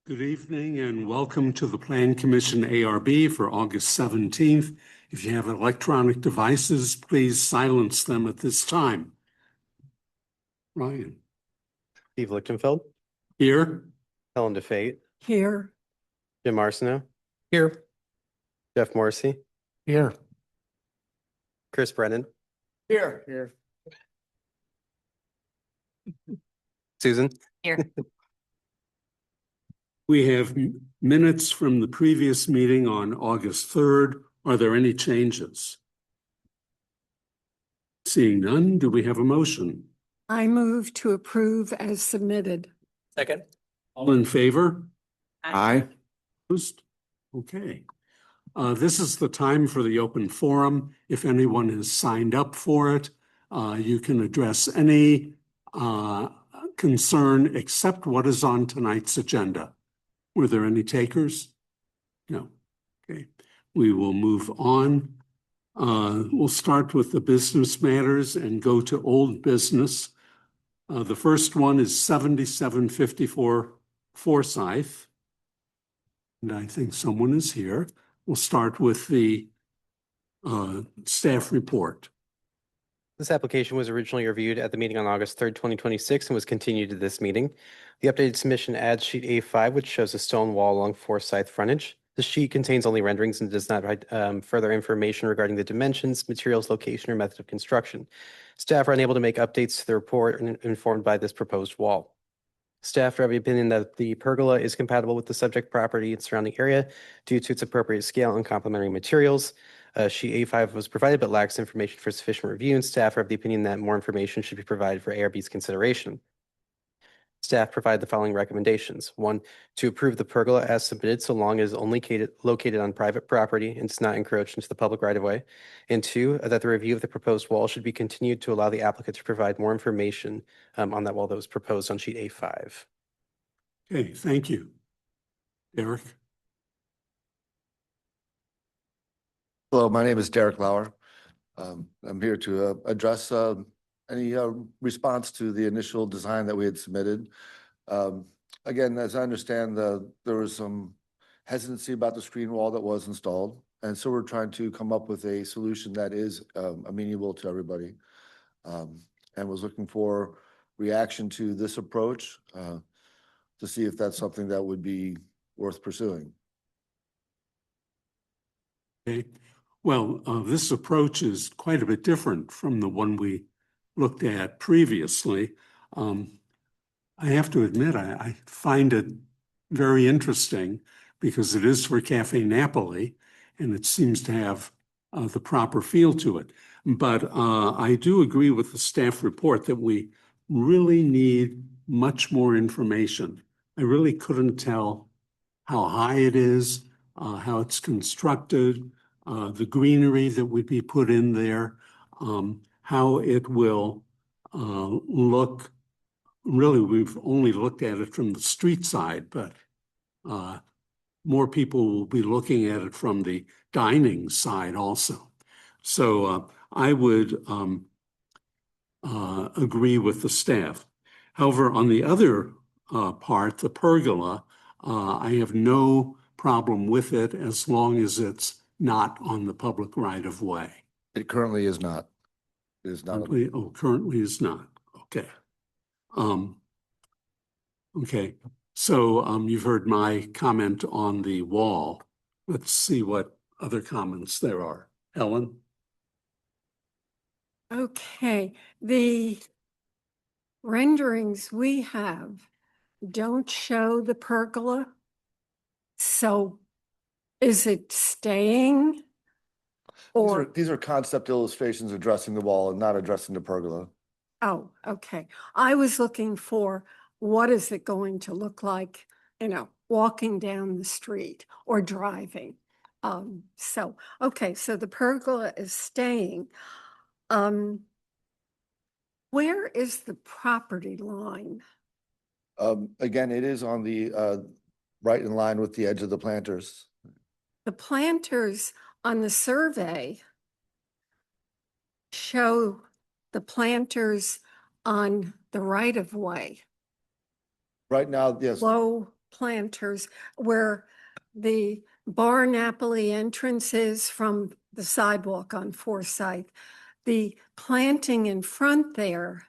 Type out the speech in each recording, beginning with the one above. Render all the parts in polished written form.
Good evening and welcome to the Plan Commission ARB for August 17th. If you have electronic devices, please silence them at this time. Ryan. Steve Lichtenfeld. Here. Helen DeFate. Here. Jim Arsenault. Here. Jeff Morrissey. Here. Chris Brennan. Here. Susan. Here. We have minutes from the previous meeting on August 3rd. Are there any changes? Seeing none, do we have a motion? I move to approve as submitted. Second. All in favor? Aye. Opposed? Okay. This is the time for the open forum. If anyone has signed up for it, you can address any concern except what is on tonight's agenda. Were there any takers? No. Okay. We will move on. We'll start with the business matters and go to old business. The first one is 7754 Forsyth. And I think someone is here. We'll start with the staff report. This application was originally reviewed at the meeting on August 3rd, 2026 and was continued to this meeting. The updated submission adds sheet A5, which shows a stone wall along Forsyth frontage. The sheet contains only renderings and does not provide further information regarding the dimensions, materials, location, or method of construction. Staff are unable to make updates to the report and informed by this proposed wall. Staff are of the opinion that the pergola is compatible with the subject property and surrounding area due to its appropriate scale and complementary materials. Sheet A5 was provided but lacks information for sufficient review, and staff are of the opinion that more information should be provided for ARB's consideration. Staff provide the following recommendations. 1, to approve the pergola as submitted so long as only located on private property and does not encroach into the public right-of-way. And 2, that the review of the proposed wall should be continued to allow the applicant to provide more information on that wall that was proposed on sheet A5. Okay, thank you. Derek? Hello, my name is Derek Lauer. I'm here to address any response to the initial design that we had submitted. Again, as I understand, there was some hesitancy about the screen wall that was installed. And so we're trying to come up with a solution that is amenable to everybody. And was looking for reaction to this approach to see if that's something that would be worth pursuing. Okay. Well, this approach is quite a bit different from the one we looked at previously. I have to admit, I find it very interesting because it is for Cafe Napoli and it seems to have the proper feel to it. But I do agree with the staff report that we really need much more information. I really couldn't tell how high it is, how it's constructed, the greenery that would be put in there, how it will look. Really, we've only looked at it from the street side, but more people will be looking at it from the dining side also. So I would agree with the staff. However, on the other part, the pergola, I have no problem with it as long as it's not on the public right-of-way. It currently is not. It is not. Currently is not. Okay. Okay. So you've heard my comment on the wall. Let's see what other comments there are. Ellen? Okay. The renderings we have don't show the pergola. So is it staying? Or These are concept illustrations addressing the wall and not addressing the pergola. oh, okay. I was looking for what is it going to look like, walking down the street or driving. Okay, so the pergola is staying. Where is the property line? Again, it is on the right in line with the edge of the planters. The planters on the survey show the planters on the right of way. Right now, yes. Low planters where the Bar Napoli entrance is from the sidewalk on Forsyth. The planting in front there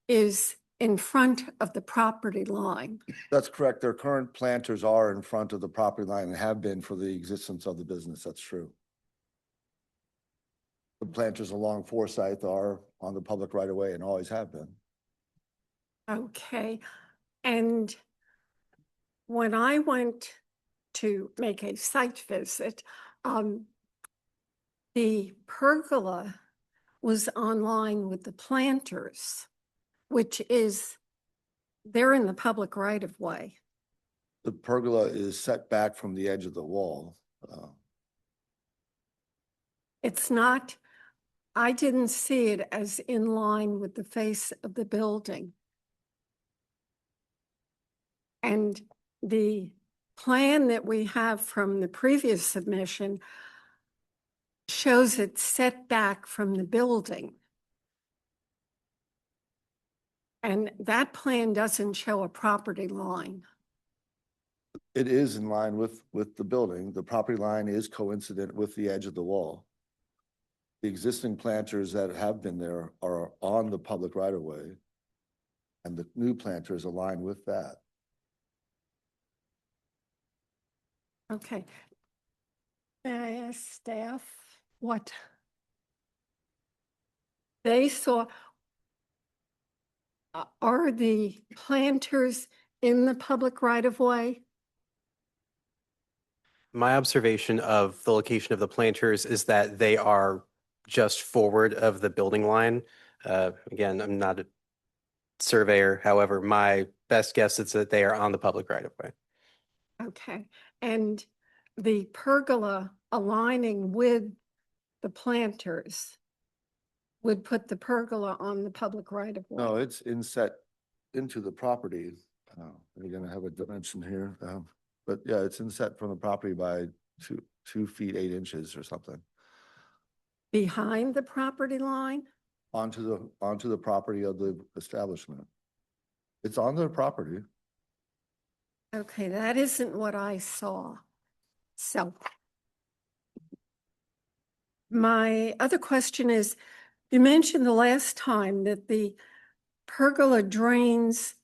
is in front of the property line. That's correct. Their current planters are in front of the property line and have been for the existence of the business. That's true. The planters along Forsyth are on the public right of way and always have been. Okay, and when I went to make a site visit, the pergola was online with the planters, which is, they're in the public right of way. The pergola is set back from the edge of the wall. It's not, I didn't see it as in line with the face of the building. And the plan that we have from the previous submission shows it set back from the building. And that plan doesn't show a property line. It is in line with the building. The property line is coincident with the edge of the wall. The existing planters that have been there are on the public right of way. And the new planters align with that. Okay. May I ask staff what they saw? Are the planters in the public right of way? My observation of the location of the planters is that they are just forward of the building line. Again, I'm not a surveyor. However, my best guess is that they are on the public right of way. Okay, and the pergola aligning with the planters would put the pergola on the public right of way? No, it's inset into the property. We're gonna have a dimension here. But yeah, it's inset from the property by 2 feet 8 inches or something Behind the property line? onto the property of the establishment. It's on their property. Okay, that isn't what I saw. So my other question is, you mentioned the last time that the pergola drains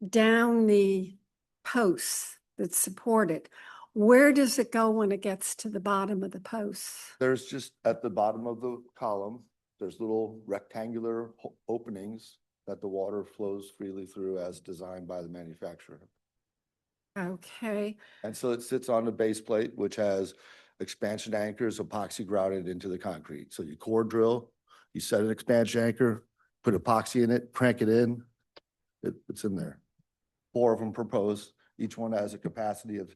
down the posts that support it. Where does it go when it gets to the bottom of the posts? There's just at the bottom of the column, there's little rectangular openings that the water flows freely through as designed by the manufacturer. Okay, And so it sits on the base plate, which has expansion anchors epoxy grouted into the concrete. So you core drill, you set an expansion anchor, put epoxy in it, crank it in, it's in there. 4 of them proposed. Each one has a capacity of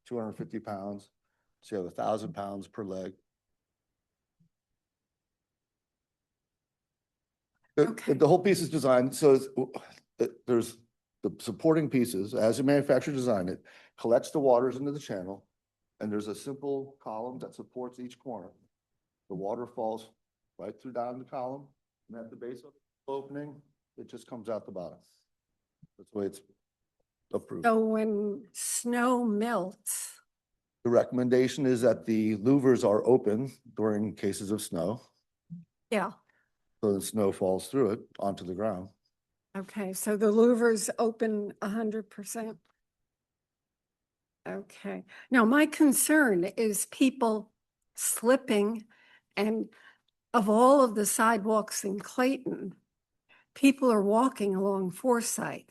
250 pounds. So you have 1,000 pounds per leg. Okay. The whole piece is designed, so there's the supporting pieces, as the manufacturer designed it, collects the waters into the channel, and there's a simple column that supports each corner. The water falls right through down the column, and at the base of the opening, it just comes out the bottom. That's the way it's approved. so when snow melts, The recommendation is that the louvers are open during cases of snow, yeah, so the snow falls through it onto the ground. okay, so the louvers open 100%? Okay, now my concern is people slipping, and of all of the sidewalks in Clayton, people are walking along Forsyth.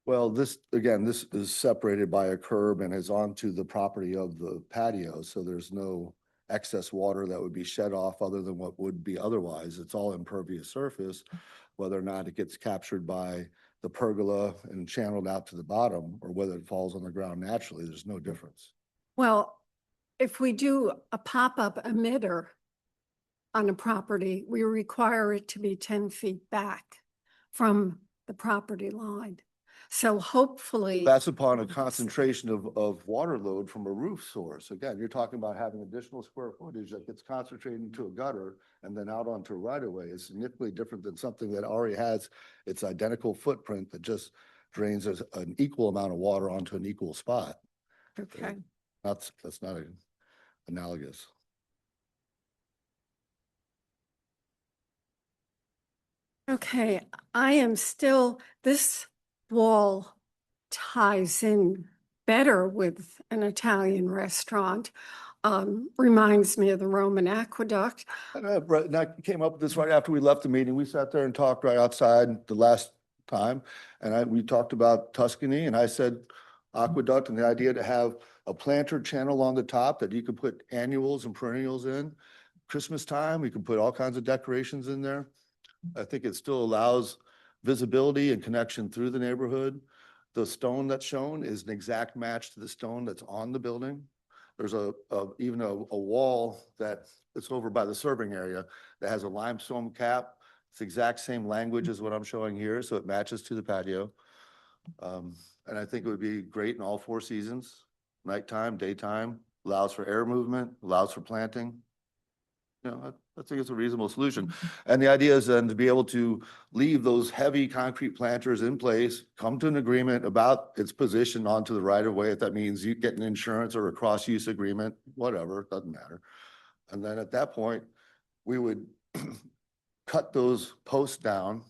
Well, this is separated by a curb and is onto the property of the patio, so there's no excess water that would be shed off other than what would be otherwise. It's all impervious surface. Whether or not it gets captured by the pergola and channeled out to the bottom, or whether it falls on the ground naturally, there's no difference. Well, if we do a pop-up emitter on a property, we require it to be 10 feet back from the property line. So hopefully, That's upon a concentration of water load from a roof source. Again, you're talking about having additional square footage that gets concentrated into a gutter and then out onto a right of way. It's significantly different than something that already has its identical footprint that just drains an equal amount of water onto an equal spot. Okay. That's not analogous. Okay, I am still, this wall ties in better with an Italian restaurant. Reminds me of the Roman aqueduct. And I came up with this right after we left the meeting. We sat there and talked right outside the last time. And we talked about Tuscany, and I said aqueduct and the idea to have a planter channel on the top that you could put annuals and perennials in. Christmas time, we can put all kinds of decorations in there. I think it still allows visibility and connection through the neighborhood. The stone that's shown is an exact match to the stone that's on the building. There's even a wall that it's over by the serving area that has a limestone cap. It's the exact same language as what I'm showing here, so it matches to the patio. And I think it would be great in all 4 seasons, nighttime, daytime, allows for air movement, allows for planting. You know, I think it's a reasonable solution. And the idea is then to be able to leave those heavy concrete planters in place, come to an agreement about its position onto the right of way. If that means you get an insurance or a cross-use agreement, whatever, doesn't matter. And then at that point, we would cut those posts down,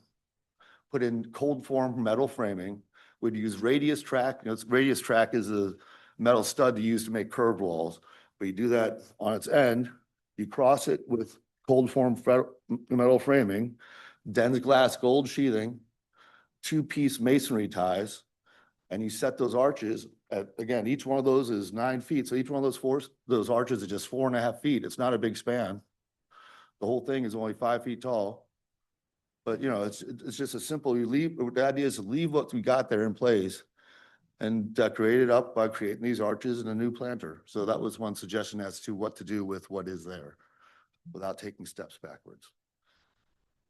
put in cold form metal framing. We'd use radius track. You know, radius track is a metal stud to use to make curved walls. But you do that on its end. You cross it with cold form metal framing, dense glass gold sheathing, 2-piece masonry ties, and you set those arches at, again, each one of those is 9 feet. So each one of those arches is just 4.5 feet. It's not a big span. The whole thing is only 5 feet tall. But you know, it's just a simple, the idea is to leave what we got there in place and decorate it up by creating these arches and a new planter. So that was one suggestion as to what to do with what is there without taking steps backwards.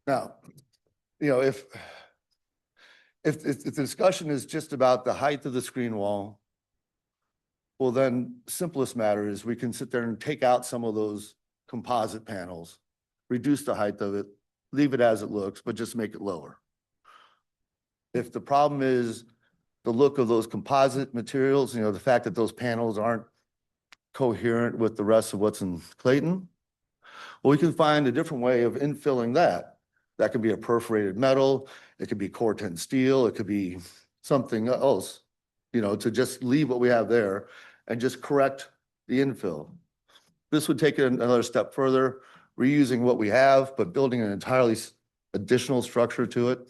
Now, you know, if the discussion is just about the height of the screen wall, well, then simplest matter is we can sit there and take out some of those composite panels, reduce the height of it, leave it as it looks, but just make it lower. If the problem is the look of those composite materials, you know, the fact that those panels aren't coherent with the rest of what's in Clayton, well, we can find a different way of infilling that. That could be a perforated metal, it could be Corten steel, it could be something else, you know, to just leave what we have there and just correct the infill. This would take it another step further, reusing what we have, but building an entirely additional structure to it.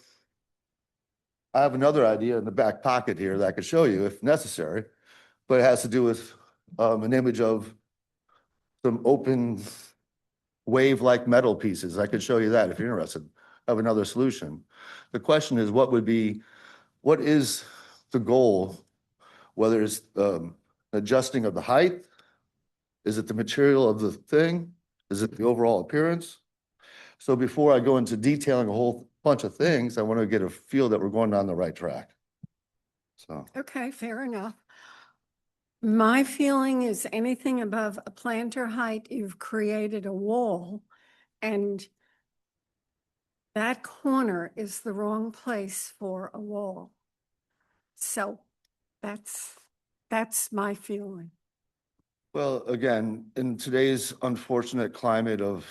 I have another idea in the back pocket here that I could show you if necessary, but it has to do with an image of some open wave-like metal pieces. I could show you that if you're interested. I have another solution. The question is, what is the goal? Whether it's adjusting of the height, is it the material of the thing? Is it the overall appearance? So before I go into detailing a whole bunch of things, I want to get a feel that we're going down the right track. So. Okay, fair enough. My feeling is anything above a planter height, you've created a wall, and that corner is the wrong place for a wall. So that's my feeling. Well, again, in today's unfortunate climate of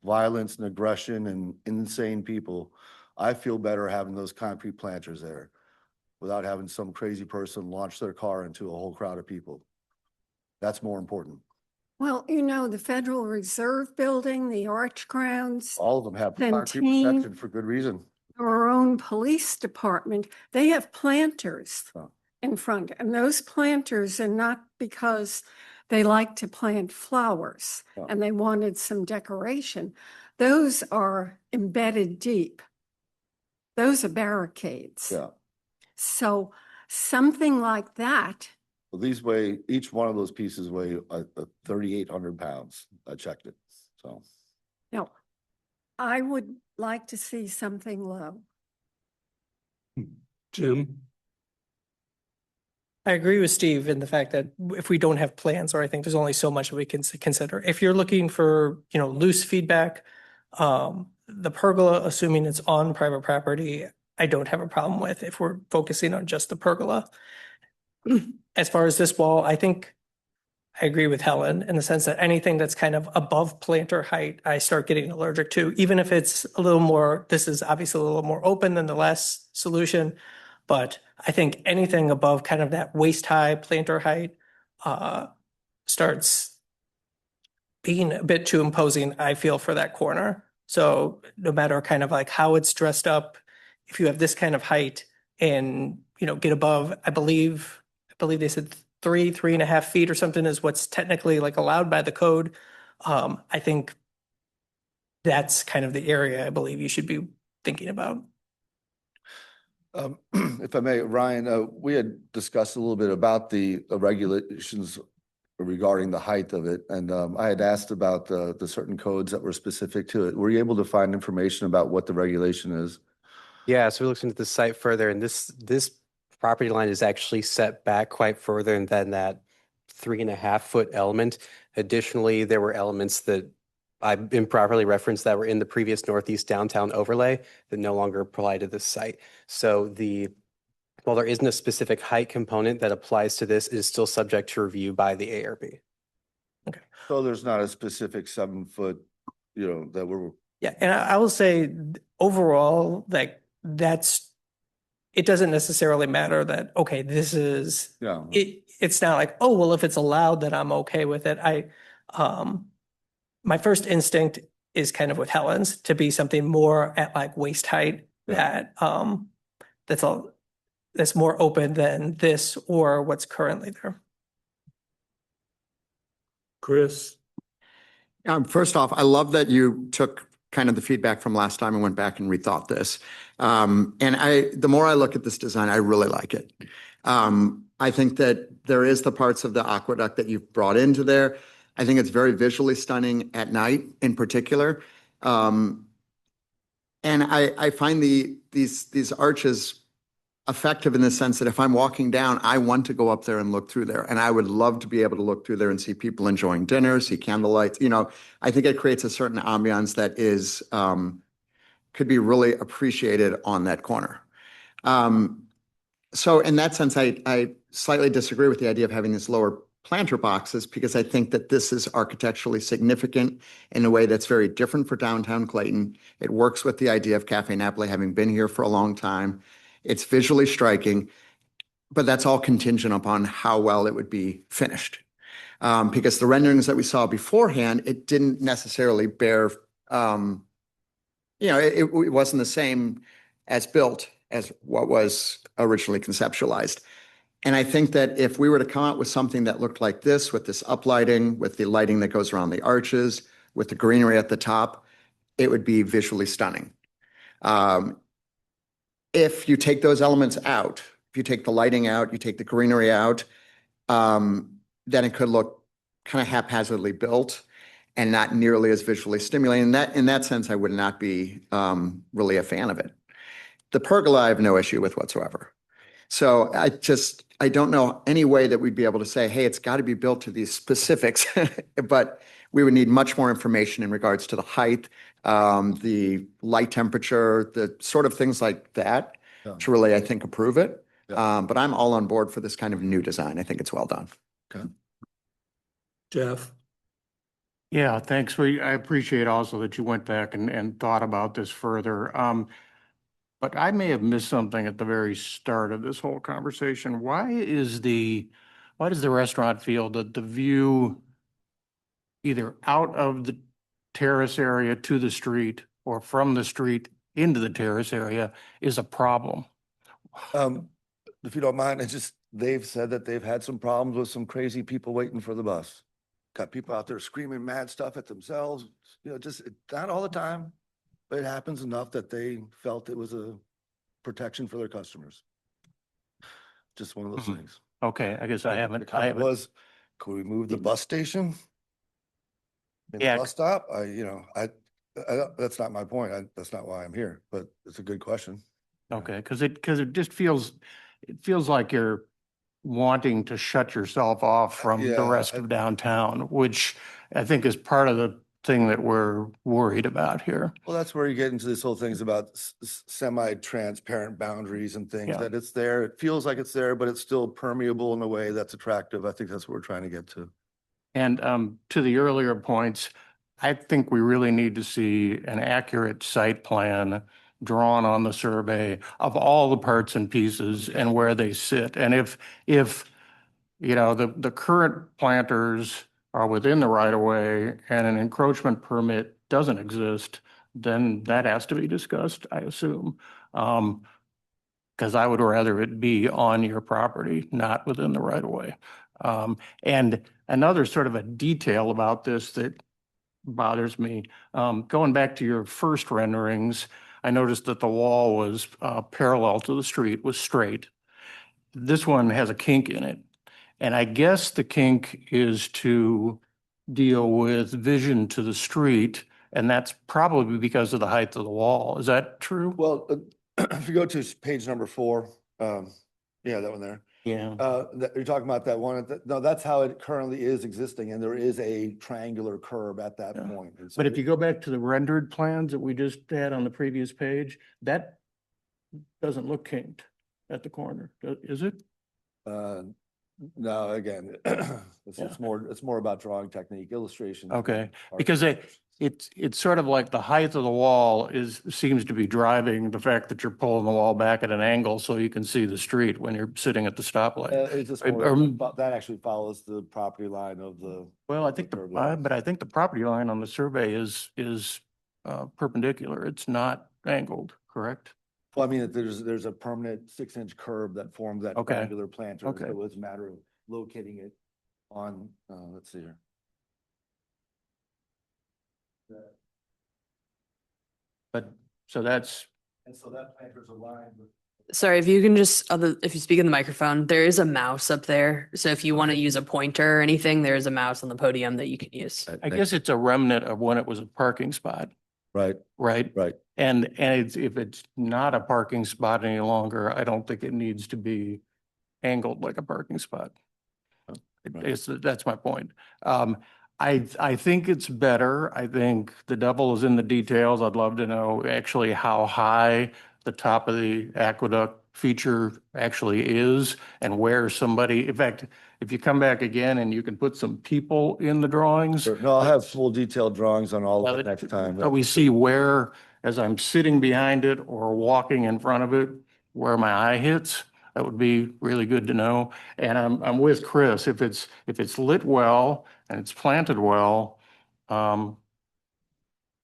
violence and aggression and insane people, I feel better having those concrete planters there without having some crazy person launch their car into a whole crowd of people. That's more important. Well, you know, the Federal Reserve Building, the Arch Grounds, All of them have concrete Centene, protection for good reason. our own police department, they have planters Oh. in front. And those planters are not because they like to plant flowers Oh. and they wanted some decoration. Those are embedded deep. Those are barricades. Yeah. So something like that. Well, each one of those pieces weigh 3,800 pounds. I checked it. So. No, I would like to see something low. Jim? I agree with Steve in the fact that if we don't have plans, or I think there's only so much we can consider. If you're looking for, you know, loose feedback, the pergola, assuming it's on private property, I don't have a problem with if we're focusing on just the pergola. As far as this wall, I think I agree with Helen in the sense that anything that's kind of above planter height, I start getting allergic to, even if it's a little more, this is obviously a little more open than the last solution. But I think anything above kind of that waist high planter height starts being a bit too imposing, I feel, for that corner. So no matter kind of like how it's dressed up, if you have this kind of height and, get above, I believe they said 3.5 feet or something is what's technically like allowed by the code. I think that's kind of the area I believe you should be thinking about. If I may, Ryan, we had discussed a little bit about the regulations regarding the height of it, and I had asked about the certain codes that were specific to it. Were you able to find information about what the regulation is? Yeah, so we looked into the site further, and this property line is actually set back quite further than that 3.5 foot element. Additionally, there were elements that I improperly referenced that were in the previous northeast downtown overlay that no longer apply to this site. So while there isn't a specific height component that applies to this, it is still subject to review by the ARB. So there's not a specific 7 foot, that we're. Yeah, and I will say overall, like it doesn't necessarily matter that, okay, this is, Yeah. it's not like, oh, well, if it's allowed, then I'm okay with it. My first instinct is kind of with Helen's to be something more at like waist height that, that's more open than this or what's currently there. Chris? First off, I love that you took kind of the feedback from last time and went back and rethought this. And the more I look at this design, I really like it. I think that there is the parts of the aqueduct that you've brought into there. I think it's very visually stunning at night in particular. And I find these arches effective in the sense that if I'm walking down, I want to go up there and look through there. And I would love to be able to look through there and see people enjoying dinner, see candlelight. I think it creates a certain ambiance that is could be really appreciated on that corner. So in that sense, I slightly disagree with the idea of having these lower planter boxes because I think that this is architecturally significant in a way that's very different for downtown Clayton. It works with the idea of Cafe Napoli having been here for a long time. It's visually striking, but that's all contingent upon how well it would be finished. Because the renderings that we saw beforehand, it didn't necessarily bear, it wasn't the same as built as what was originally conceptualized. And I think that if we were to come out with something that looked like this, with this uplighting, with the lighting that goes around the arches, with the greenery at the top, it would be visually stunning. If you take those elements out, if you take the lighting out, you take the greenery out, then it could look kind of haphazardly built and not nearly as visually stimulating. In that sense, I would not be really a fan of it. The pergola, I have no issue with whatsoever. So I don't know any way that we'd be able to say, hey, it's got to be built to these specifics, but we would need much more information in regards to the height, the light temperature, the sort of things like that to really, I think, approve it. But I'm all on board for this kind of new design. I think it's well done. Okay. Jeff? Yeah, thanks. I appreciate also that you went back and thought about this further. But I may have missed something at the very start of this whole conversation. Why does the restaurant feel that the view either out of the terrace area to the street or from the street into the terrace area is a problem? If you don't mind, they've said that they've had some problems with some crazy people waiting for the bus. Got people out there screaming mad stuff at themselves, just not all the time, but it happens enough that they felt it was a protection for their customers. Just one of those things. Okay, I guess I The haven't. comment was, could we move the bus station? In the Yeah. bus stop? That's not my point. That's not why I'm here, but it's a good question. Okay, because it just feels like you're wanting to shut yourself off from the Yeah, rest of downtown, which I think is part of the thing that we're worried about here. Well, that's where you get into this whole things about semi-transparent boundaries and things, Yeah. that it's there, it feels like it's there, but it's still permeable in a way that's attractive. I think that's what we're trying to get to. And to the earlier points, I think we really need to see an accurate site plan drawn on the survey of all the parts and pieces and where they sit. And if you know, the current planters are within the right of way and an encroachment permit doesn't exist, then that has to be discussed, I assume. Because I would rather it be on your property, not within the right of way. And another sort of a detail about this that bothers me, going back to your first renderings, I noticed that the wall was parallel to the street, was straight. This one has a kink in it. And I guess the kink is to deal with vision to the street, and that's probably because of the height of the wall. Is that true? Well, if you go to page number 4, yeah, that one there. Yeah. You're talking about that one. No, that's how it currently is existing, and there is a triangular curb at that Yeah. point. And so But if you go back to the rendered plans that we just had on the previous page, that doesn't look kinked at the corner, is it? No, again, it's Yeah. more about drawing technique, illustration. Okay, because it's sort of like the height of the wall seems to be driving the fact that you're pulling the wall back at an angle so you can see the street when you're sitting at the stoplight. It's just Or- that actually follows the property line of the. Well, I think curb line. but I think the property line on the survey is perpendicular. It's not angled, correct? Well, I mean, there's a permanent 6-inch curb that forms that Okay. triangular planter. Okay. So it's a matter of locating it on, let's see here. But, so that's, And so that planter's aligned with. Sorry, if you can just, if you speak in the microphone, there is a mouse up there. So if you want to use a pointer or anything, there is a mouse on the podium that you can use. I guess it's a remnant of when it was a parking spot, Right, right? right. And if it's not a parking spot any longer, I don't think it needs to be angled like a parking spot. That's my point. I think it's better. I think the devil is in the details. I'd love to know actually how high the top of the aqueduct feature actually is and where somebody, in fact, if you come back again and you can put some people in the drawings. Sure. No, I'll have full detailed drawings on all of it next time. So we see where, as I'm sitting behind it or walking in front of it, where my eye hits. That would be really good to know. And I'm with Chris. If it's lit well and it's planted well,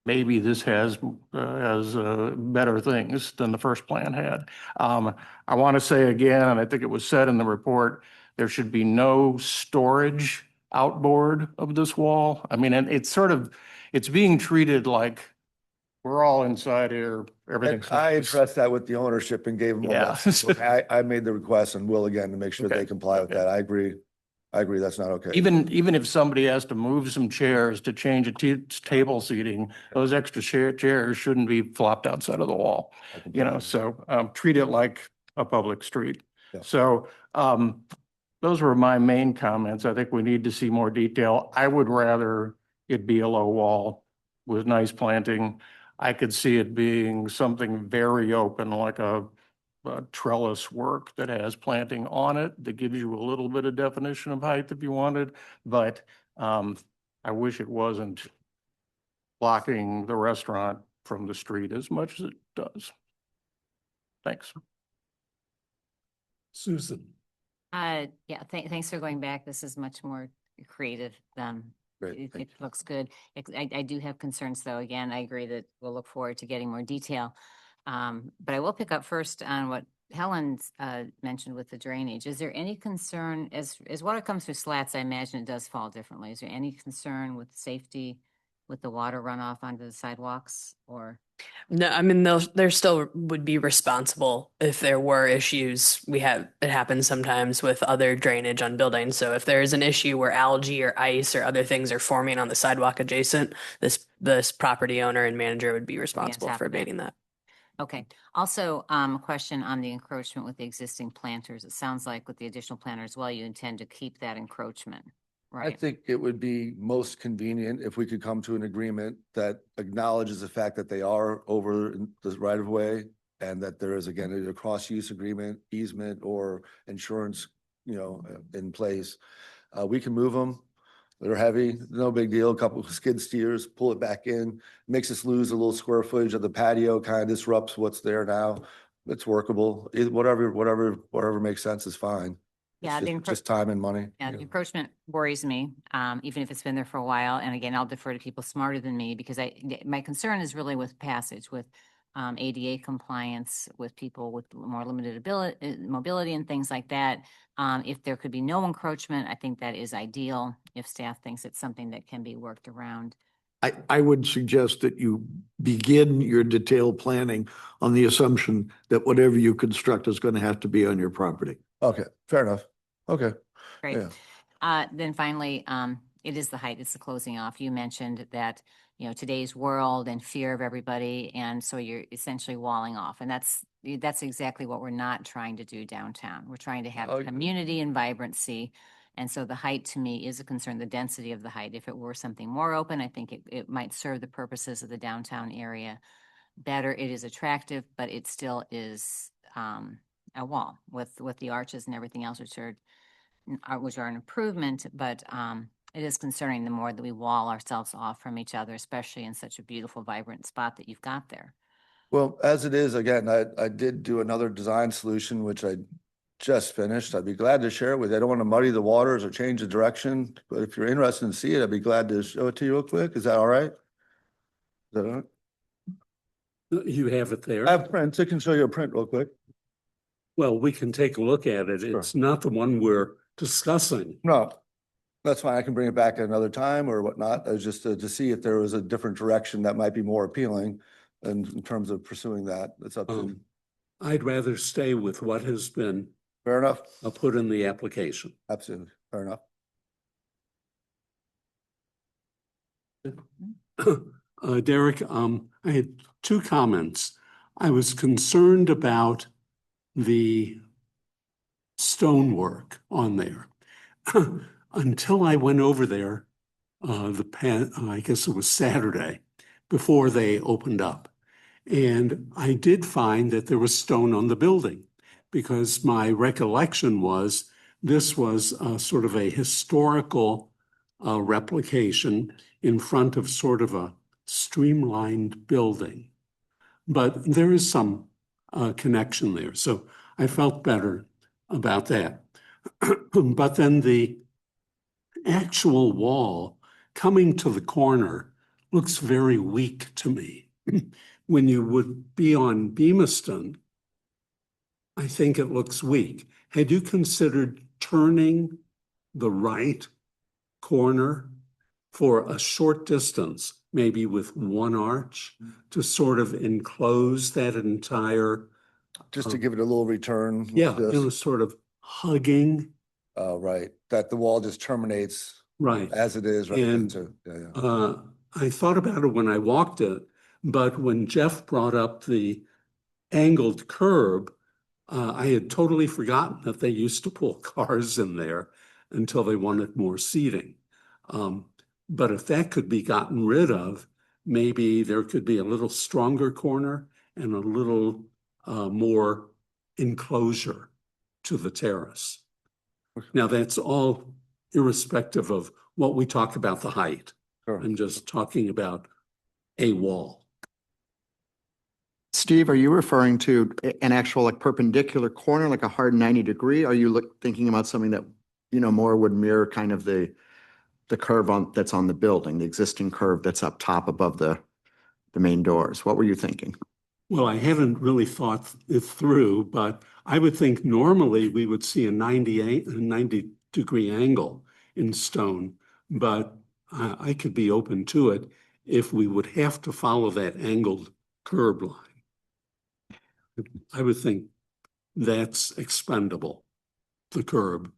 maybe this has better things than the first plan had. I want to say again, and I think it was said in the report, there should be no storage outboard of this wall. I mean, and it's being treated like we're all inside here, everything's. I addressed that with the ownership and gave them a Yeah. message. I made the request and will again to make sure Okay. they comply with Okay. that. I agree. That's not okay. Even if somebody has to move some chairs to change a table seating, those extra chairs shouldn't be flopped outside of the wall. I can You tell know, so treat it like a public street. Yeah. So those were my main comments. I think we need to see more detail. I would rather it be a low wall with nice planting. I could see it being something very open, like a trellis work that has planting on it that gives you a little bit of definition of height if you wanted, but I wish it wasn't blocking the restaurant from the street as much as it does. Thanks. Susan. Yeah, thanks for going back. This is much more creative than Great, it thank looks good. I do have concerns though. Again, I agree that we'll look forward to getting more detail. But I will pick up first on what Helen's mentioned with the drainage. Is there any concern as water comes through slats? I imagine it does fall differently. Is there any concern with safety with the water runoff onto the sidewalks or? No, I mean, there still would be responsible if there were issues. It happens sometimes with other drainage on buildings. So if there is an issue where algae or ice or other things are forming on the sidewalk adjacent, this property owner and manager would be responsible top for of that. abating that. Okay. Also, a question on the encroachment with the existing planters. It sounds like with the additional planter as well, you intend to keep that encroachment. I Right. think it would be most convenient if we could come to an agreement that acknowledges the fact that they are over in the right of way and that there is again either cross-use agreement, easement, or insurance, in place. We can move them. They're heavy, no big deal. A couple of skid steers, pull it back in, makes us lose a little square footage of the patio, kind of disrupts what's there now. It's workable. Whatever makes sense is fine. Yeah, It's just time and money. Yeah, the encroachment worries me, even if it's been there for a while. And again, I'll defer to people smarter than me because my concern is really with passage, with ADA compliance, with people with more limited mobility and things like that. If there could be no encroachment, I think that is ideal. If staff thinks it's something that can be worked around. I would suggest that you begin your detailed planning on the assumption that whatever you construct is going to have to be on your property. Okay, fair enough. Okay. Great. Yeah. Then finally, it is the height, it's the closing off. You mentioned that, today's world and fear of everybody. And so you're essentially walling off. And that's exactly what we're not trying to do downtown. We're trying to have community and vibrancy. And so the height to me is a concern, the density of the height. If it were something more open, I think it might serve the purposes of the downtown area better. It is attractive, but it still is a wall with the arches and everything else, which are an improvement, but it is concerning the more that we wall ourselves off from each other, especially in such a beautiful, vibrant spot that you've got there. Well, as it is, again, I did do another design solution, which I just finished. I'd be glad to share it with you. I don't want to muddy the waters or change the direction, but if you're interested in seeing it, I'd be glad to show it to you real quick. Is that all right? Is that all right? You have it there. I have prints. I can show you a print real quick. Well, we can take a look at it. Sure. It's not the one we're discussing. No, that's fine. I can bring it back at another time or whatnot. I was just to see if there was a different direction that might be more appealing in terms of pursuing that. It's up to I'd rather stay with what has been fair enough. put in the application. Absolutely. Fair enough. Derek, I had two comments. I was concerned about the stonework on there. Until I went over there, I guess it was Saturday, before they opened up. And I did find that there was stone on the building because my recollection was this was sort of a historical replication in front of sort of a streamlined building. But there is some connection there. So I felt better about that. But then the actual wall coming to the corner looks very weak to me. When you would be on Beamiston, I think it looks weak. Had you considered turning the right corner for a short distance, maybe with one arch, to sort of enclose that entire? Just to give it a little return. Yeah, it was sort of hugging. Right. That the wall just terminates Right. as it is. Right. And I thought about it when I walked it, but when Jeff brought up the angled curb, I had totally forgotten that they used to pull cars in there until they wanted more seating. But if that could be gotten rid of, maybe there could be a little stronger corner and a little more enclosure to the terrace. Now, that's all irrespective of what we talk about the height. Sure. I'm just talking about a wall. Steve, are you referring to an actual like perpendicular corner, like a hard 90-degree? Are you thinking about something that, more would mirror kind of the curve that's on the building, the existing curve that's up top above the main doors? What were you thinking? Well, I haven't really thought it through, but I would think normally we would see a 90-degree angle in stone, but I could be open to it if we would have to follow that angled curb line. I would think that's expendable, the curb.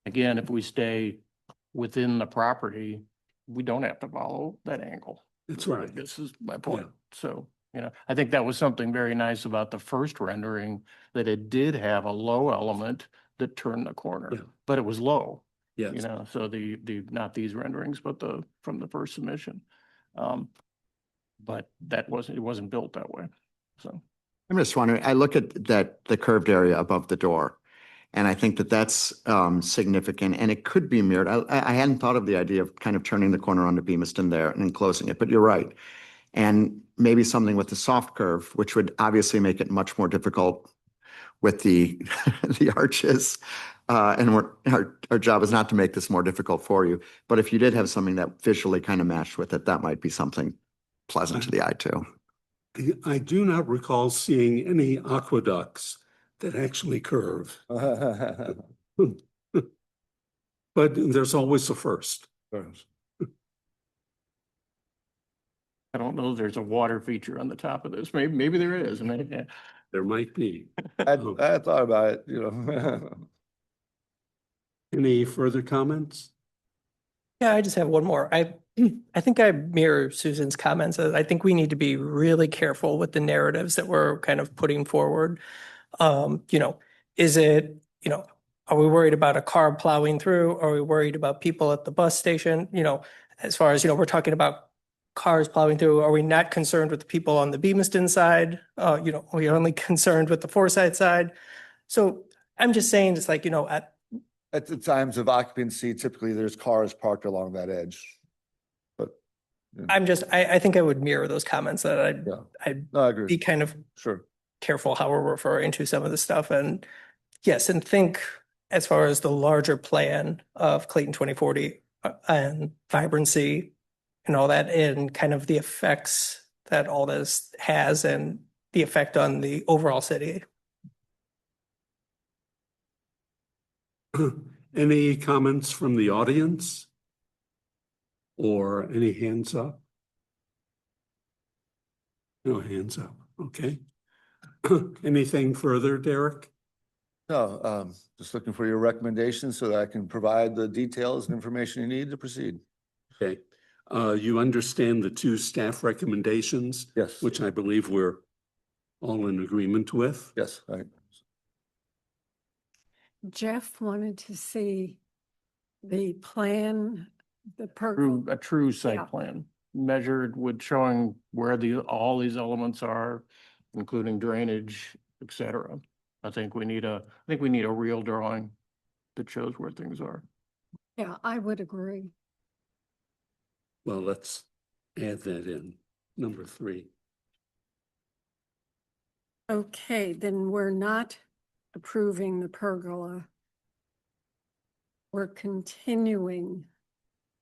Again, if we stay within the property, we don't have to follow that angle. That's right. This is my point. So, I think that was something very nice about the first rendering, that it did have a low element that turned the corner, Yeah. but it was low. Yes. You know, so not these renderings, but from the first submission. But it wasn't built that way, so. I'm just wondering, I look at the curved area above the door, and I think that that's significant, and it could be mirrored. I hadn't thought of the idea of kind of turning the corner onto Beamiston there and enclosing it, but you're right. And maybe something with the soft curve, which would obviously make it much more difficult with the the arches. And our job is not to make this more difficult for you. But if you did have something that visually kind of matched with it, that might be something pleasant to the eye too. I do not recall seeing any aqueducts that actually curve, but there's always a first. I don't know if there's a water feature on the top of this. Maybe there is. There might be. I thought about it, you know. Any further comments? Yeah, I just have one more. I think I mirror Susan's comments. I think we need to be really careful with the narratives that we're kind of putting forward. You know, is it, you know, are we worried about a car plowing through? Are we worried about people at the bus station? You know, as far as, you know, we're talking about cars plowing through. Are we not concerned with the people on the Beamiston side? You know, are we only concerned with the Forsyth side? So I'm just saying, it's like, you know, At the times of occupancy, typically there's cars parked along that edge. But I think I would mirror those comments that yeah, I'd no, I agree. be kind of Sure. careful how we're referring to some of this stuff. And yes, and think as far as the larger plan of Clayton 2040 and vibrancy and all that, and kind of the effects that all this has and the effect on the overall city. Any comments from the audience? Or any hands up? No hands up, okay. Anything further, Derek? No, just looking for your recommendations so that I can provide the details and information you need to proceed. Okay, you understand the two staff recommendations? Yes. Which I believe we're all in agreement with? Yes, right. Jeff wanted to see the plan, the A true Yeah. site plan measured with showing where all these elements are, including drainage, et cetera. I think we need a real drawing that shows where things are. Yeah, I would agree. Well, let's add that in, number 3. Okay, then we're not approving the pergola. We're continuing.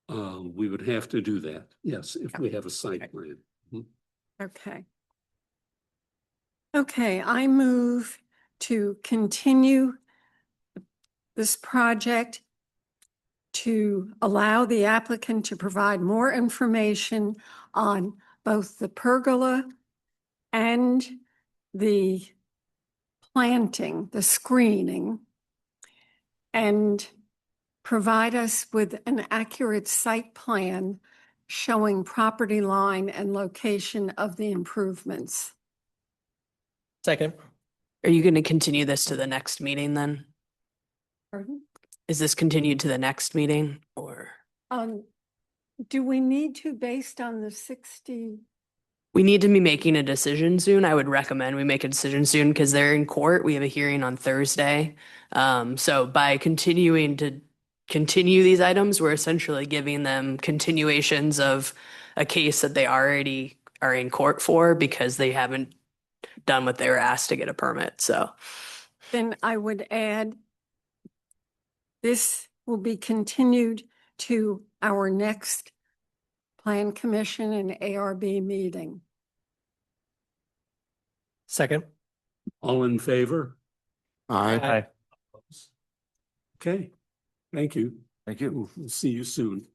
We would have to do that, yes, if we have a site plan. Okay. Okay, I move to continue this project to allow the applicant to provide more information on both the pergola and the planting, the screening, and provide us with an accurate site plan showing property line and location of the improvements. Second. Are you going to continue this to the next meeting then? Pardon? Is this continued to the next meeting or? Do we need to, based on the 60? We need to be making a decision soon. I would recommend we make a decision soon because they're in court. We have a hearing on Thursday. So by continuing to continue these items, we're essentially giving them continuations of a case that they already are in court for because they haven't done what they were asked to get a permit. So Then I would add, this will be continued to our next Plan Commission and ARB meeting. Second. All in favor? Aye. Okay, thank you. Thank you. We'll see you soon.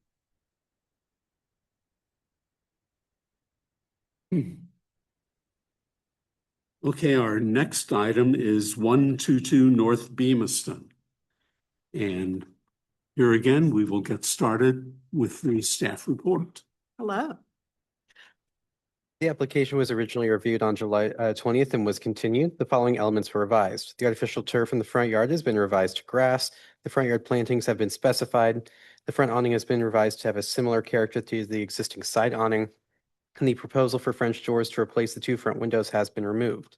Okay, our next item is 122 North Beamiston. And here again, we will get started with the staff report. Hello. The application was originally reviewed on July 20th and was continued. The following elements were revised. The artificial turf in the front yard has been revised to grass. The front yard plantings have been specified. The front awning has been revised to have a similar character to the existing side awning. And the proposal for French doors to replace the two front windows has been removed.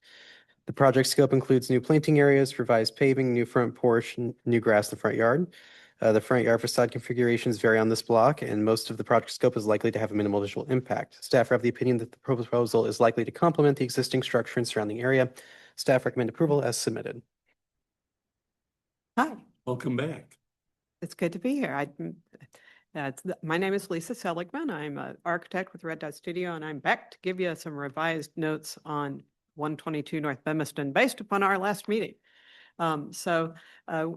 The project scope includes new planting areas, revised paving, new front porch, new grass in the front yard. The front yard facade configurations vary on this block, and most of the project scope is likely to have a minimal visual impact. Staff are of the opinion that the proposal is likely to complement the existing structure and surrounding area. Staff recommend approval as submitted. Hi, Welcome back. it's good to be here. My name is Lisa Seligman. I'm an architect with Red Dot Studio, and I'm back to give you some revised notes on 122 North Bemiston based upon our last meeting.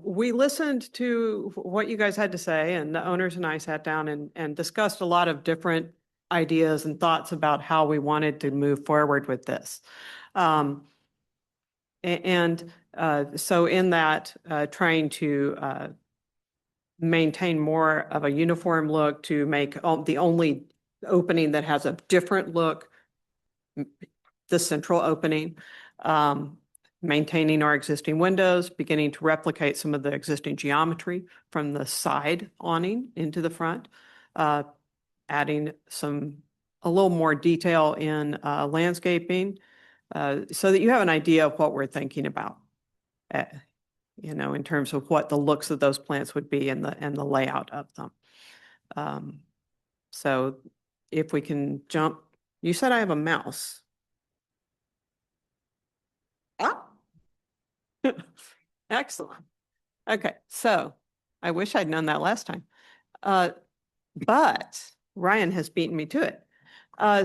We listened to what you guys had to say, and the owners and I sat down and discussed a lot of different ideas and thoughts about how we wanted to move forward with this. So in that, trying to maintain more of a uniform look, to make the only opening that has a different look, the central opening, maintaining our existing windows, beginning to replicate some of the existing geometry from the side awning into the front, adding a little more detail in landscaping, so that you have an idea of what we're thinking about, in terms of what the looks of those plants would be and the layout of them. So if we can jump, you said I have a mouse. Ah. Excellent. Okay, so I wish I'd known that last time. But Ryan has beaten me to it.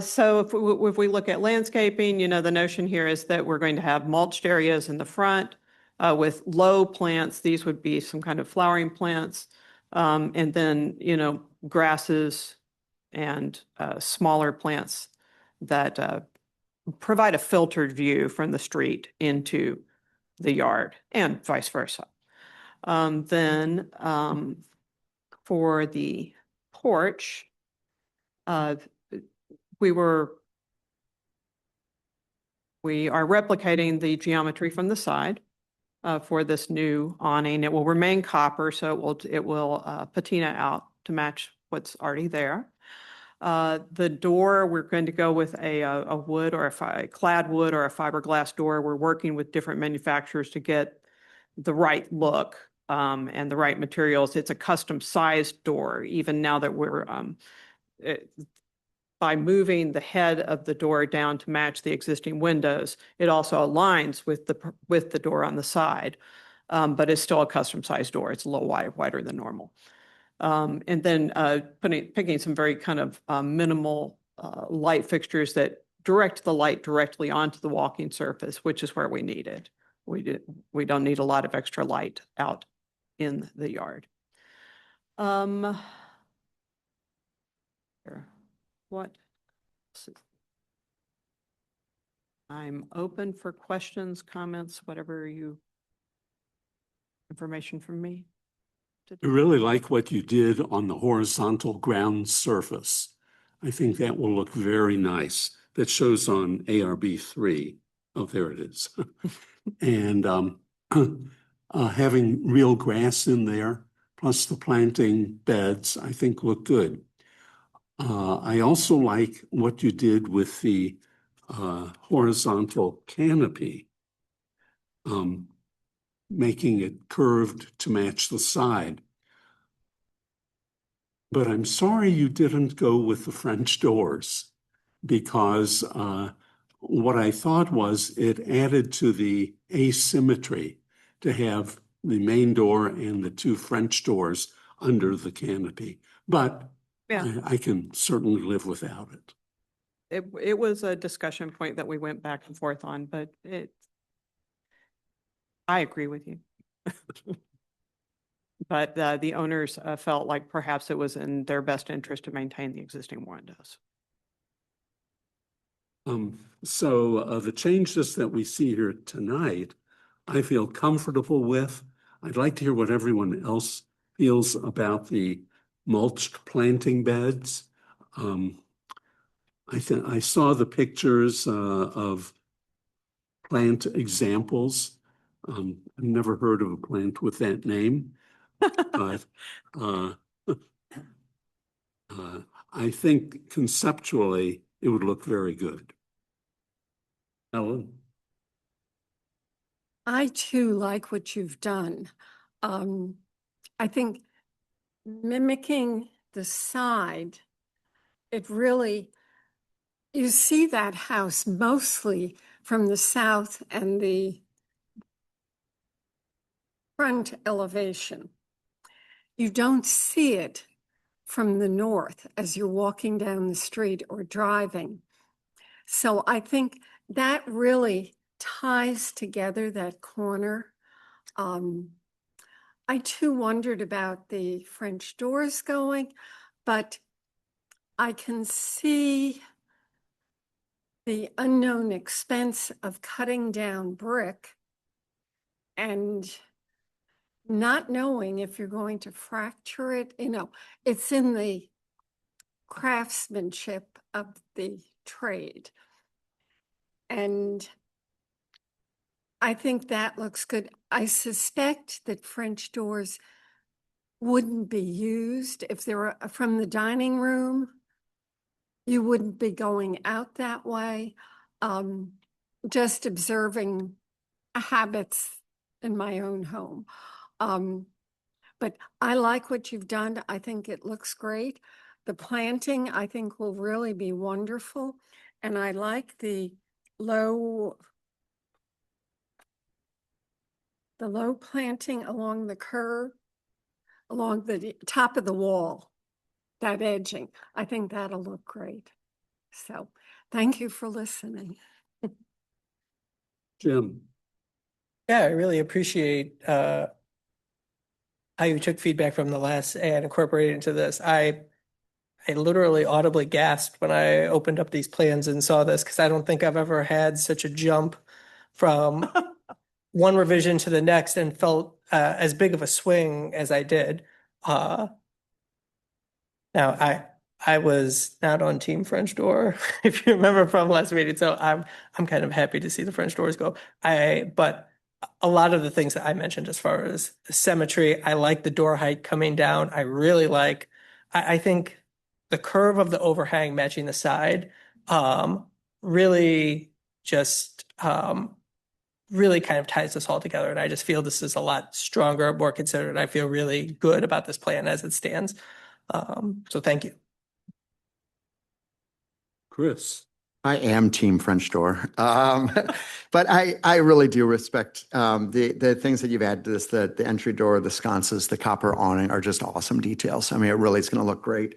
So if we look at landscaping, the notion here is that we're going to have mulched areas in the front with low plants. These would be some kind of flowering plants. And then, grasses and smaller plants that provide a filtered view from the street into the yard and vice versa. Then for the porch, we are replicating the geometry from the side for this new awning. It will remain copper, so it will patina out to match what's already there. The door, we're going to go with a wood or a clad wood or a fiberglass door. We're working with different manufacturers to get the right look and the right materials. It's a custom sized door, even now that we're by moving the head of the door down to match the existing windows, it also aligns with the door on the side, but it's still a custom sized door. It's a little wider than normal. And then picking some very kind of minimal light fixtures that direct the light directly onto the walking surface, which is where we need it. We don't need a lot of extra light out in the yard. What? I'm open for questions, comments, whatever information from me. I really like what you did on the horizontal ground surface. I think that will look very nice. That shows on ARB 3. Oh, there it is. And having real grass in there, plus the planting beds, I think look good. I also like what you did with the horizontal canopy, making it curved to match the side. But I'm sorry you didn't go with the French doors, because what I thought was it added to the asymmetry to have the main door and the two French doors under the canopy. But Yeah. I can certainly live without it. It was a discussion point that we went back and forth on, but I agree with you. But the owners felt like perhaps it was in their best interest to maintain the existing windows. So the changes that we see here tonight, I feel comfortable with. I'd like to hear what everyone else feels about the mulched planting beds. I saw the pictures of plant examples. I've never heard of a plant with that name, but uh, I think conceptually it would look very good. Ellen? I too like what you've done. I think mimicking the side, it really, you see that house mostly from the south and the front elevation. You don't see it from the north as you're walking down the street or driving. So I think that really ties together that corner. I too wondered about the French doors going, but I can see the unknown expense of cutting down brick and not knowing if you're going to fracture it. It's in the craftsmanship of the trade. And I think that looks good. I suspect that French doors wouldn't be used if they were from the dining room. You wouldn't be going out that way. Just observing habits in my own home. But I like what you've done. I think it looks great. The planting, I think, will really be wonderful. And I like the low planting along the curve, along the top of the wall, that edging. I think that'll look great. So thank you for listening. Jim? Yeah, I really appreciate how you took feedback from the last and incorporated it into this. I literally audibly gasped when I opened up these plans and saw this because I don't think I've ever had such a jump from one revision to the next and felt as big of a swing as I did. Now I was not on Team French Door, if you remember from last meeting, so I'm kind of happy to see the French doors go. But a lot of the things that I mentioned as far as the symmetry, I like the door height coming down. I really like, I think the curve of the overhang matching the side really just really kind of ties this all together. And I just feel this is a lot stronger, more considered. I feel really good about this plan as it stands. So thank you. Chris? I am Team French Door. But I really do respect the things that you've added to this, the entry door, the sconces, the copper awning are just awesome details. I mean, it really is going to look great.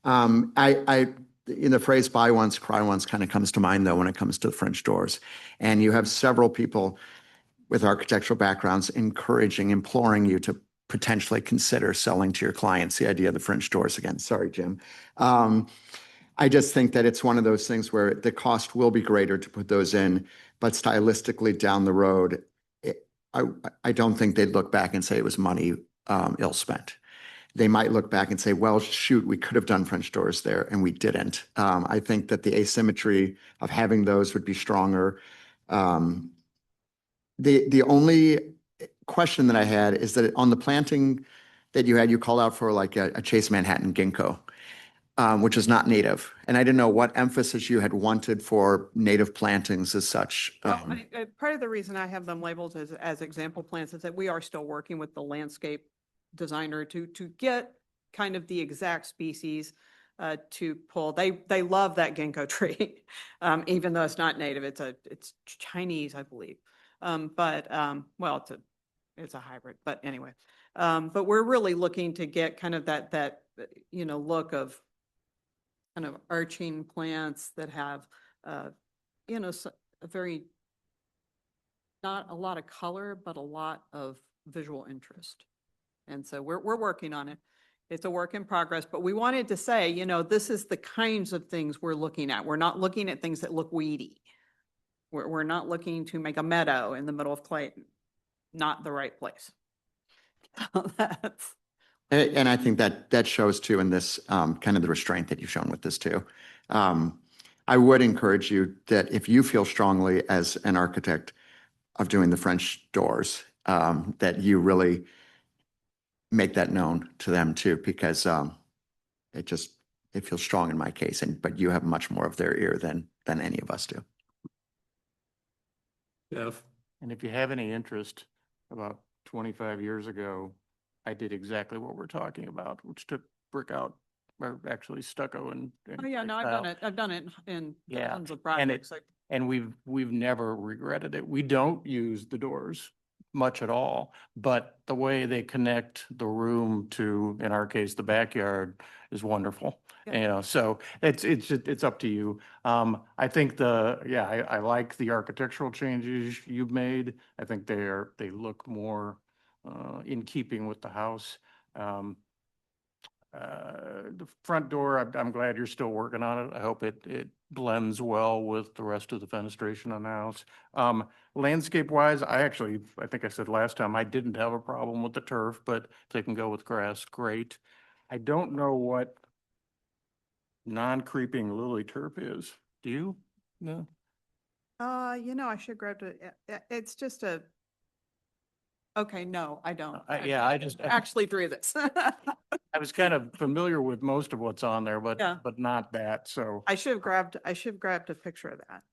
In the phrase buy once, cry once kind of comes to mind, though, when it comes to the French doors. And you have several people with architectural backgrounds encouraging, imploring you to potentially consider selling to your clients the idea of the French doors again. Sorry, Jim. I just think that it's one of those things where the cost will be greater to put those in, but stylistically down the road, I don't think they'd look back and say it was money ill spent. They might look back and say, well, shoot, we could have done French doors there and we didn't. I think that the asymmetry of having those would be stronger. The only question that I had is that on the planting that you had, you called out for like a Chase Manhattan ginkgo, which is not native. And I didn't know what emphasis you had wanted for native plantings as such. Part of the reason I have them labeled as example plants is that we are still working with the landscape designer to get kind of the exact species to pull. They love that ginkgo tree, even though it's not native. It's Chinese, I believe. Well, it's a hybrid, but anyway. But we're really looking to get kind of that look of kind of arching plants that have a very, not a lot of color, but a lot of visual interest. And so we're working on it. It's a work in progress, but we wanted to say, this is the kinds of things we're looking at. We're not looking at things that look weedy. We're not looking to make a meadow in the middle of Clayton. Not the right place. And I think that shows too in this kind of the restraint that you've shown with this too. I would encourage you that if you feel strongly as an architect of doing the French doors, that you really make that known to them too, because it feels strong in my case, but you have much more of their ear than any of us do. Jeff? And if you have any interest, about 25 years ago, I did exactly what we're talking about, which took brick out, or actually stucco and. Oh, yeah, no, I've done it. I've done it in Yeah, tons of and projects. And we've never regretted it. We don't use the doors much at all, but the way they connect the room to, in our case, the backyard is wonderful. Yeah. You know, so it's up to you. I think I like the architectural changes you've made. I think they look more in keeping with the house. The front door, I'm glad you're still working on it. I hope it blends well with the rest of the fenestration on the house. Landscape wise, I think I said last time, I didn't have a problem with the turf, but if they can go with grass, great. I don't know what non-creeping lily turf is. Do you? No? I should grab it. It's just okay, no, I don't. I just. Actually drew this. I was kind of familiar with most of what's on there, but Yeah. not that, so. I should have grabbed a picture of that.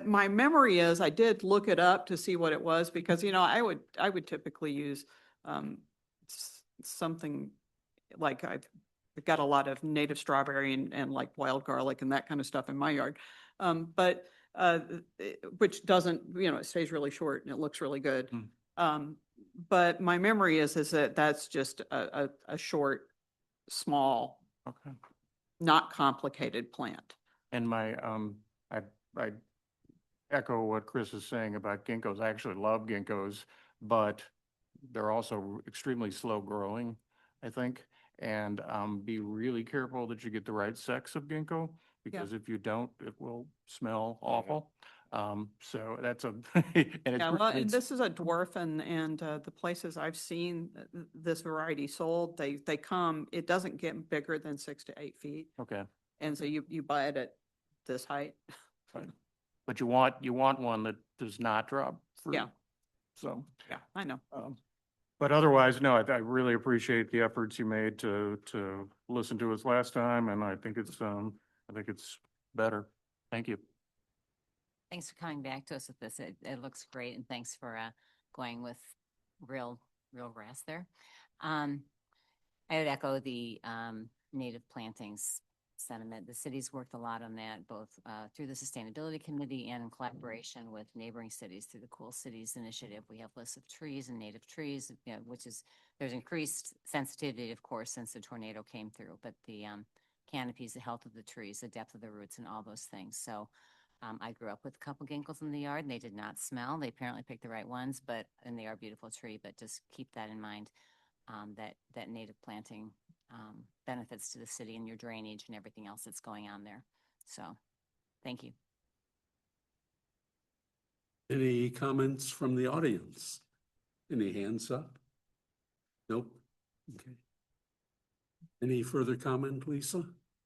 My memory is I did look it up to see what it was because, I would typically use something like I've got a lot of native strawberry and like wild garlic and that kind of stuff in my yard. But which doesn't, it stays really short and it looks really good. But my memory is that that's just a short, small, Okay. not complicated plant. And I echo what Chris is saying about ginkgos. I actually love ginkgos, but they're also extremely slow growing, I think. And be really careful that you get the right sex of ginkgo, because if you don't, it will smell awful. So that's and and this is a dwarf, and the places I've seen this variety sold, it doesn't get bigger than 6 to 8 feet. Okay. And so you buy it at this height. Fine. But you want one that does not drop fruit. Yeah. So. Yeah, I know. But otherwise, no, I really appreciate the efforts you made to listen to us last time, and I think it's better. Thank you. Thanks for coming back to us with this. It looks great, and thanks for going with real grass there. I would echo the native plantings sentiment. The city's worked a lot on that, both through the Sustainability Committee and in collaboration with neighboring cities through the Cool Cities Initiative. We have lists of trees and native trees, there's increased sensitivity, of course, since the tornado came through, but the canopies, the health of the trees, the depth of the roots, and all those things. So I grew up with a couple ginkgos in the yard, and they did not smell. They apparently picked the right ones, and they are a beautiful tree, but just keep that in mind, that native planting benefits to the city and your drainage and everything else that's going on there. So, thank you. Any comments from the audience? Any hands up? Nope. Okay. Any further comment, Lisa?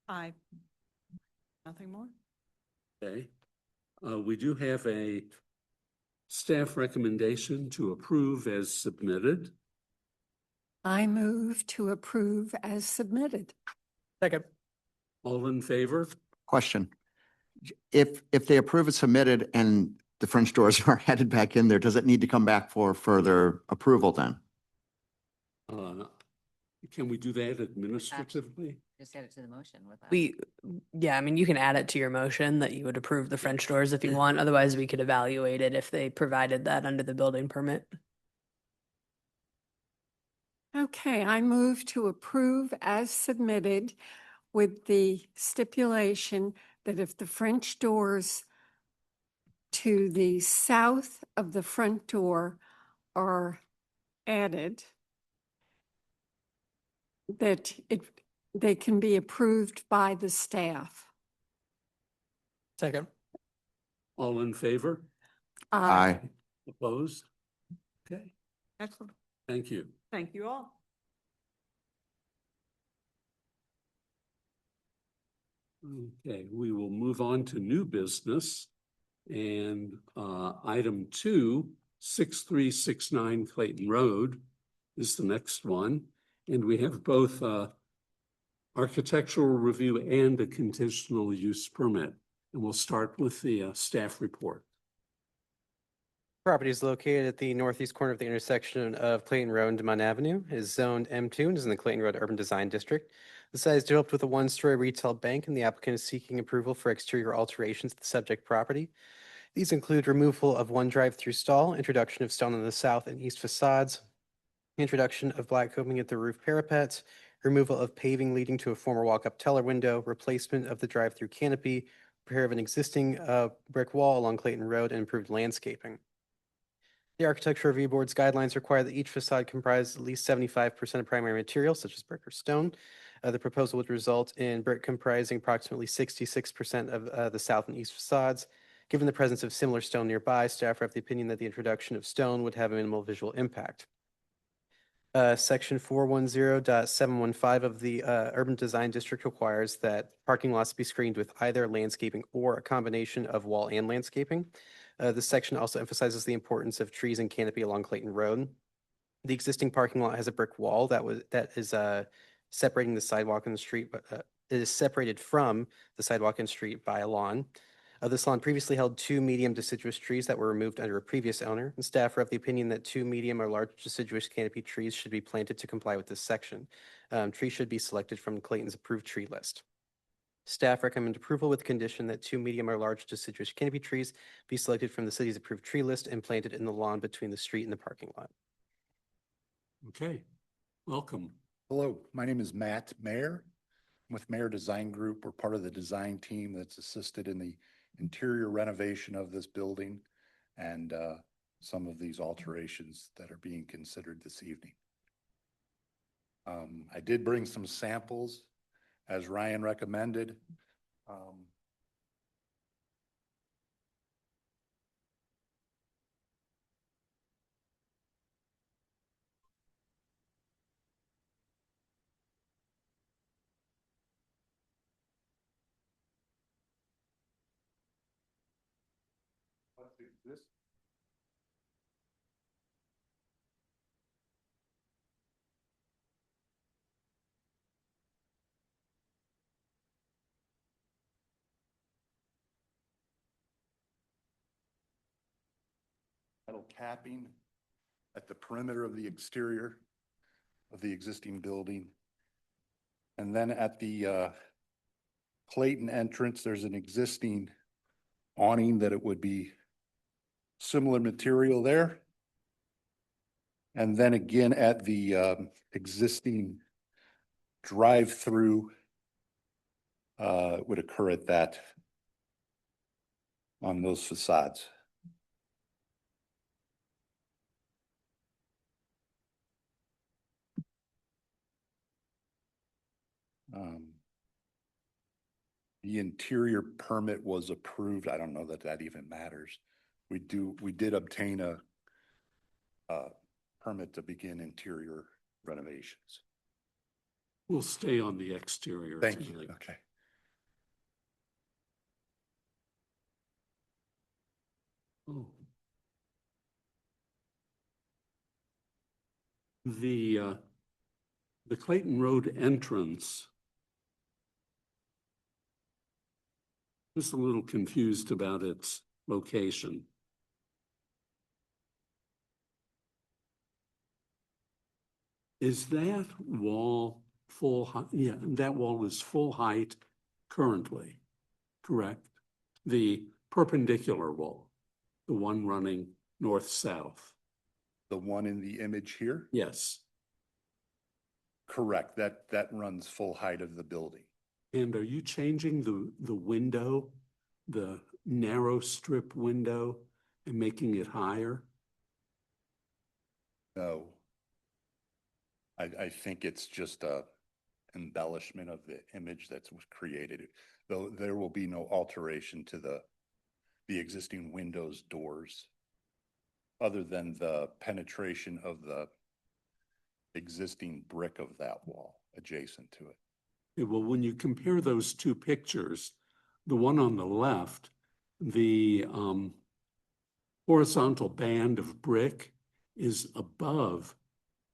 Nothing more? Okay. We do have a staff recommendation to approve as submitted. I move to approve as submitted. Second. All in favor? Question. If they approve it submitted and the French doors are headed back in there, does it need to come back for further approval then? Can we do that administratively? Just add it to the motion with us. You can add it to your motion that you would approve the French doors if you want. Otherwise, we could evaluate it if they provided that under the building permit. Okay, I move to approve as submitted with the stipulation that if the French doors to the south of the front door are added, that they can be approved by the staff. Second. All in favor? Aye. Opposed? Okay, Excellent. thank you. Thank you all. Okay, we will move on to new business. And item 2, 6369 Clayton Road is the next one. And we have both architectural review and a conditional use permit. And we'll start with the staff report. Property is located at the northeast corner of the intersection of Clayton Road and Demont Avenue, is zoned M2 and is in the Clayton Road Urban Design District. The site is developed with a one-story retail bank, and the applicant is seeking approval for exterior alterations to the subject property. These include removal of one drive-through stall, introduction of stone on the south and east facades, introduction of black coping at the roof parapets, removal of paving leading to a former walk-up teller window, replacement of the drive-through canopy, repair of an existing brick wall along Clayton Road, and improved landscaping. The Architecture Review Board's guidelines require that each facade comprise at least 75% of primary materials, such as brick or stone. The proposal would result in brick comprising approximately 66% of the south and east facades. Given the presence of similar stone nearby, staff are of the opinion that the introduction of stone would have a minimal visual impact. Section 410.715 of the Urban Design District requires that parking lots be screened with either landscaping or a combination of wall and landscaping. This section also emphasizes the importance of trees and canopy along Clayton Road. The existing parking lot has a brick wall that is separating the sidewalk and the street, but it is separated from the sidewalk and street by a lawn. This lawn previously held 2 medium deciduous trees that were removed under a previous owner, and staff are of the opinion that 2 medium or large deciduous canopy trees should be planted to comply with this section. Trees should be selected from Clayton's approved tree list. Staff recommend approval with condition that 2 medium or large deciduous canopy trees be selected from the city's approved tree list and planted in the lawn between the street and the parking lot. Okay, welcome. Hello, my name is Matt Mayer. I'm with Mayer Design Group. We're part of the design team that's assisted in the interior renovation of this building and some of these alterations that are being considered this evening. I did bring some samples as Ryan recommended. This metal capping at the perimeter of the exterior of the existing building. And then at the Clayton entrance, there's an existing awning that it would be similar material there. And then again at the existing drive-through would occur at that on those facades. The interior permit was approved. I don't know that that even matters. We did obtain a permit to begin interior renovations. We'll stay on the exterior. Thank you. tonight. Okay. Oh. The Clayton Road entrance. Just a little confused about its location. Is that wall full height? Yeah, that wall is full height currently, correct? The perpendicular wall, the one running north-south. The one in the image here? Yes. Correct. That runs full height of the building. And are you changing the window, the narrow strip window, and making it higher? No. I think it's just a embellishment of the image that was created. Though there will be no alteration to the existing windows, doors, other than the penetration of the existing brick of that wall adjacent to it. Yeah, well, when you compare those two pictures, the one on the left, the horizontal band of brick is above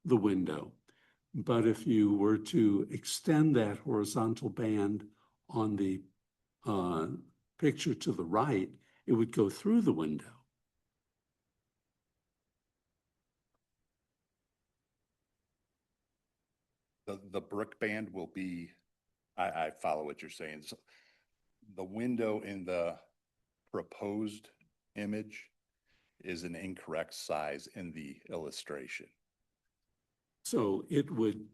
the window. But if you were to extend that horizontal band on the picture to the right, it would go through the window. The brick band will be, I follow what you're saying. So the window in the proposed image is an incorrect size in the illustration. So it would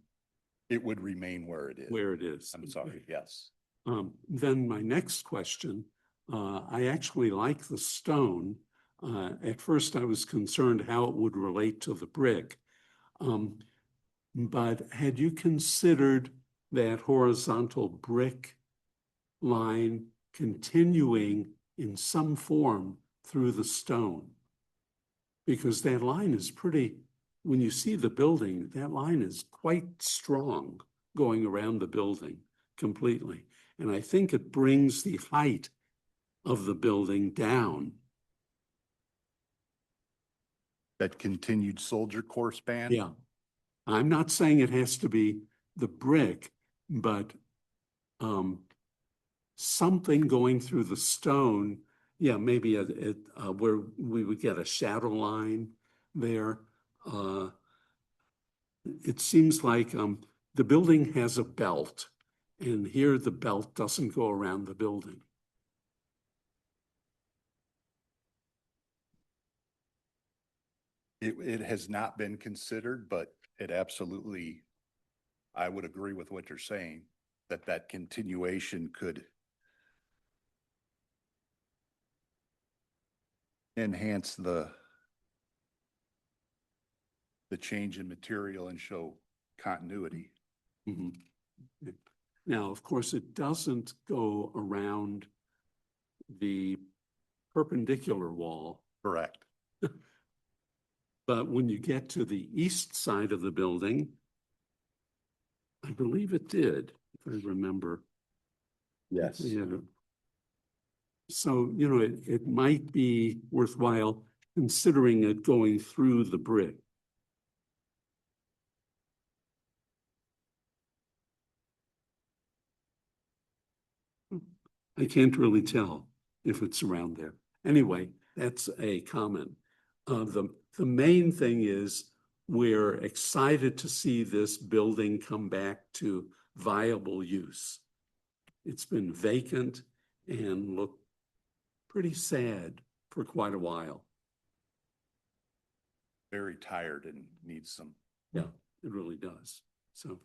remain where it is. where it is. I'm sorry, yes. Then my next question, I actually like the stone. At first I was concerned how it would relate to the brick. But had you considered that horizontal brick line continuing in some form through the stone? Because that line is pretty, when you see the building, that line is quite strong going around the building completely. And I think it brings the height of the building down. That continued soldier course band? Yeah. I'm not saying it has to be the brick, but something going through the stone, yeah, maybe where we would get a shadow line there. It seems like the building has a belt, and here the belt doesn't go around the building. It has not been considered, but it absolutely, I would agree with what you're saying, that continuation could enhance the change in material and show continuity. Mhm. Now, of course, it doesn't go around the perpendicular wall. Correct. But when you get to the east side of the building, I believe it did, if I remember. Yes. Yeah. So, it might be worthwhile considering it going through the brick. I can't really tell if it's around there. Anyway, that's a comment. The main thing is we're excited to see this building come back to viable use. It's been vacant and looked pretty sad for quite a while. Very tired and needs some. Yeah, it really does. So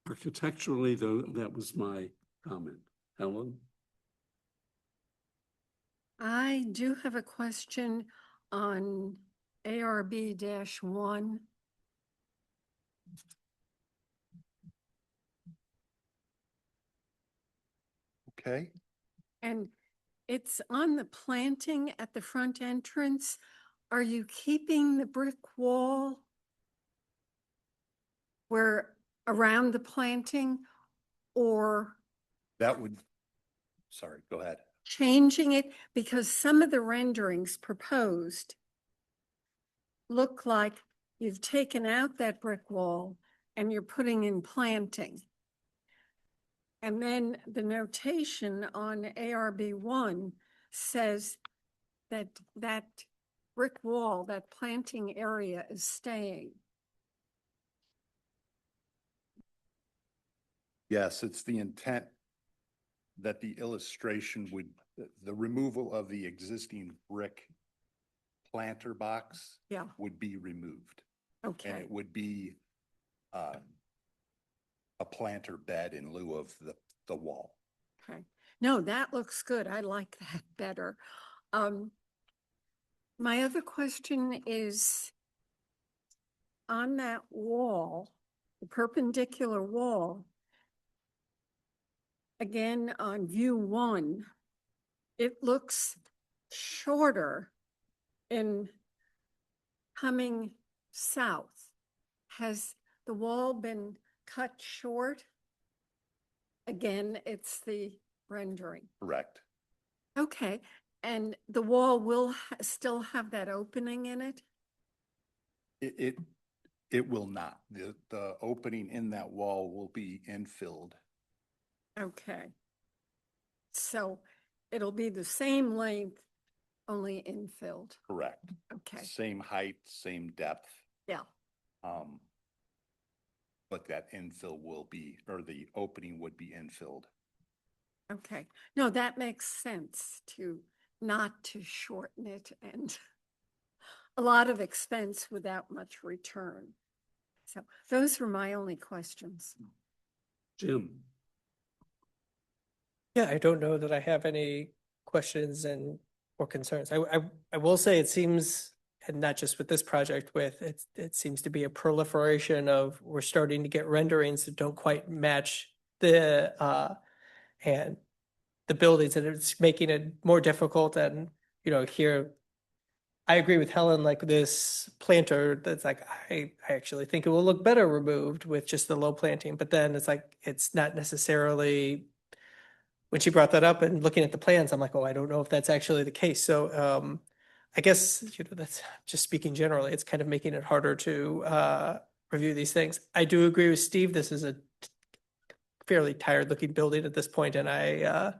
architecturally, though, that was my comment. Helen? I do have a question on ARB-1. Okay. And it's on the planting at the front entrance. Are you keeping the brick wall where around the planting or That would, sorry, go ahead. changing it? Because some of the renderings proposed look like you've taken out that brick wall and you're putting in planting. And then the notation on ARB-1 says that that brick wall, that planting area is staying. Yes, it's the intent that the illustration would, the removal of the existing brick planter box Yeah, would be removed. And okay, it would be a planter bed in lieu of the wall. okay. No, that looks good. I like that better. My other question is on that wall, the perpendicular wall, again, on view 1, it looks shorter in coming south. Has the wall been cut short? Again, it's the rendering. Correct. Okay, and the wall will still have that opening in it? It will not. The opening in that wall will be infilled. Okay. So it'll be the same length, only infilled. Correct. Okay, Same height, same depth. yeah, Um, but that infill will be, or the opening would be infilled. okay. No, that makes sense to not to shorten it and a lot of expense without much return. So those were my only questions. Jim? Yeah, I don't know that I have any questions or concerns. I will say it seems, and not just with this project, it seems to be a proliferation of, we're starting to get renderings that don't quite match and the buildings, and it's making it more difficult. And, here, I agree with Helen, like this planter, that's like, I actually think it will look better removed with just the low planting, but then it's like, it's not necessarily, when she brought that up and looking at the plans, I'm like, oh, I don't know if that's actually the case. So I guess, that's just speaking generally, it's kind of making it harder to review these things. I do agree with Steve. This is a fairly tired looking building at this point, and I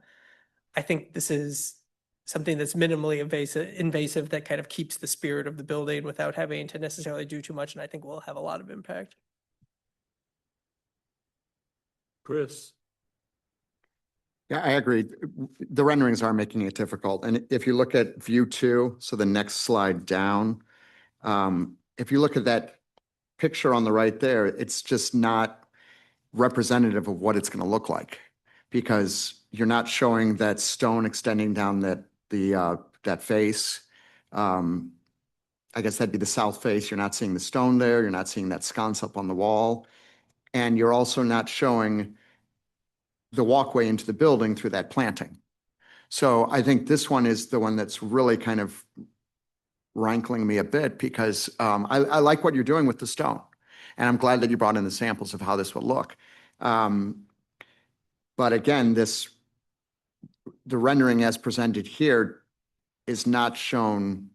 think this is something that's minimally invasive that kind of keeps the spirit of the building without having to necessarily do too much, and I think will have a lot of impact. Chris? Yeah, I agree. The renderings are making it difficult. And if you look at view 2, so the next slide down, if you look at that picture on the right there, it's just not representative of what it's going to look like, because you're not showing that stone extending down that face. I guess that'd be the south face. You're not seeing the stone there. You're not seeing that sconce up on the wall. And you're also not showing the walkway into the building through that planting. So I think this one is the one that's really kind of rankling me a bit, because I like what you're doing with the stone. And I'm glad that you brought in the samples of how this would look. But again, the rendering as presented here is not shown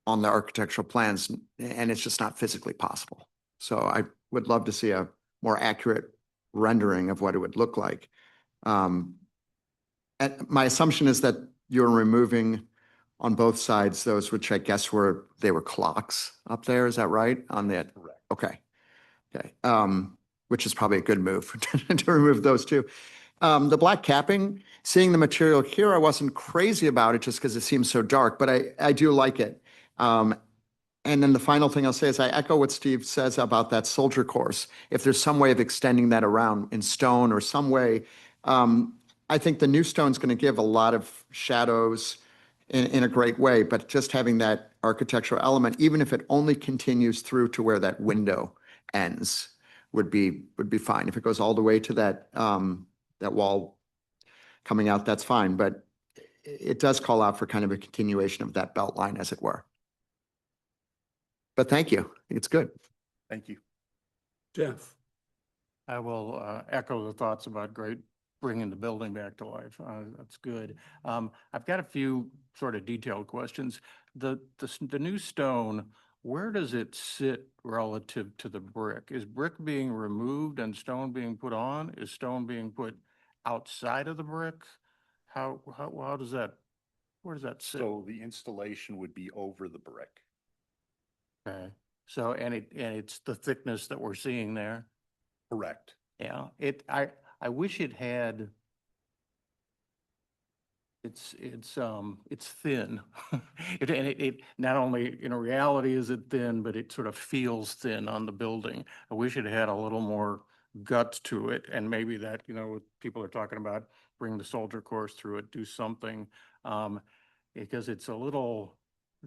on the architectural plans, and it's just not physically possible. So I would love to see a more accurate rendering of what it would look like. And my assumption is that you're removing on both sides those which I guess they were clocks up there. Is that right? On that? Correct. Okay. Okay. Which is probably a good move to remove those two. The black capping, seeing the material here, I wasn't crazy about it just because it seems so dark, but I do like it. And then the final thing I'll say is I echo what Steve says about that soldier course. If there's some way of extending that around in stone or some way, I think the new stone's going to give a lot of shadows in a great way, but just having that architectural element, even if it only continues through to where that window ends, would be fine. If it goes all the way to that wall coming out, that's fine. But it does call out for kind of a continuation of that belt line, as it were. But thank you. It's good. Thank you. Jeff? I will echo the thoughts about bringing the building back to life. That's good. I've got a few sort of detailed questions. The new stone, where does it sit relative to the brick? Is brick being removed and stone being put on? Is stone being put outside of the brick? How does that, where does that sit? So the installation would be over the brick. Okay. So, and it's the thickness that we're seeing there? Correct. Yeah, I wish it had, it's thin. It not only in reality is it thin, but it sort of feels thin on the building. I wish it had a little more guts to it, and maybe that, people are talking about bring the soldier course through it, do something, because it's a little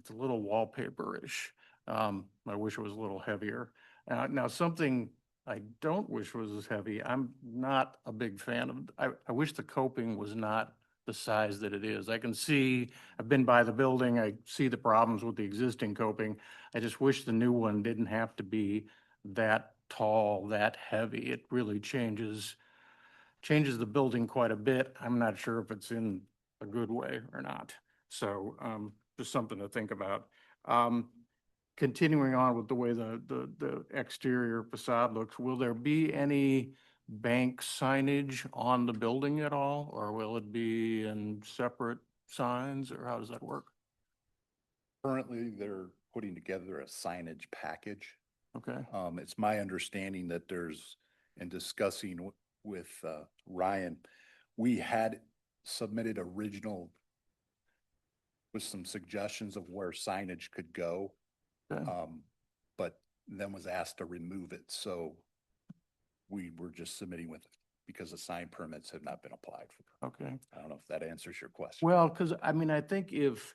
wallpaper-ish. I wish it was a little heavier. Now something I don't wish was as heavy. I'm not a big fan of, I wish the coping was not the size that it is. I can see, I've been by the building, I see the problems with the existing coping. I just wish the new one didn't have to be that tall, that heavy. It really changes changes the building quite a bit. I'm not sure if it's in a good way or not. So just something to think about. Continuing on with the way the exterior facade looks, will there be any bank signage on the building at all? Or will it be in separate signs, or how does that work? Currently, they're putting together a signage package. Okay, It's my understanding that there's, in discussing with Ryan, we had submitted original with some suggestions of where signage could go. okay. But then was asked to remove it, so we were just submitting with, because the sign permits have not been applied for. Okay. I don't know if that answers your question. Well, because I mean, I think if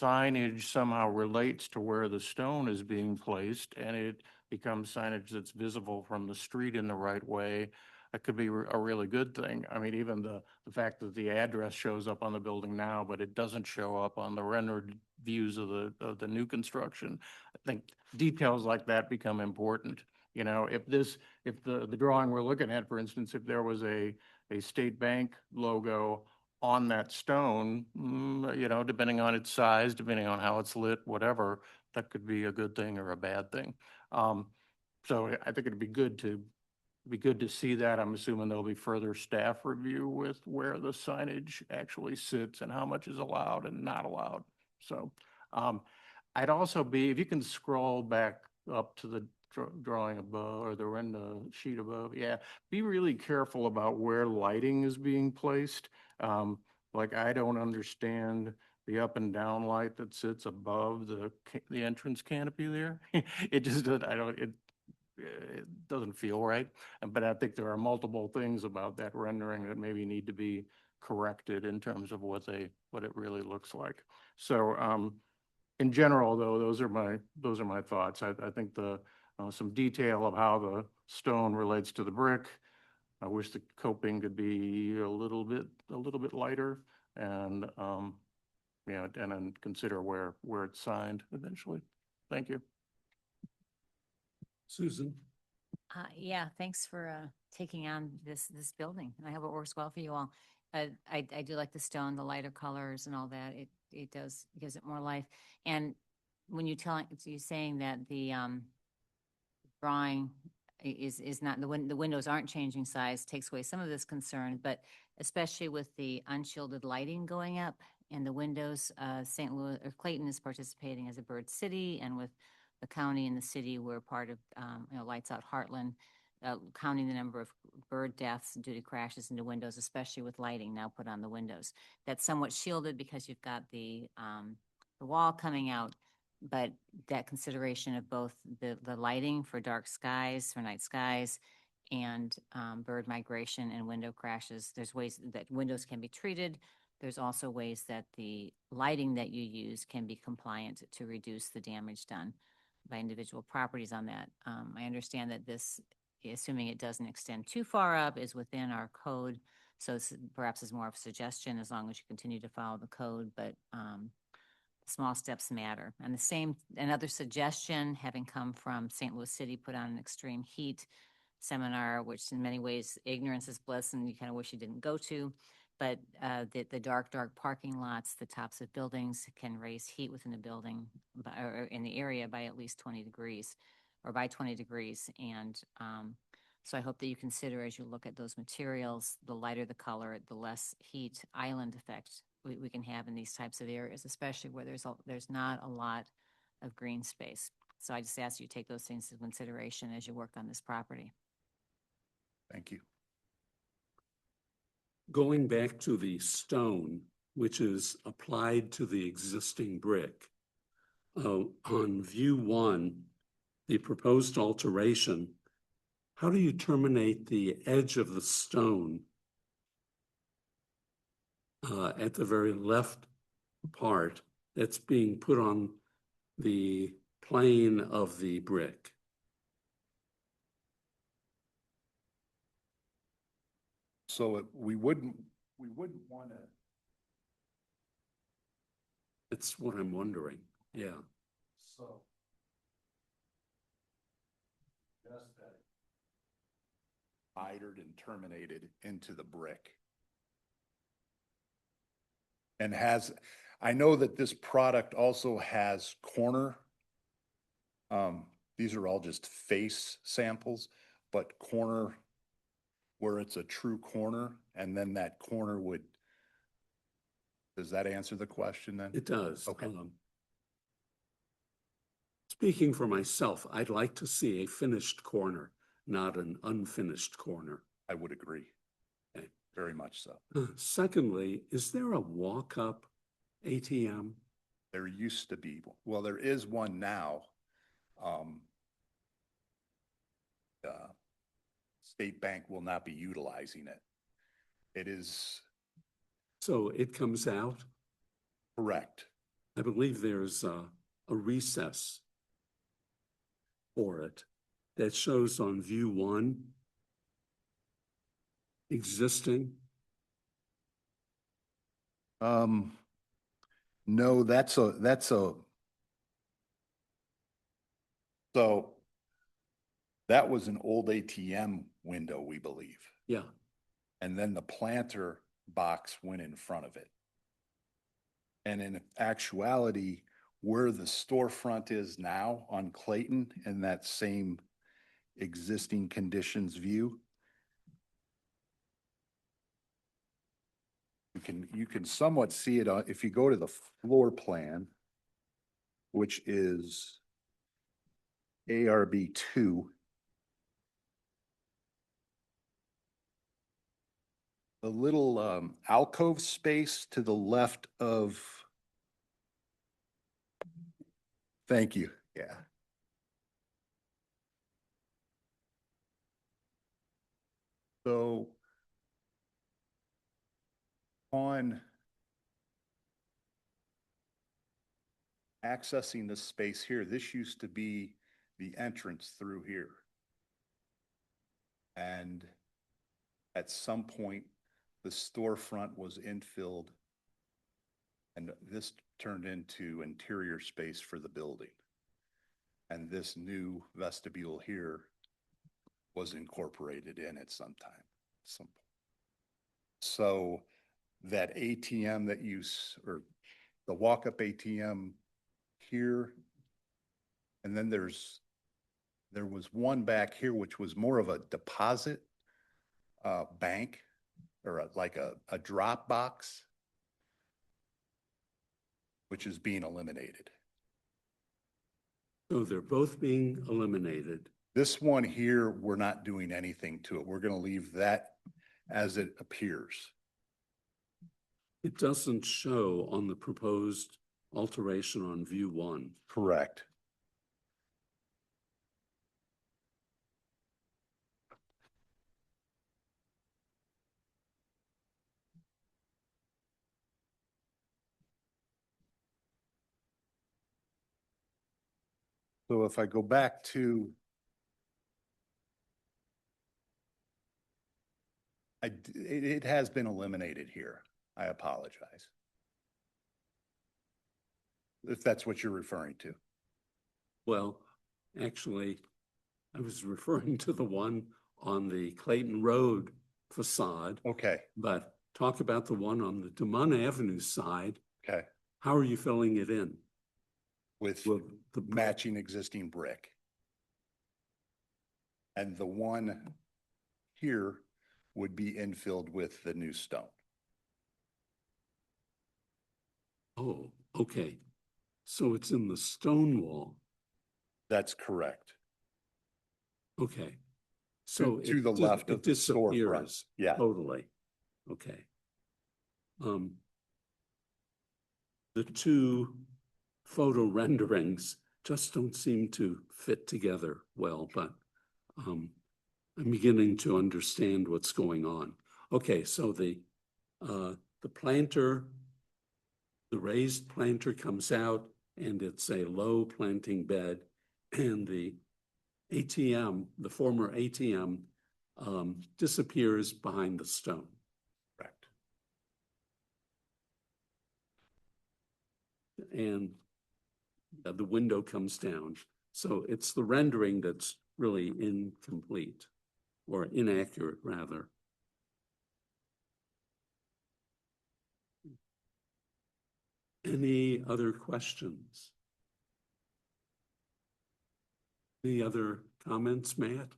signage somehow relates to where the stone is being placed and it becomes signage that's visible from the street in the right way, that could be a really good thing. I mean, even the fact that the address shows up on the building now, but it doesn't show up on the rendered views of the new construction. I think details like that become important. You know, if the drawing we're looking at, for instance, if there was a State Bank logo on that stone, you know, depending on its size, depending on how it's lit, whatever, that could be a good thing or a bad thing. So I think it'd be good to see that. I'm assuming there'll be further staff review with where the signage actually sits and how much is allowed and not allowed. So I'd also be, if you can scroll back up to the drawing above or the render sheet above, yeah, be really careful about where lighting is being placed. Like I don't understand the up and down light that sits above the entrance canopy there. It just, it doesn't feel right. But I think there are multiple things about that rendering that maybe need to be corrected in terms of what it really looks like. So in general, though, those are my thoughts. I think some detail of how the stone relates to the brick. I wish the coping could be a little bit lighter, and yeah, and then consider where it's signed eventually. Thank you. Susan? Yeah, thanks for taking on this building. I hope it works well for you all. I do like the stone, the lighter colors and all that. It gives it more life. And when you're saying that the drawing is not, the windows aren't changing size, takes away some of this concern, but especially with the unshielded lighting going up and the windows, St. Louis or Clayton is participating as a bird city, and with the county and the city, we're part of, Lights Out Heartland, counting the number of bird deaths due to crashes into windows, especially with lighting now put on the windows. That's somewhat shielded because you've got the wall coming out, but that consideration of both the lighting for dark skies, for night skies, and bird migration and window crashes. There's ways that windows can be treated. There's also ways that the lighting that you use can be compliant to reduce the damage done by individual properties on that. I understand that this, assuming it doesn't extend too far up, is within our code. So perhaps is more of a suggestion as long as you continue to follow the code, but small steps matter. And another suggestion, having come from St. Louis City, put on an extreme heat seminar, which in many ways ignorance is bliss and you kind of wish you didn't go to. But the dark parking lots, the tops of buildings can raise heat within the building or in the area by at least 20 degrees or by 20 degrees. And so I hope that you consider, as you look at those materials, the lighter the color, the less heat island effect we can have in these types of areas, especially where there's not a lot of green space. So I just ask you to take those things into consideration as you work on this property. Thank you. Going back to the stone, which is applied to the existing brick, on view 1, the proposed alteration, how do you terminate the edge of the stone at the very left part that's being put on the plane of the brick? So we wouldn't want to. That's what I'm wondering. Yeah. So. Just that. mitered and terminated into the brick. And has, I know that this product also has corner. These are all just face samples, but corner where it's a true corner, and then that corner would, does that answer the question then? It does. Okay. Speaking for myself, I'd like to see a finished corner, not an unfinished corner. I would agree. Okay. Very much so. Secondly, is there a walk-up ATM? There used to be, well, there is one now. State Bank will not be utilizing it. It is So it comes out? correct. I believe there's a recess for it that shows on view 1 existing. No, so that was an old ATM window, we believe. Yeah. And then the planter box went in front of it. And in actuality, where the storefront is now on Clayton in that same existing conditions view, you can somewhat see it if you go to the floor plan, which is ARB 2. The little alcove space to the left of, thank you, yeah. So on accessing this space here, this used to be the entrance through here. And at some point, the storefront was infilled and this turned into interior space for the building. And this new vestibule here was incorporated in at some time. So that ATM that or the walk-up ATM here, and then there was one back here which was more of a deposit bank or like a drop box, which is being eliminated. So they're both being eliminated. This one here, we're not doing anything to it. We're going to leave that as it appears. It doesn't show on the proposed alteration on view 1. Correct. So if I go back to, it has been eliminated here. I apologize. If that's what you're referring to. Well, actually, I was referring to the one on the Clayton Road facade. Okay. But talk about the one on the DeMont Avenue side. Okay. How are you filling it in? With the matching existing brick. And the one here would be infilled with the new stone. Oh, okay. So it's in the stone wall. That's correct. Okay. So to the left of the storefront. Yeah. Totally. Okay. The two photo renderings just don't seem to fit together well, but I'm beginning to understand what's going on. Okay, so the planter, the raised planter comes out and it's a low planting bed, and the ATM, the former ATM, disappears behind the stone. Correct. And the window comes down. So it's the rendering that's really incomplete. or inaccurate rather. Any other questions? Any other comments, Matt?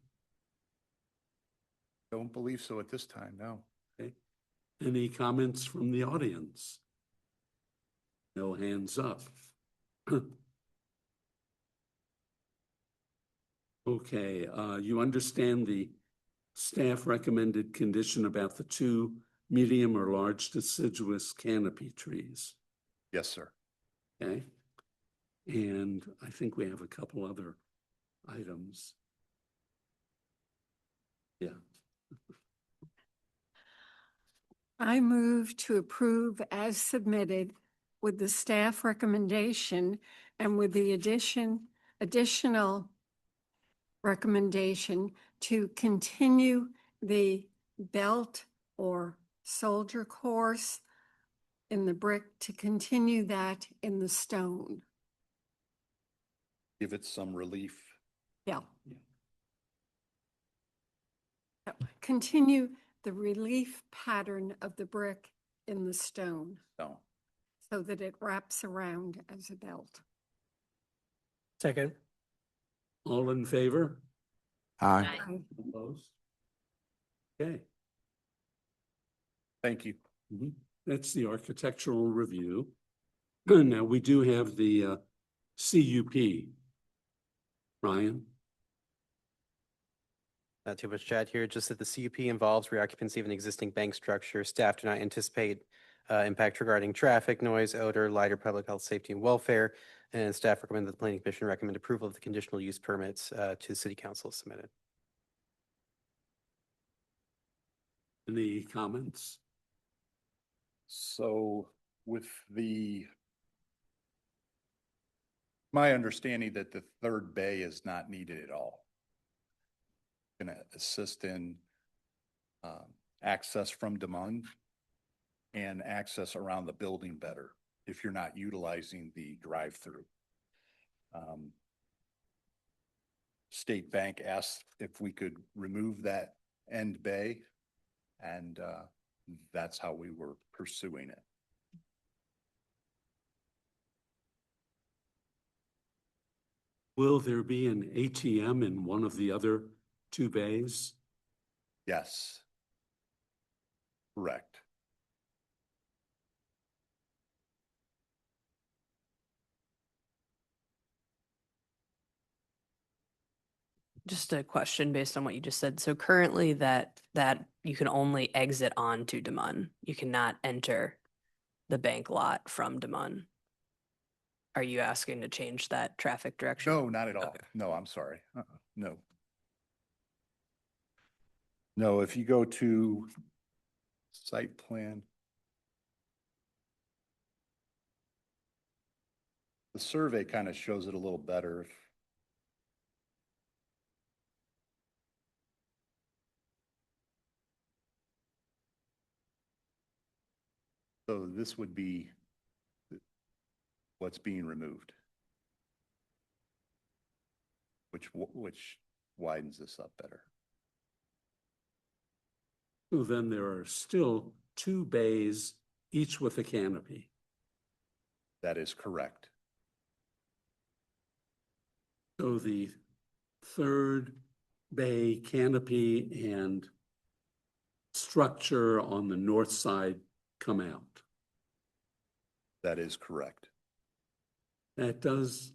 Don't believe so at this time, no. Okay. Any comments from the audience? No hands up. Okay, you understand the staff recommended condition about the 2 medium or large deciduous canopy trees, Yes, sir. okay? And I think we have a couple other items. Yeah. I move to approve as submitted with the staff recommendation and with the additional recommendation to continue the belt or soldier course in the brick, to continue that in the stone. Give it some relief. Yeah. Continue the relief pattern of the brick in the stone No. so that it wraps around as a belt. Second. All in favor? Aye. Opposed? Okay. Thank you. Mhm. That's the architectural review. Now, we do have the CUP. Ryan? Not too much chat here, just that the CUP involves reoccupancy of an existing bank structure. Staff do not anticipate impact regarding traffic, noise, odor, light, or public health, safety, and welfare. And staff recommend that the planning commission recommend approval of the conditional use permits to the city council as submitted. Any comments? So with my understanding that the 3rd bay is not needed at all. Going to assist in access from Demond and access around the building better if you're not utilizing the drive-through. State Bank asked if we could remove that end bay, and that's how we were pursuing it. Will there be an ATM in one of the other 2 bays? Yes. Correct. Just a question based on what you just said. So currently that you can only exit onto Demon. You cannot enter the bank lot from Demon. Are you asking to change that traffic direction? No, not at all. Okay. No, I'm sorry. No. No, if you go to site plan. The survey kind of shows it a little better. So this would be what's being removed, which widens this up better. So then there are still 2 bays, each with a canopy. That is correct. So the 3rd bay canopy and structure on the north side come out. That is correct. That does,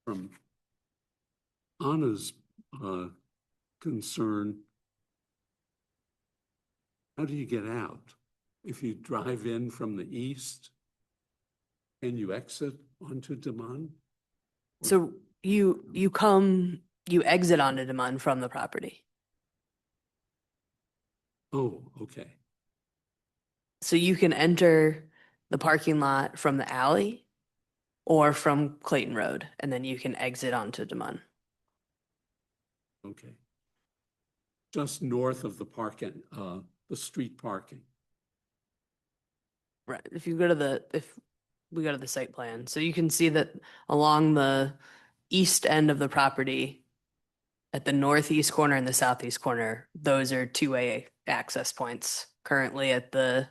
from Anna's concern, how do you get out? If you drive in from the east, can you exit onto Demon? So you exit onto Demon from the property. Oh, okay. So you can enter the parking lot from the alley or from Clayton Road, and then you can exit onto Demon. Okay. Just north of the parking, the street parking. Right. If we go to the site plan, so you can see that along the east end of the property, At the northeast corner and the southeast corner, those are two-way access points. Currently at the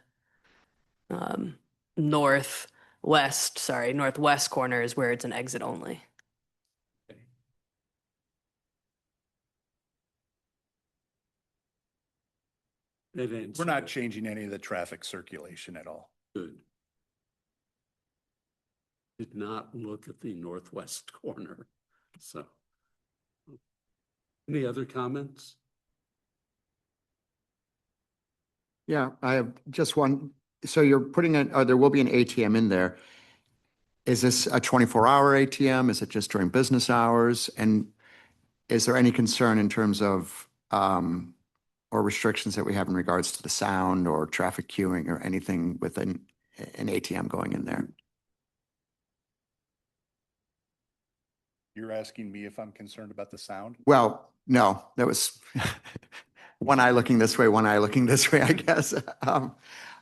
um, northwest corner is where it's an exit only. That answers We're not it. changing any of the traffic circulation at all. Good. Did not look at the northwest corner, so. Any other comments? Yeah, I have just one. So you're putting in, there will be an ATM in there. Is this a 24-hour ATM? Is it just during business hours? And is there any concern in terms of, or restrictions that we have in regards to the sound or traffic queuing or anything within an ATM going in there? You're asking me if I'm concerned about the sound? Well, no, that was one eye looking this way, one eye looking this way, I guess.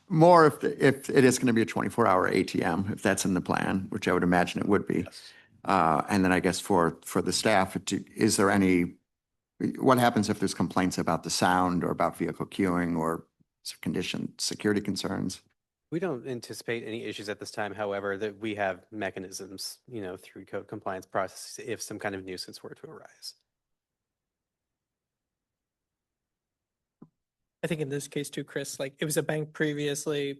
More if it is going to be a 24-hour ATM, if that's in the plan, which I would imagine it would be. Yes. And then I guess for the staff, is there any, what happens if there's complaints about the sound or about vehicle queuing or condition, security concerns? We don't anticipate any issues at this time. However, that we have mechanisms, through code compliance processes if some kind of nuisance were to arise. I think in this case too, Chris, like it was a bank previously,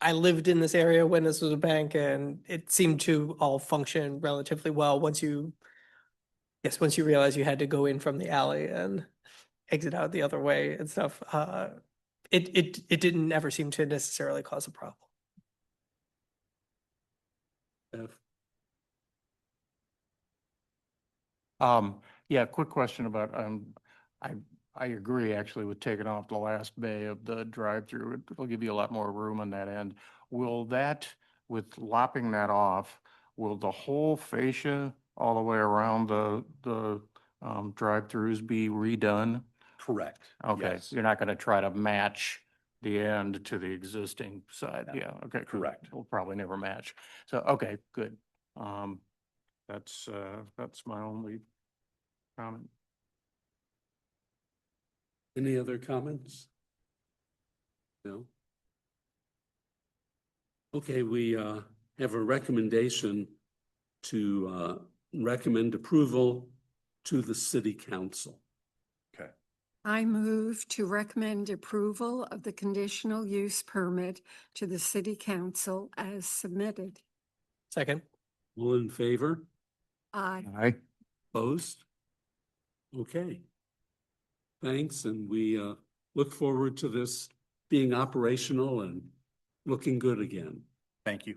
I lived in this area when this was a bank and it seemed to all function relatively well once you realize you had to go in from the alley and exit out the other way and stuff. It didn't ever seem to necessarily cause a problem. Yeah, quick question about, I agree actually with taking off the last bay of the drive-through. It'll give you a lot more room on that end. Will that, with lopping that off, will the whole fascia all the way around the drive-throughs be redone? Correct. Okay, Yes. you're not gonna try to match the end to the existing side. Yeah, okay. Correct. It'll probably never match. So, okay, good. That's my only comment. Any other comments? No? Okay, we have a recommendation to recommend approval to the city council. Okay. I move to recommend approval of the conditional use permit to the city council as submitted. Second. All in favor? Aye. Aye. Opposed? Okay. Thanks, and we look forward to this being operational and looking good again. Thank you.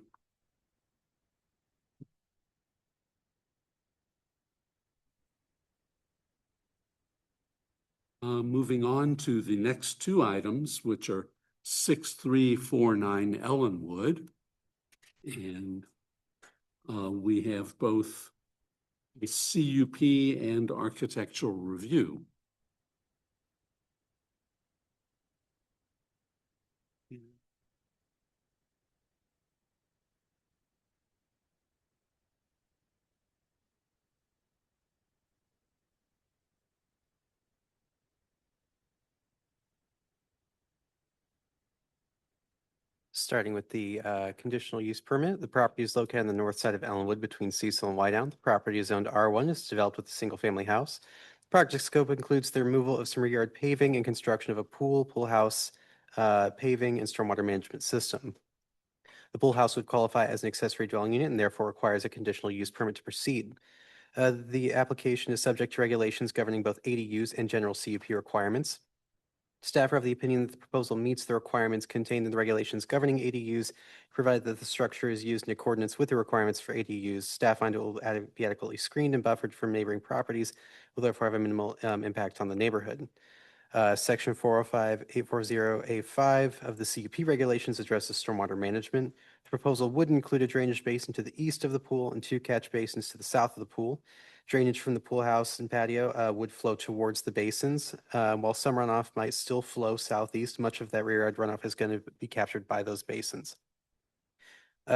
Moving on to the next two items, which are 6349 Ellenwood. And we have both a CUP and architectural review. Starting with the conditional use permit, the property is located on the north side of Ellenwood between Cecil and Whiteout. The property is zoned R1. It's developed with a single-family house. The project scope includes the removal of some rear yard paving and construction of a pool house, paving, and stormwater management system. The pool house would qualify as an accessory dwelling unit and therefore requires a conditional use permit to proceed. The application is subject to regulations governing both ADUs and general CUP requirements. Staff are of the opinion that the proposal meets the requirements contained in the regulations governing ADUs, provided that the structure is used in accordance with the requirements for ADUs. Staff find it will be adequately screened and buffered from neighboring properties, will therefore have a minimal impact on the neighborhood. Section 405-840A5 of the CUP regulations addresses stormwater management. The proposal would include a drainage basin to the east of the pool and two catch basins to the south of the pool. Drainage from the pool house and patio would flow towards the basins. While some runoff might still flow southeast, much of that rear yard runoff is going to be captured by those basins.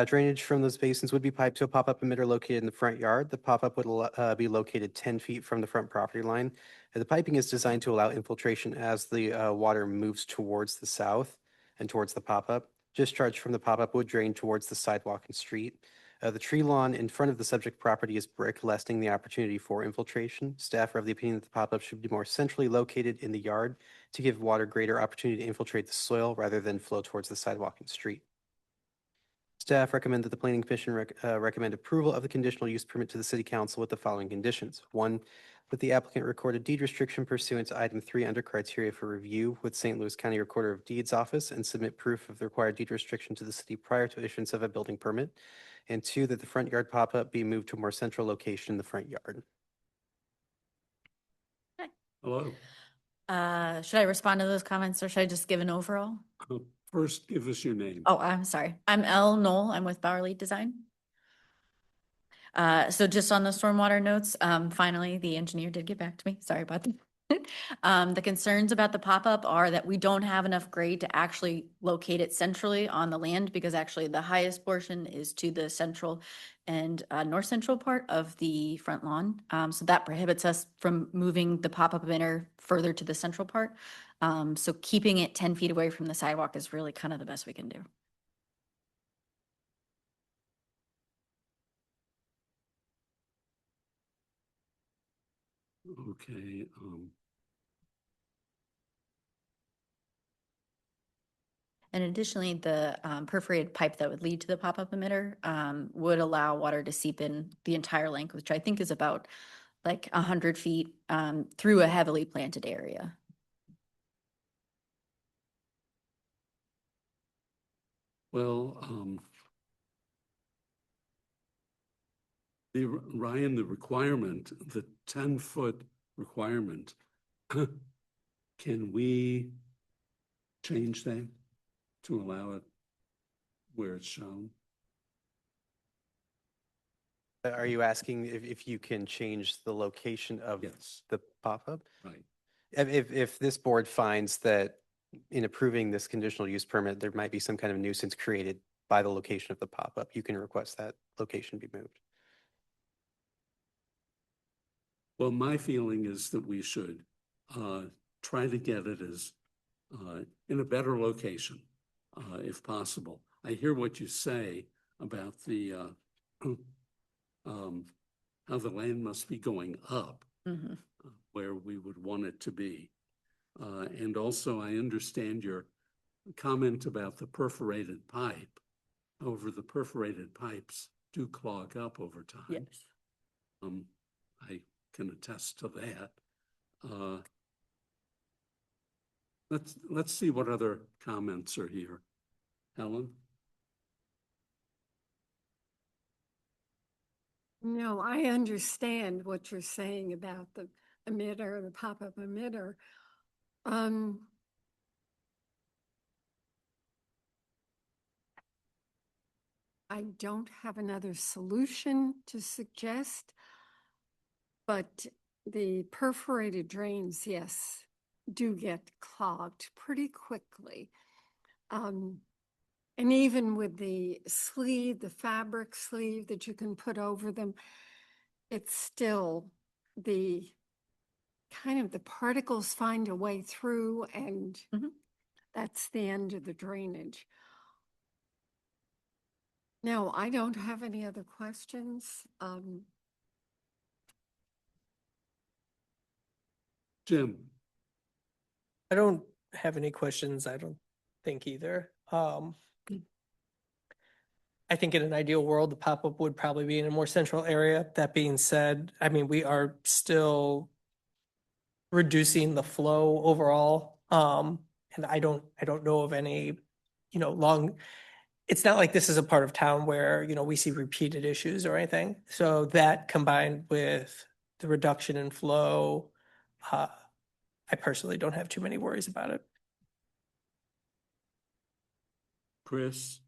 Drainage from those basins would be piped to a pop-up emitter located in the front yard. The pop-up would be located 10 feet from the front property line. The piping is designed to allow infiltration as the water moves towards the south and towards the pop-up. Discharge from the pop-up would drain towards the sidewalk and street. The tree lawn in front of the subject property is brick, lessening the opportunity for infiltration. Staff are of the opinion that the pop-up should be more centrally located in the yard to give water greater opportunity to infiltrate the soil rather than flow towards the sidewalk and street. Staff recommend that the planning commission recommend approval of the conditional use permit to the city council with the following conditions. One, that the applicant record a deed restriction pursuant to item 3 under criteria for review with St. Louis County Recorder of Deeds office and submit proof of the required deed restriction to the city prior to issuance of a building permit. And 2, that the front yard pop-up be moved to a more central location in the front yard. Hello. Should I respond to those comments or should I just give an overall? First, give us your name. Oh, I'm sorry. I'm Elle Knoll. I'm with Bowerly Design. So just on the stormwater notes, finally, the engineer did get back to me. Sorry about that. The concerns about the pop-up are that we don't have enough grade to actually locate it centrally on the land because actually the highest portion is to the central and north central part of the front lawn. So that prohibits us from moving the pop-up emitter further to the central part. So keeping it 10 feet away from the sidewalk is really kind of the best we can do. Okay. And additionally, the perforated pipe that would lead to the pop-up emitter would allow water to seep in the entire length, which I think is about like 100 feet through a heavily planted area. Well, Ryan, the requirement, the 10-foot requirement, can we change that to allow it where it's shown? Are you asking if you can change the location of Yes, the pop-up? right. If this board finds that in approving this conditional use permit, there might be some kind of nuisance created by the location of the pop-up, you can request that location be moved. Well, my feeling is that we should try to get it as in a better location, if possible. I hear what you say about the how the land must be going up, where we would want it to be. And also, I understand your comment about the perforated pipe. However, the perforated pipes do clog up over time. Yes. I can attest to that. Let's see what other comments are here. Helen? No, I understand what you're saying about the emitter, the pop-up emitter. I don't have another solution to suggest, but the perforated drains, yes, do get clogged pretty quickly. And even with the sleeve, the fabric sleeve that you can put over them, it's still the kind of the particles find a way through and that's the end of the drainage. No, I don't have any other questions. Jim? I don't have any questions. I don't think either. I think in an ideal world, the pop-up would probably be in a more central area. That being said, I mean, we are still reducing the flow overall. And I don't know of any, it's not like this is a part of town where, we see repeated issues or anything. So that combined with the reduction in flow, I personally don't have too many worries about it. Chris?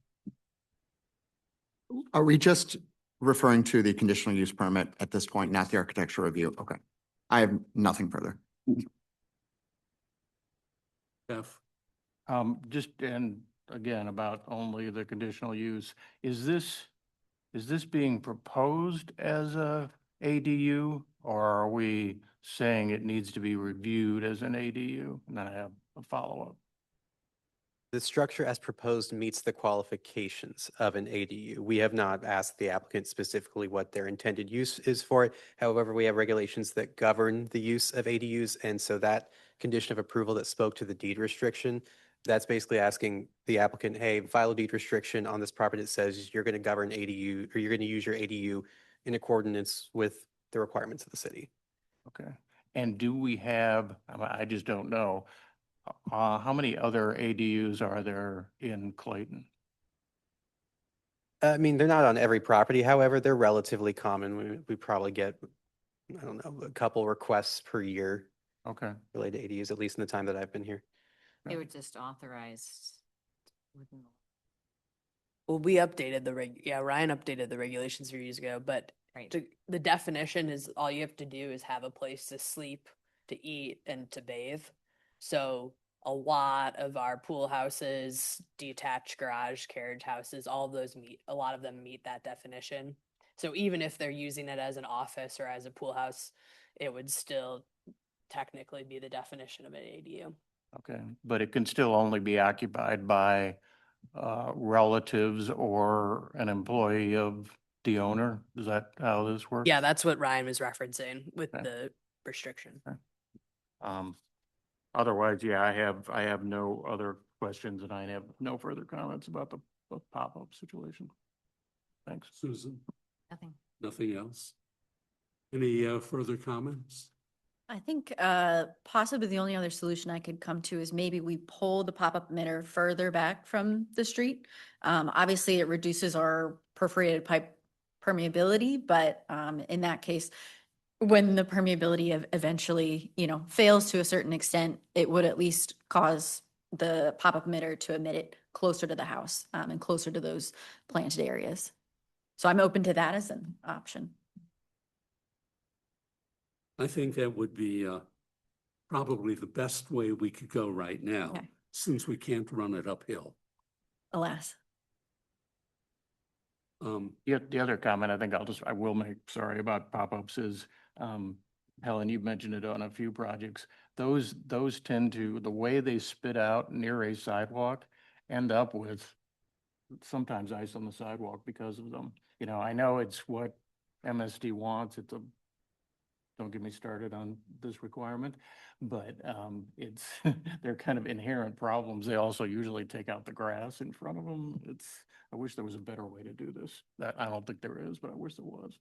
Are we just referring to the conditional use permit at this point, not the architectural review? Okay. I have nothing further. Jeff? And again, about only the conditional use. Is this being proposed as a ADU, or are we saying it needs to be reviewed as an ADU? And then I have a follow-up. The structure as proposed meets the qualifications of an ADU. We have not asked the applicant specifically what their intended use is for it. However, we have regulations that govern the use of ADUs. And so that condition of approval that spoke to the deed restriction, that's basically asking the applicant, hey, file a deed restriction on this property that says you're going to govern ADU, or you're going to use your ADU in accordance with the requirements of the city. Okay. And do we have, I just don't know, how many other ADUs are there in Clayton? I mean, they're not on every property. However, they're relatively common. We probably get, I don't know, a couple requests per year Okay. related to ADUs, at least in the time that I've been here. They were just authorized within the Well, we updated Ryan updated the regulations a few years ago, but Right. the definition is all you have to do is have a place to sleep, to eat, and to bathe. So a lot of our pool houses, detached garage, carriage houses, all of those a lot of them meet that definition. So even if they're using it as an office or as a pool house, it would still technically be the definition of an ADU. Okay, but it can still only be occupied by relatives or an employee of the owner? Is that how this works? Yeah, that's what Ryan was referencing with Okay. the restriction. Um, Otherwise, yeah, I have no other questions, and I have no further comments about the pop-up situation. Thanks. Susan, nothing. nothing else? Any further comments? I think possibly the only other solution I could come to is maybe we pull the pop-up emitter further back from the street. Obviously, it reduces our perforated pipe permeability, but in that case, when the permeability eventually, fails to a certain extent, it would at least cause the pop-up emitter to emit it closer to the house and closer to those planted areas. So I'm open to that as an option. I think that would be probably the best way we could go right now, Okay. since we can't run it uphill. Alas. Yeah, the other comment I will make, sorry, about pop-ups is, Helen, you've mentioned it on a few projects. Those tend to, the way they spit out near a sidewalk, end up with sometimes ice on the sidewalk because of them. I know it's what MSD wants. Don't get me started on this requirement, but it's, they're kind of inherent problems. They also usually take out the grass in front of them. I wish there was a better way to do this. That I don't think there is, but I wish there was.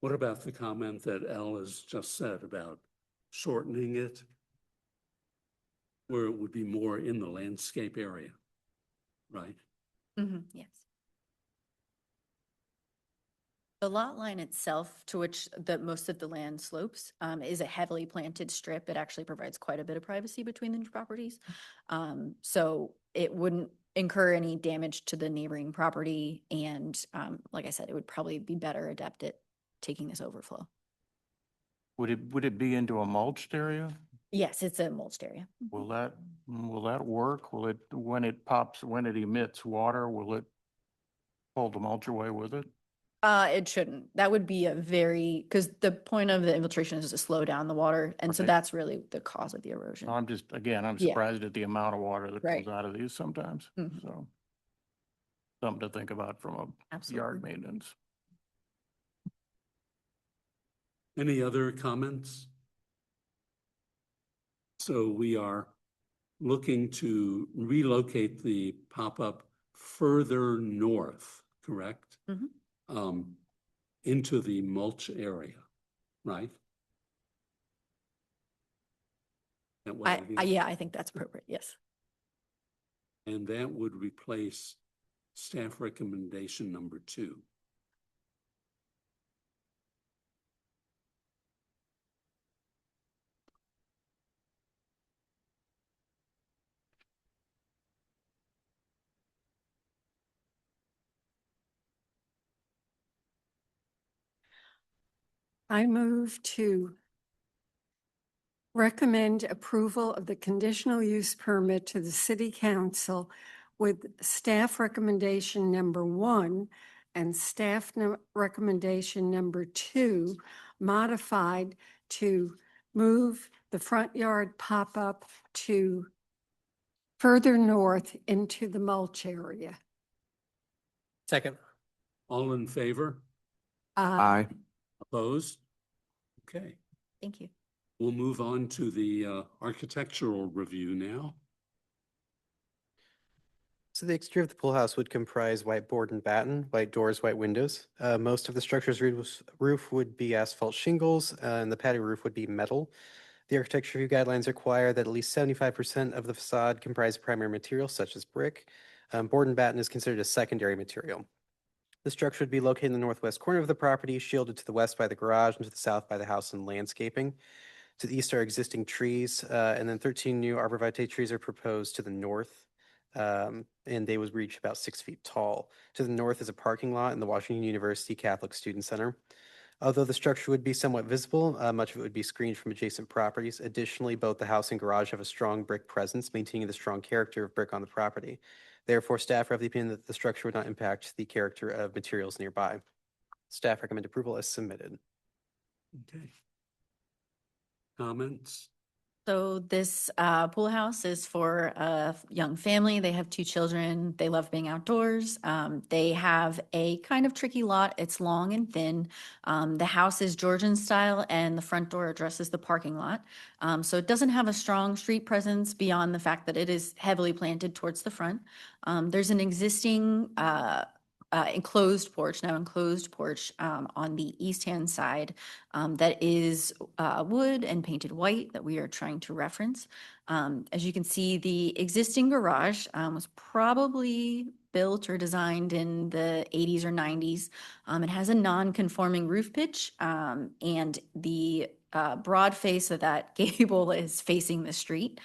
What about the comment that Al has just said about shortening it, where it would be more in the landscape area, right? Yes. The lot line itself, to which most of the land slopes, is a heavily planted strip. It actually provides quite a bit of privacy between the properties. So it wouldn't incur any damage to the neighboring property. And like I said, it would probably be better adept at taking this overflow. Would it be into a mulched area? Yes, it's a mulched area. Will that work? Will it, when it emits water, will it pull the mulch away with it? It shouldn't. That would be because the point of the infiltration is to slow down the water. And so Right. that's really the cause of the erosion. I'm Yeah. surprised at the amount of water that Right. comes out of these sometimes. Mhm. So something to think about from a Absolutely. yard maintenance. Any other comments? So we are looking to relocate the pop-up further north, correct? Mhm. Into the mulch area, right? That what I hear? Yeah, I think that's appropriate. Yes. And that would replace staff recommendation number 2. I move to recommend approval of the conditional use permit to the city council with staff recommendation number 1 and staff recommendation number 2 modified to move the front yard pop-up to further north into the mulch area. Second. All in favor? Aye. Opposed? Okay, Thank you. we'll move on to the architectural review now. So the exterior of the pool house would comprise white board and batten, white doors, white windows. Most of the structure's roof would be asphalt shingles, and the patio roof would be metal. The architecture review guidelines require that at least 75% of the facade comprise primary materials such as brick. Board and batten is considered a secondary material. The structure would be located in the northwest corner of the property, shielded to the west by the garage and to the south by the house and landscaping. To the east are existing trees, and then 13 new arborvitae trees are proposed to the north, and they would reach about 6 feet tall. To the north is a parking lot in the Washington University Catholic Student Center. Although the structure would be somewhat visible, much of it would be screened from adjacent properties. Additionally, both the house and garage have a strong brick presence, maintaining the strong character of brick on the property. Therefore, staff are of the opinion that the structure would not impact the character of materials nearby. Staff recommend approval as submitted. Okay. Comments? So this pool house is for a young family. They have 2 children. They love being outdoors. They have a kind of tricky lot. It's long and thin. The house is Georgian style and the front door addresses the parking lot. So it doesn't have a strong street presence beyond the fact that it is heavily planted towards the front. There's an existing enclosed porch on the east-hand side that is wood and painted white that we are trying to reference. As you can see, the existing garage was probably built or designed in the 80s or 90s. It has a non-conforming roof pitch, and the broad face of that gable is facing the street.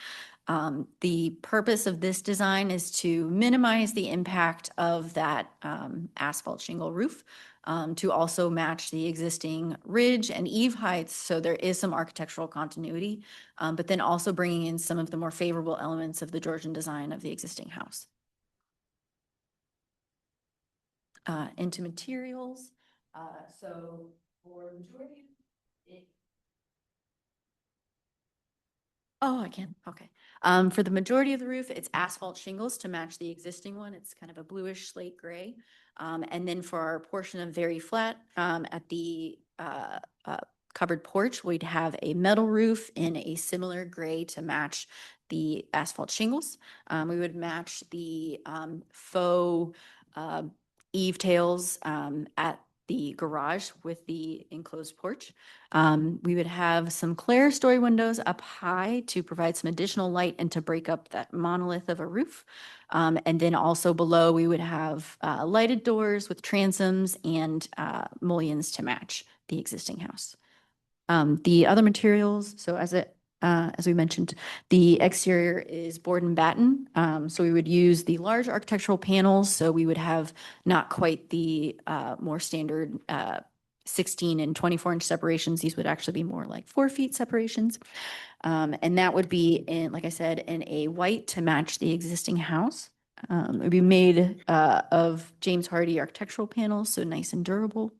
The purpose of this design is to minimize the impact of that asphalt shingle roof, to also match the existing ridge and eave heights. So there is some architectural continuity, but then also bringing in some of the more favorable elements of the Georgian design of the existing house. Into materials. So for majority, oh, I can. Okay. For the majority of the roof, it's asphalt shingles to match the existing one. It's kind of a bluish slate gray. And then for our portion of very flat, at the covered porch, we'd have a metal roof in a similar gray to match the asphalt shingles. We would match the faux eave tails at the garage with the enclosed porch. We would have some clerestory windows up high to provide some additional light and to break up that monolith of a roof. And then also below, we would have lighted doors with transoms and mullions to match the existing house. The other materials, so as we mentioned, the exterior is board and batten. So we would use the large architectural panels. So we would have not quite the more standard 16 and 24-inch separations. These would actually be more like 4 feet separations. And that would be in, like I said, in a white to match the existing house. It would be made of James Hardy architectural panels, so nice and durable.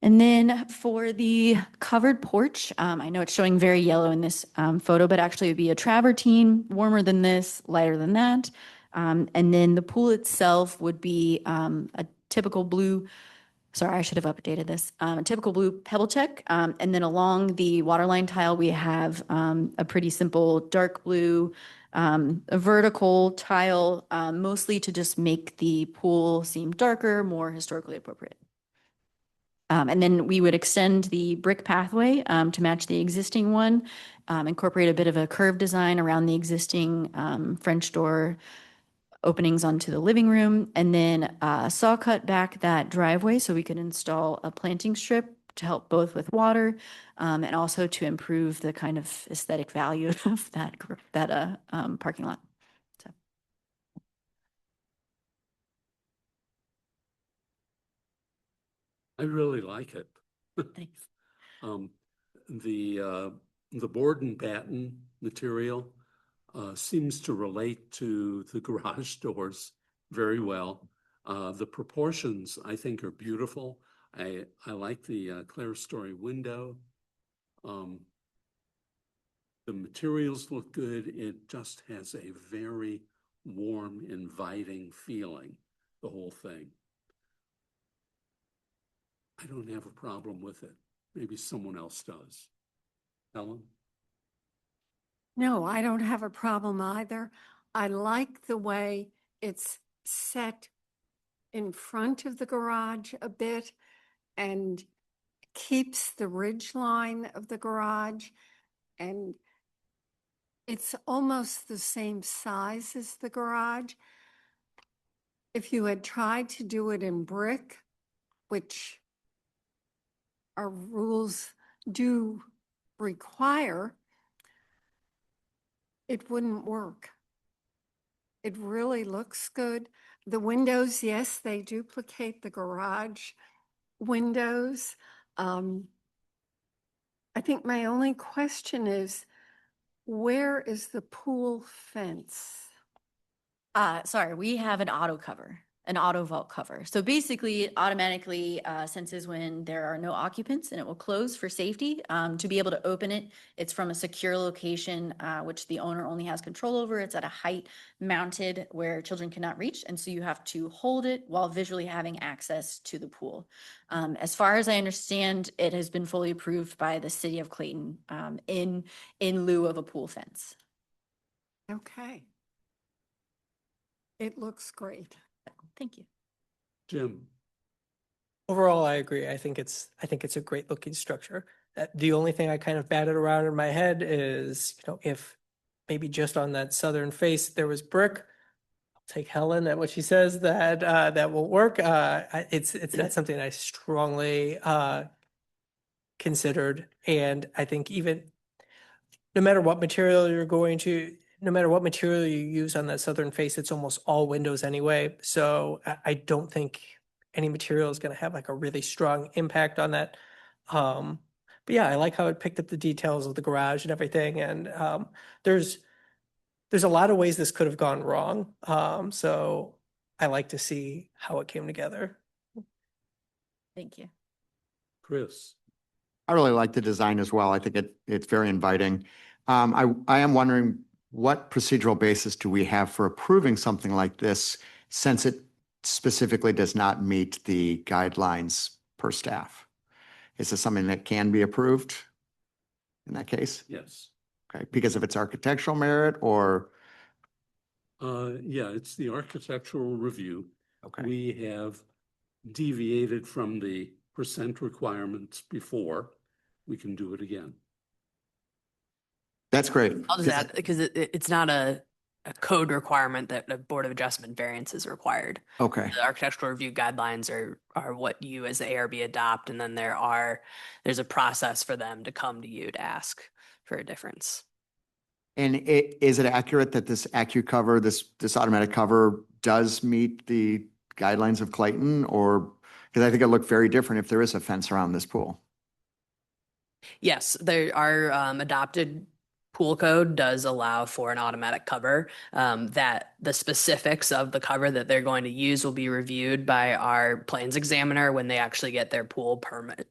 And then for the covered porch, I know it's showing very yellow in this photo, but actually it would be a travertine, warmer than this, lighter than that. And then the pool itself would be a typical blue, sorry, I should have updated this, a typical blue pebble check. And then along the waterline tile, we have a pretty simple dark blue, a vertical tile, mostly to just make the pool seem darker, more historically appropriate. And then we would extend the brick pathway to match the existing one, incorporate a bit of a curved design around the existing French door openings onto the living room, and then saw cut back that driveway so we could install a planting strip to help both with water and also to improve the kind of aesthetic value of that parking lot. So. I really like it. Thanks. The the board and batten material seems to relate to the garage doors very well. The proportions, I think, are beautiful. I like the clerestory window. The materials look good. It just has a very warm, inviting feeling, the whole thing. I don't have a problem with it. Maybe someone else does. Helen? No, I don't have a problem either. I like the way it's set in front of the garage a bit and keeps the ridge line of the garage, and it's almost the same size as the garage. If you had tried to do it in brick, which our rules do require, it wouldn't work. It really looks good. The windows, yes, they duplicate the garage windows. I think my only question is, where is the pool fence? Sorry, we have an auto cover, an auto vault cover. So basically it automatically senses when there are no occupants and it will close for safety. To be able to open it, it's from a secure location, which the owner only has control over. It's at a height mounted where children cannot reach. And so you have to hold it while visually having access to the pool. As far as I understand, it has been fully approved by the city of Clayton in lieu of a pool fence. Okay. It looks great. Thank you. Jim? Overall, I agree. I think it's a great looking structure. The only thing I kind of batted around in my head is, if maybe just on that southern face there was brick. I'll take Helen at what she says that that will work. It's not something I strongly considered, and I think even no matter what material you use on that southern face, it's almost all windows anyway. So I don't think any material is going to have like a really strong impact on that. But yeah, I like how it picked up the details of the garage and everything. And there's a lot of ways this could have gone wrong. So I like to see how it came together. Thank you. Chris? I really like the design as well. I think it's very inviting. I am wondering, what procedural basis do we have for approving something like this, since it specifically does not meet the guidelines per staff? Is this something that can be approved in that case? Yes. Okay, because of its architectural merit, or? Yeah, it's the architectural review. Okay. We have deviated from the percent requirements before. We can do it again. That's great. I'll just add, because it's not a code requirement that a Board of Adjustment variance is required. Okay. The architectural review guidelines are what you as the ARB adopt, and then there's a process for them to come to you to ask for a difference. And is it accurate that this AccuCover, this automatic cover, does meet the guidelines of Clayton? Or, because I think it looked very different if there is a fence around this pool. Yes, our adopted pool code does allow for an automatic cover. That the specifics of the cover that they're going to use will be reviewed by our plans examiner when they actually get their pool permit.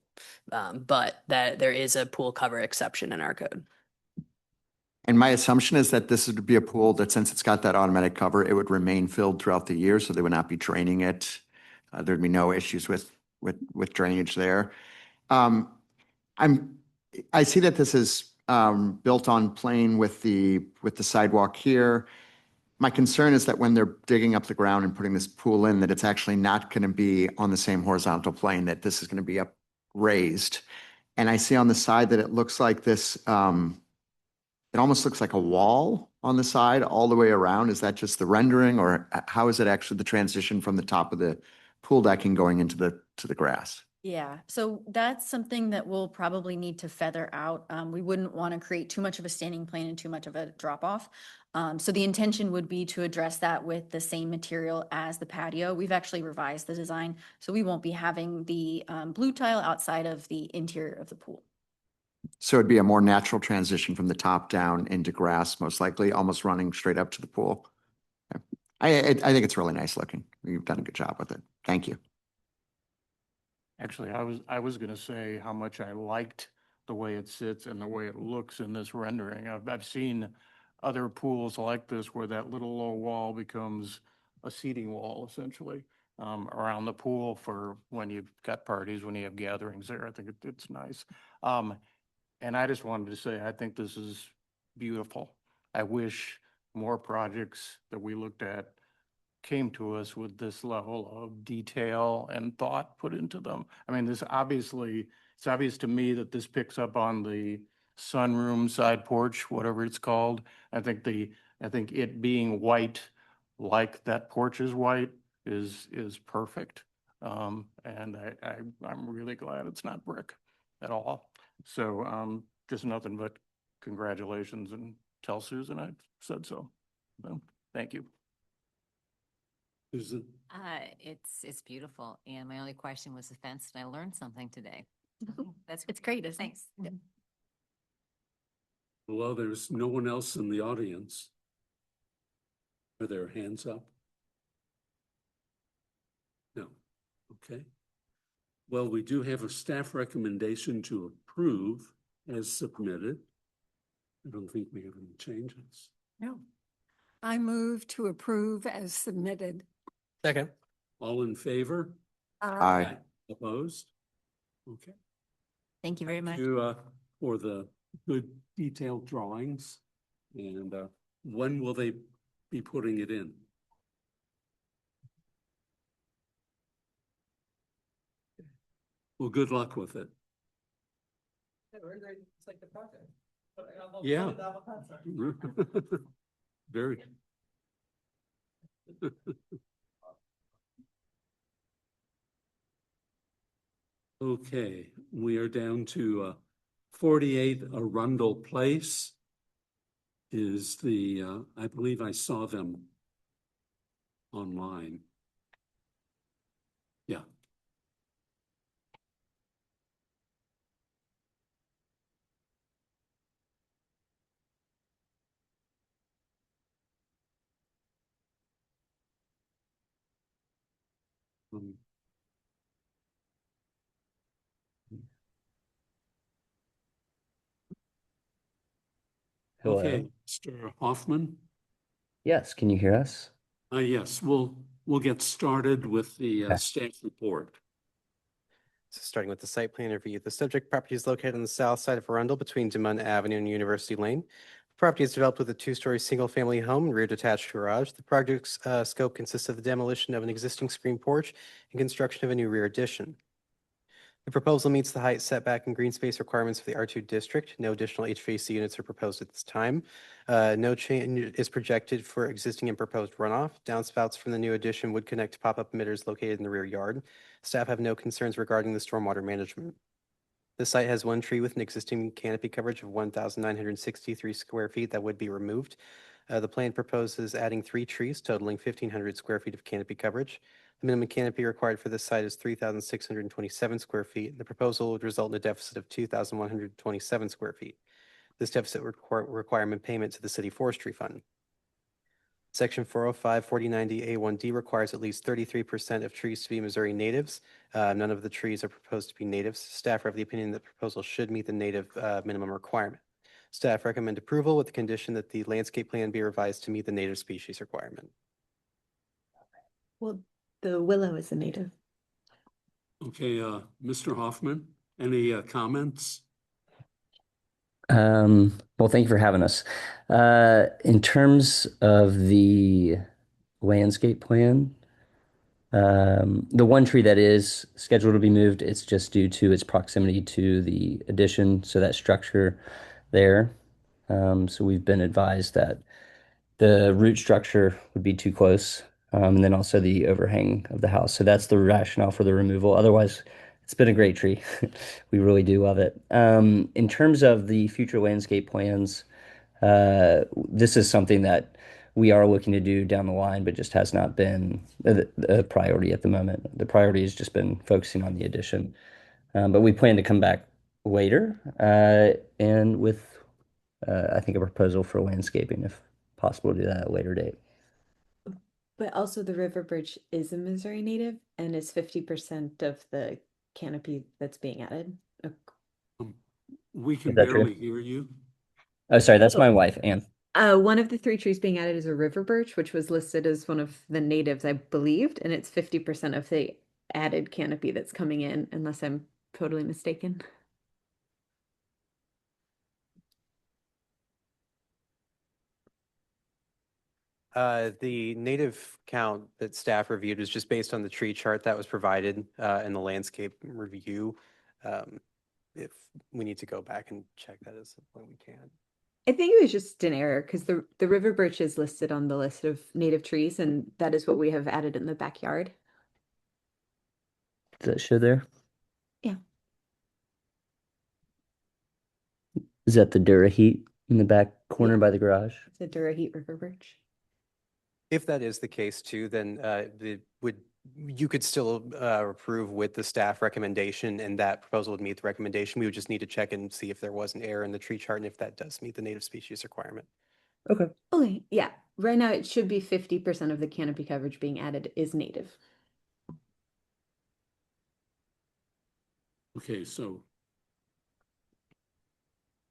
But that there is a pool cover exception in our code. And my assumption is that this would be a pool that, since it's got that automatic cover, it would remain filled throughout the year, so they would not be draining it. There'd be no issues with drainage there. I see that this is built on plane with the sidewalk here. My concern is that when they're digging up the ground and putting this pool in, that it's actually not going to be on the same horizontal plane, that this is going to be up raised. And I see on the side that it looks like this, it almost looks like a wall on the side all the way around. Is that just the rendering, or how is it actually the transition from the top of the pool decking going into the grass? Yeah, so that's something that we'll probably need to feather out. We wouldn't want to create too much of a standing plane and too much of a drop off. So the intention would be to address that with the same material as the patio. We've actually revised the design, so we won't be having the blue tile outside of the interior of the pool. So it'd be a more natural transition from the top down into grass, most likely, almost running straight up to the pool. Yeah. I think it's really nice looking. You've done a good job with it. Thank you. Actually, I was gonna say how much I liked the way it sits and the way it looks in this rendering. I've seen other pools like this where that little low wall becomes a seating wall essentially around the pool for when you've got parties, when you have gatherings there. I think it's nice. And I just wanted to say, I think this is beautiful. I wish more projects that we looked at came to us with this level of detail and thought put into them. I mean, it's obvious to me that this picks up on the sunroom side porch, whatever it's called. I think it being white, like that porch is white, is perfect. And I'm really glad it's not brick at all. So, just nothing but congratulations, and tell Susan I said so. So, thank you. Susan? It's beautiful. And my only question was the fence, and I learned something today. It's great, isn't it? Thanks. Yeah. Well, there's no one else in the audience. Are there hands up? No. Okay. Well, we do have a staff recommendation to approve as submitted. I don't think we have any changes. No. I move to approve as submitted. Second. All in favor? Aye. Opposed? Okay. Thank you very much. Thank you for the good detailed drawings. And when will they be putting it in? Well, good luck with it. It's like the project. Yeah. Very. Okay, we are down to 48 Arundel Place is the, I believe I saw them online. Yeah. Hello. Okay, Mr. Hoffman. Yes, can you hear us? Yes, we'll get started with the Okay. staff report. So starting with the site plan review, the subject property is located on the south side of Arundel between Demont Avenue and University Lane. The property is developed with a two-story single-family home and rear detached garage. The project's scope consists of the demolition of an existing screen porch and construction of a new rear addition. The proposal meets the height setback and green space requirements for the R2 district. No additional HVAC units are proposed at this time. No change is projected for existing and proposed runoff. Downspouts from the new addition would connect to pop-up emitters located in the rear yard. Staff have no concerns regarding the stormwater management. The site has one tree with an existing canopy coverage of 1,963 square feet that would be removed. The plan proposes adding 3 trees totaling 1,500 square feet of canopy coverage. The minimum canopy required for this site is 3,627 square feet. The proposal would result in a deficit of 2,127 square feet. This deficit would requirement payment to the city forestry fund. Section 405 4090A1D requires at least 33% of trees to be Missouri natives. None of the trees are proposed to be natives. Staff are of the opinion that the proposal should meet the native minimum requirement. Staff recommend approval with the condition that the landscape plan be revised to meet the native species requirement. Well, the willow is a native. Okay, Mr. Hoffman, any comments? Well, thank you for having us. In terms of the landscape plan, the one tree that is scheduled to be moved, it's just due to its proximity to the addition, so that structure there. So we've been advised that the root structure would be too close, and then also the overhang of the house. So that's the rationale for the removal. Otherwise, it's been a great tree. We really do love it. In terms of the future landscape plans, this is something that we are looking to do down the line, but just has not been a priority at the moment. The priority has just been focusing on the addition. But we plan to come back later, and with, I think a proposal for landscaping, if possible, to do that at a later date. But also the River Bridge is a Missouri native and is 50% of the canopy that's being added. We can Is that true? barely hear you. Oh, sorry, that's my wife, Anne. One of the 3 trees being added is a river birch, which was listed as one of the natives, I believed, and it's 50% of the added canopy that's coming in, unless I'm totally mistaken. The native count that staff reviewed was just based on the tree chart that was provided in the landscape review. If we need to go back and check that at some point, we can. I think it was just an error because the river birch is listed on the list of native trees, and that is what we have added in the backyard. Does that show there? Yeah. Is that the Dura heat in the back corner Yeah. by the garage? It's a Dura heat river birch. If that is the case too, then you could still approve with the staff recommendation, and that proposal would meet the recommendation. We would just need to check and see if there was an error in the tree chart and if that does meet the native species requirement. Okay. Okay, yeah. Right now it should be 50% of the canopy coverage being added is native. Okay, so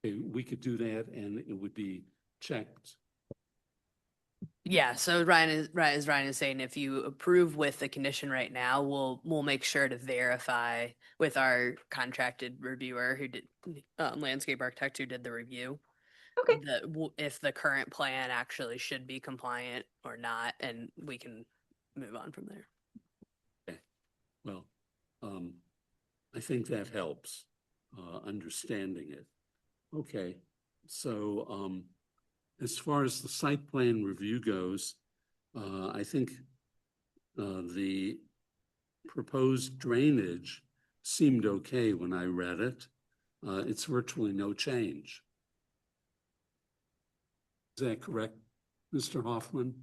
we could do that and it would be checked. Yeah, so Ryan is saying, if you approve with the condition right now, we'll make sure to verify with our contracted reviewer who did landscape architect who did the review. Okay. If the current plan actually should be compliant or not, and we can move on from there. Okay. Well, I think that helps understanding it. Okay, so as far as the site plan review goes, I think the proposed drainage seemed okay when I read it. It's virtually no change. Is that correct, Mr. Hoffman?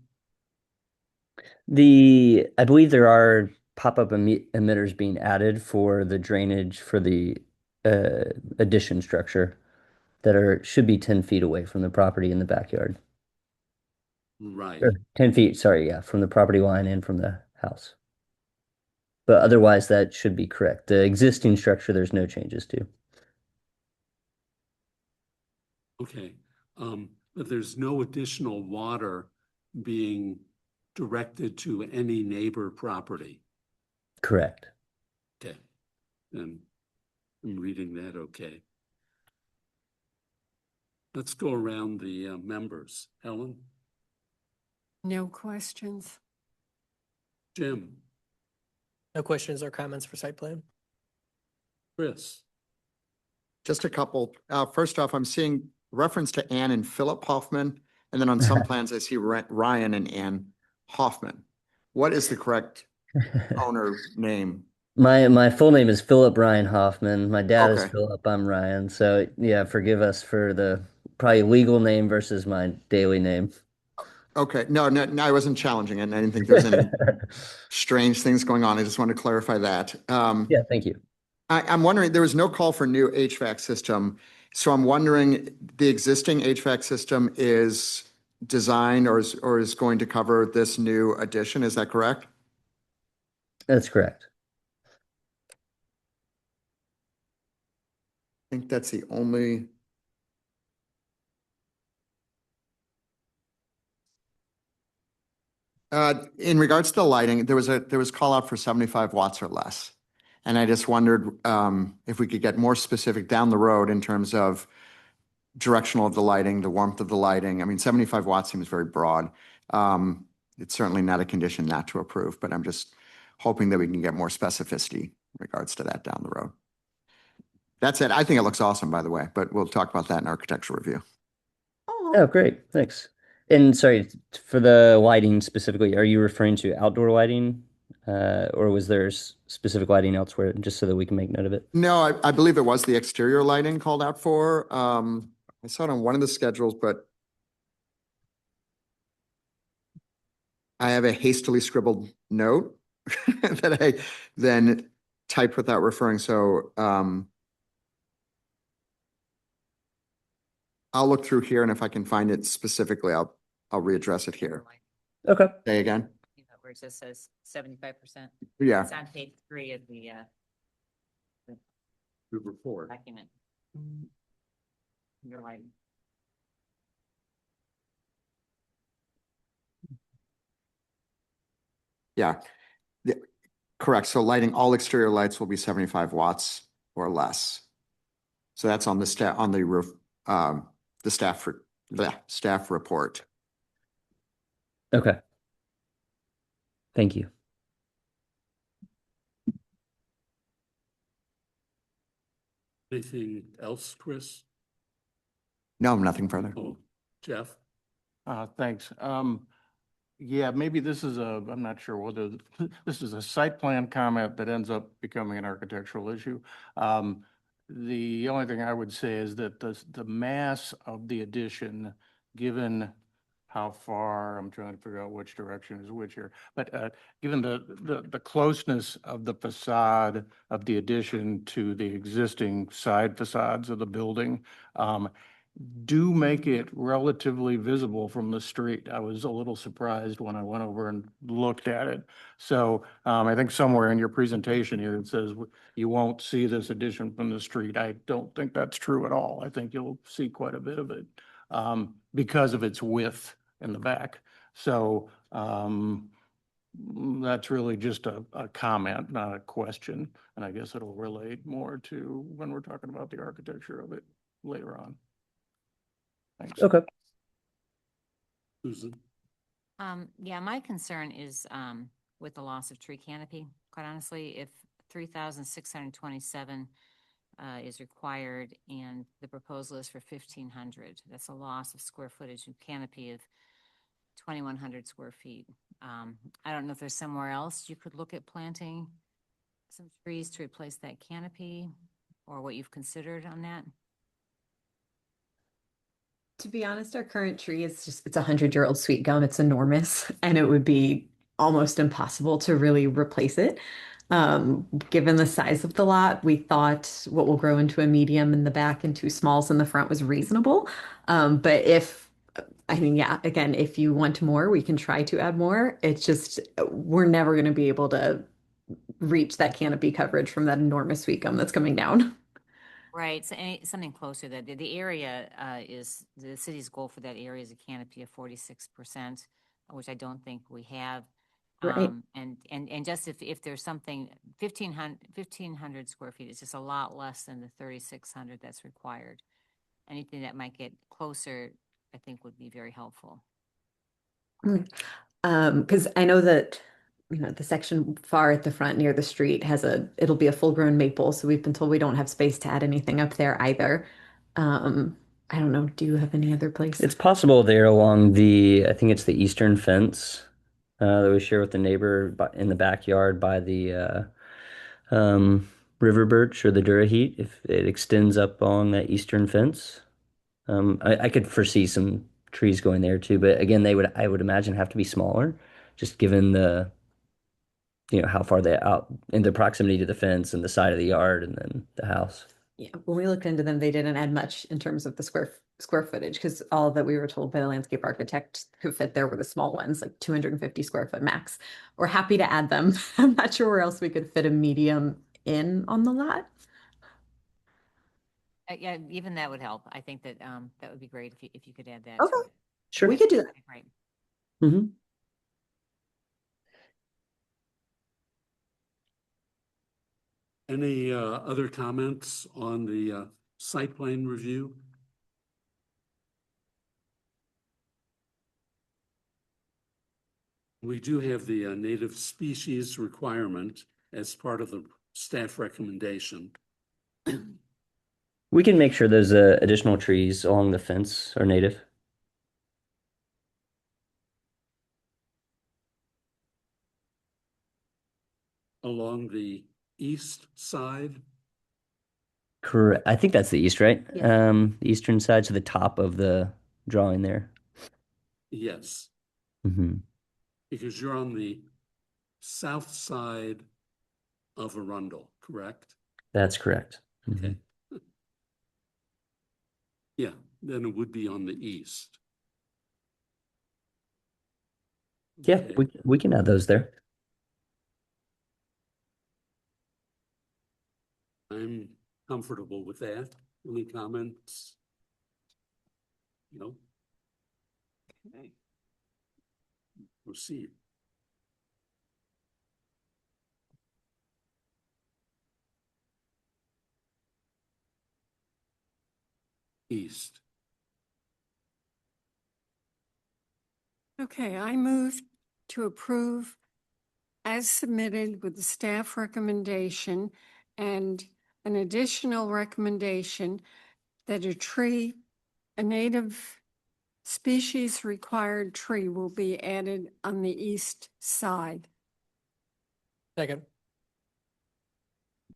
I believe there are pop-up emitters being added for the drainage for the addition structure that should be 10 feet away from the property in the backyard. Right. Or 10 feet, sorry, yeah, from the property line and from the house. But otherwise, that should be correct. The existing structure, there's no changes to. Okay, but there's no additional water being directed to any neighbor property. Correct. Okay, then I'm reading that okay. Let's go around the members. Helen? No questions. Jim? No questions or comments for site plan? Chris? Just a couple. First off, I'm seeing reference to Ann and Philip Hoffman, and then on some plans I see Ryan and Ann Hoffman. What is the correct owner name? My full name is Philip Ryan Hoffman. My dad is Okay. Philip. I'm Ryan. So yeah, forgive us for the probably legal name versus my daily name. Okay. No, I wasn't challenging it. I didn't think there was any strange things going on. I just wanted to clarify that. Yeah, thank you. I'm wondering, there was no call for new HVAC system. So I'm wondering, the existing HVAC system is designed or is going to cover this new addition. Is that correct? That's correct. I think that's the only. In regards to the lighting, there was call out for 75 watts or less. And I just wondered if we could get more specific down the road in terms of directional of the lighting, the warmth of the lighting. I mean, 75 watts seems very broad. It's certainly not a condition not to approve, but I'm just hoping that we can get more specificity in regards to that down the road. That's it. I think it looks awesome, by the way, but we'll talk about that in architectural review. Oh, great. Thanks. And sorry, for the lighting specifically, are you referring to outdoor lighting? Or was there specific lighting elsewhere, just so that we can make note of it? No, I believe it was the exterior lighting called out for. I saw it on one of the schedules, but I have a hastily scribbled note that I then typed without referring. So I'll look through here and if I can find it specifically, I'll readdress it here. Okay. Say again? Where it just says 75%. Yeah. It's on page 3 of the report. document. You're right. Yeah. Correct. So lighting, all exterior lights will be 75 watts or less. So that's on the roof, the staff report. Okay. Thank you. Anything else, Chris? No, nothing further. Oh, Jeff? Thanks. Yeah, maybe this is I'm not sure whether this is a site plan comment that ends up becoming an architectural issue. The only thing I would say is that the mass of the addition, given how far, I'm trying to figure out which direction is which here, but given the closeness of the facade of the addition to the existing side facades of the building, do make it relatively visible from the street. I was a little surprised when I went over and looked at it. So I think somewhere in your presentation here, it says you won't see this addition from the street. I don't think that's true at all. I think you'll see quite a bit of it because of its width in the back. So that's really just a comment, not a question. And I guess it'll relate more to when we're talking about the architecture of it later on. Thanks. Okay. Susan? Yeah, my concern is with the loss of tree canopy. Quite honestly, if 3,627 is required and the proposal is for 1,500, that's a loss of square footage and canopy of 2,100 square feet. I don't know if there's somewhere else you could look at planting some trees to replace that canopy, or what you've considered on that. To be honest, our current tree is it's a 100-year-old sweet gum. It's enormous and it would be almost impossible to really replace it. Given the size of the lot, we thought what will grow into a medium in the back and 2 smalls in the front was reasonable. But yeah, again, if you want more, we can try to add more. It's just, we're never going to be able to reach that canopy coverage from that enormous sweet gum that's coming down. Right, so something closer. That the area is the city's goal for that area is a canopy of 46%, which I don't think we have. Right. And just if there's something 1,500 square feet, it's just a lot less than the 3,600 that's required. Anything that might get closer, I think, would be very helpful. Because I know that the section far at the front near the street it'll be a full-grown maple, so we've been told we don't have space to add anything up there either. I don't know, do you have any other place? It's possible there along I think it's the eastern fence that we share with the neighbor in the backyard by the river birch or the Durahit, if it extends up along that eastern fence. I could foresee some trees going there too, but again, I would imagine have to be smaller, just given how far they out in the proximity to the fence and the side of the yard and then the house. Yeah, when we looked into them, they didn't add much in terms of the square footage, because all that we were told by the landscape architect who fit there were the small ones, like 250 square foot max. We're happy to add them. I'm not sure where else we could fit a medium in on the lot. Yeah, even that would help. I think that that would be great if you could add that. Okay. To it. Sure. We could do that. Right. Mm-hmm. Any other comments on the site plan review? We do have the native species requirement as part of the staff recommendation. We can make sure those additional trees along the fence are native. Along the east side? Correct. I think that's the east, right? Yes. The eastern side to the top of the drawing there. Yes, Mm-hmm. because you're on the south side of Arundel, correct? That's correct. Okay. Yeah, than it would be on the east. Yeah, Okay. we can add those there. I'm comfortable with that. Any comments? No? Okay. Proceed. East. Okay, I move to approve as submitted with the staff recommendation and an additional recommendation that a native species required tree will be added on the east side. Second.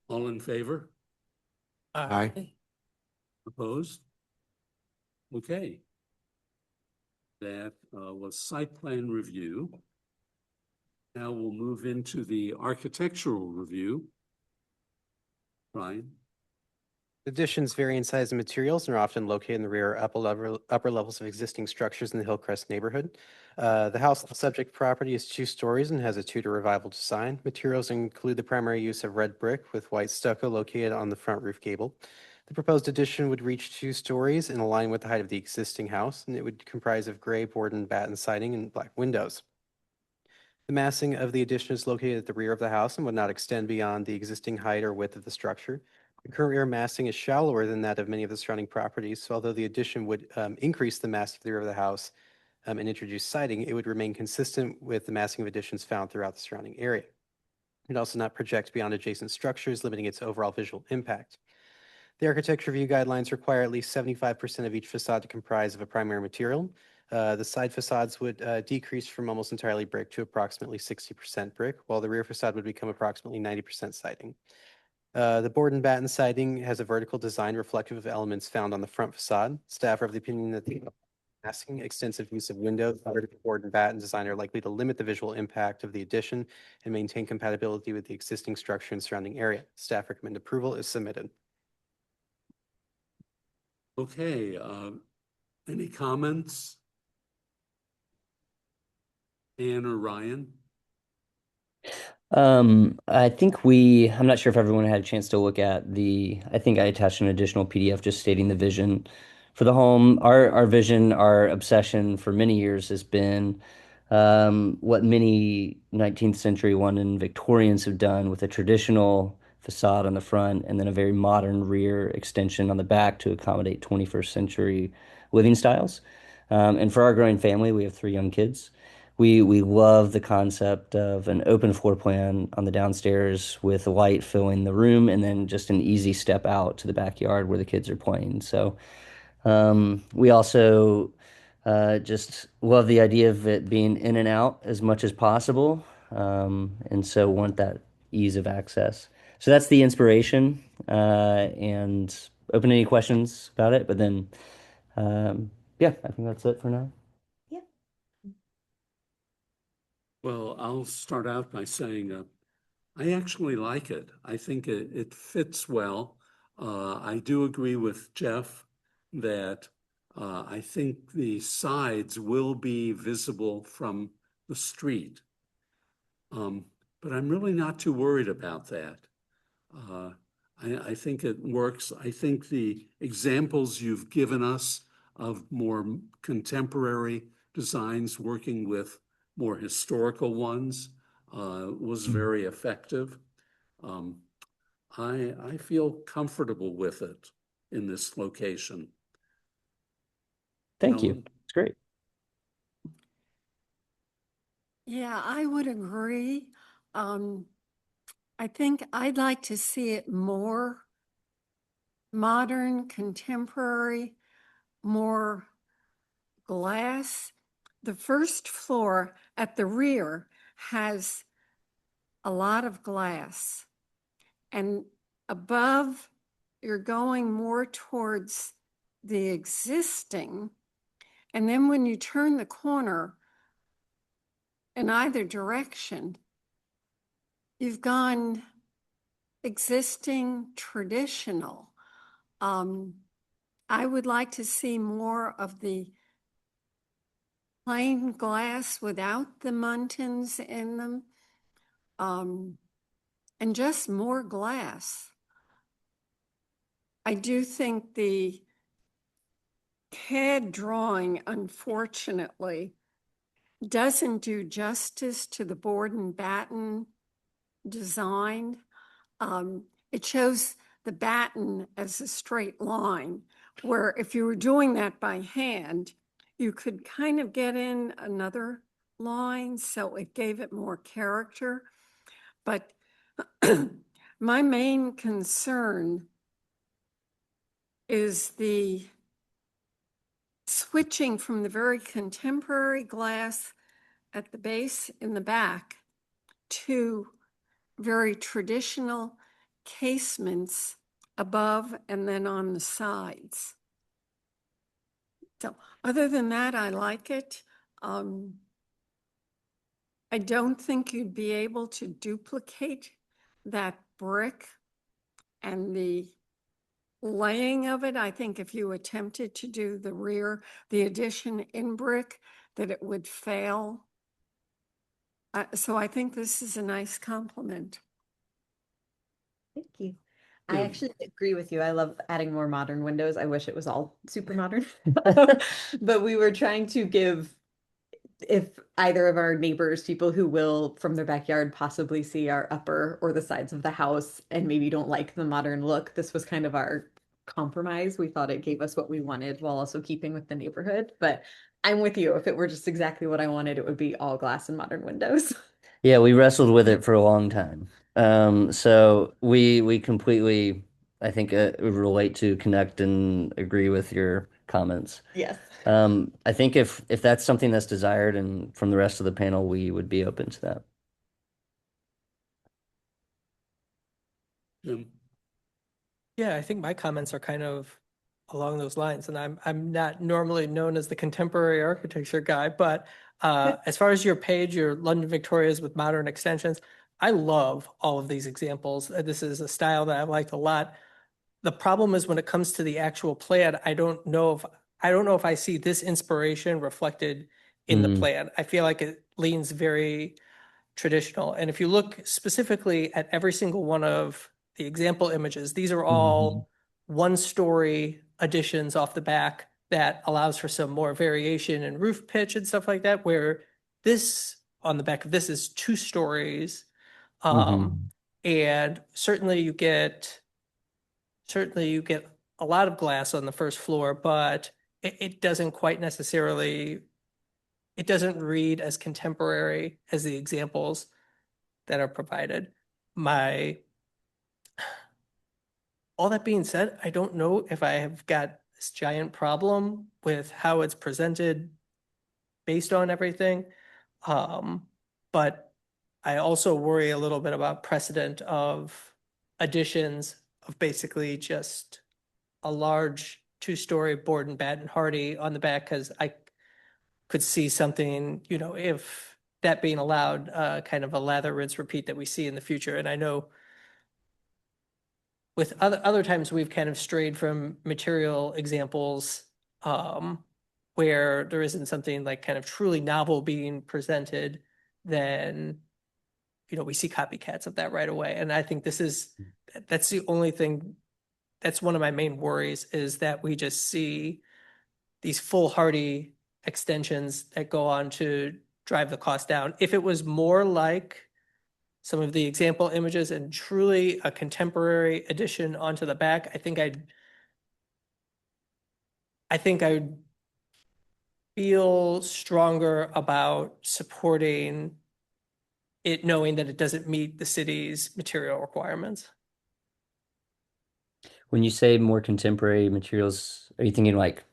All in favor? Aye. Opposed? Okay. That was site plan review. Now we'll move into the architectural review. Ryan? Additions vary in size and materials and are often located in the rear or upper levels of existing structures in the Hillcrest neighborhood. The house on the subject property is 2 stories and has a Tudor revival design. Materials include the primary use of red brick with white stucco located on the front roof gable. The proposed addition would reach 2 stories and align with the height of the existing house, and it would comprise of gray board and batten siding and black windows. The massing of the addition is located at the rear of the house and would not extend beyond the existing height or width of the structure. The current rear massing is shallower than that of many of the surrounding properties, so although the addition would increase the mass of the rear of the house and introduce siding, it would remain consistent with the massing of additions found throughout the surrounding area. It would also not project beyond adjacent structures, limiting its overall visual impact. The architecture review guidelines require at least 75% of each facade to comprise of a primary material. The side facades would decrease from almost entirely brick to approximately 60% brick, while the rear facade would become approximately 90% siding. The board and batten siding has a vertical design reflective of elements found on the front facade. Staff are of the opinion that the massing, extensive use of windows, vertical board and batten design are likely to limit the visual impact of the addition and maintain compatibility with the existing structure and surrounding area. Staff recommend approval is submitted. Okay, any comments? Anne or Ryan? I'm not sure if everyone had a chance to look at I think I attached an additional PDF just stating the vision for the home. Our vision, our obsession for many years has been what many 19th century London Victorians have done with a traditional facade on the front and then a very modern rear extension on the back to accommodate 21st century living styles. And for our growing family, we have 3 young kids. We love the concept of an open floor plan on the downstairs with light filling the room and then just an easy step out to the backyard where the kids are playing. So we also just love the idea of it being in and out as much as possible, and so want that ease of access. So that's the inspiration, and open to any questions about it. But then, yeah, I think that's it for now. Well, I'll start out by saying I actually like it. I think it fits well. I do agree with Jeff that I think the sides will be visible from the street. But I'm really not too worried about that. I think it works. I think the examples you've given us of more contemporary designs working with more historical ones was very effective. I feel comfortable with it in this location. Thank you. Ellen? It's great. Yeah, I would agree. I think I'd like to see it more modern, contemporary, more glass. The first floor at the rear has a lot of glass. And above, you're going more towards the existing. And then when you turn the corner in either direction, you've gone existing, traditional. I would like to see more of the plain glass without the muntins in them. And just more glass. I do think the CAD drawing, unfortunately, doesn't do justice to the board and batten design. It shows the batten as a straight line, where if you were doing that by hand, you could kind of get in another line, so it gave it more character. But my main concern is the switching from the very contemporary glass at the base in the back to very traditional casements above and then on the sides. So other than that, I like it. I don't think you'd be able to duplicate that brick and the laying of it. I think if you attempted to do the addition in brick, that it would fail. So I think this is a nice compliment. Thank you. I Yeah. actually agree with you. I love adding more modern windows. I wish it was all super modern. But we were trying to give, if either of our neighbors, people who will from their backyard possibly see our upper or the sides of the house and maybe don't like the modern look, this was kind of our compromise. We thought it gave us what we wanted while also keeping with the neighborhood. But I'm with you. If it were just exactly what I wanted, it would be all glass and modern windows. Yeah, we wrestled with it for a long time. So we completely, I think, relate to, connect, and agree with your comments. Yes. I think if that's something that's desired and from the rest of the panel, we would be open to that. Jim? Yeah, I think my comments are kind of along those lines, and I'm not normally known as the contemporary architecture guy, but as far as your page, your London Victorias with modern extensions, I love all of these examples. This is a style that I've liked a lot. The problem is when it comes to the actual plan, I don't know if I see this inspiration reflected in the plan. I feel like it leans very traditional. And if you look specifically at every single one of the example images, these are all one-story additions off the back that allows for some more variation in roof pitch and stuff like that, where this on the back of this is 2 stories. And certainly you get a lot of glass on the first floor, but it doesn't quite necessarily, it doesn't read as contemporary as the examples that are provided. All that being said, I don't know if I have got this giant problem with how it's presented based on everything. But I also worry a little bit about precedent of additions of basically just a large 2-story board and batten hardy on the back, because I could see something, if that being allowed, kind of a lather, rinse, repeat that we see in the future. And I know with other times we've kind of strayed from material examples where there isn't something like kind of truly novel being presented, then we see copycats of that right away. And I think that's the only thing, that's one of my main worries, is that we just see these foolhardy extensions that go on to drive the cost down. If it was more like some of the example images and truly a contemporary addition onto the back, I think I'd feel stronger about supporting it, knowing that it doesn't meet the city's material requirements. When you say more contemporary materials, are you thinking like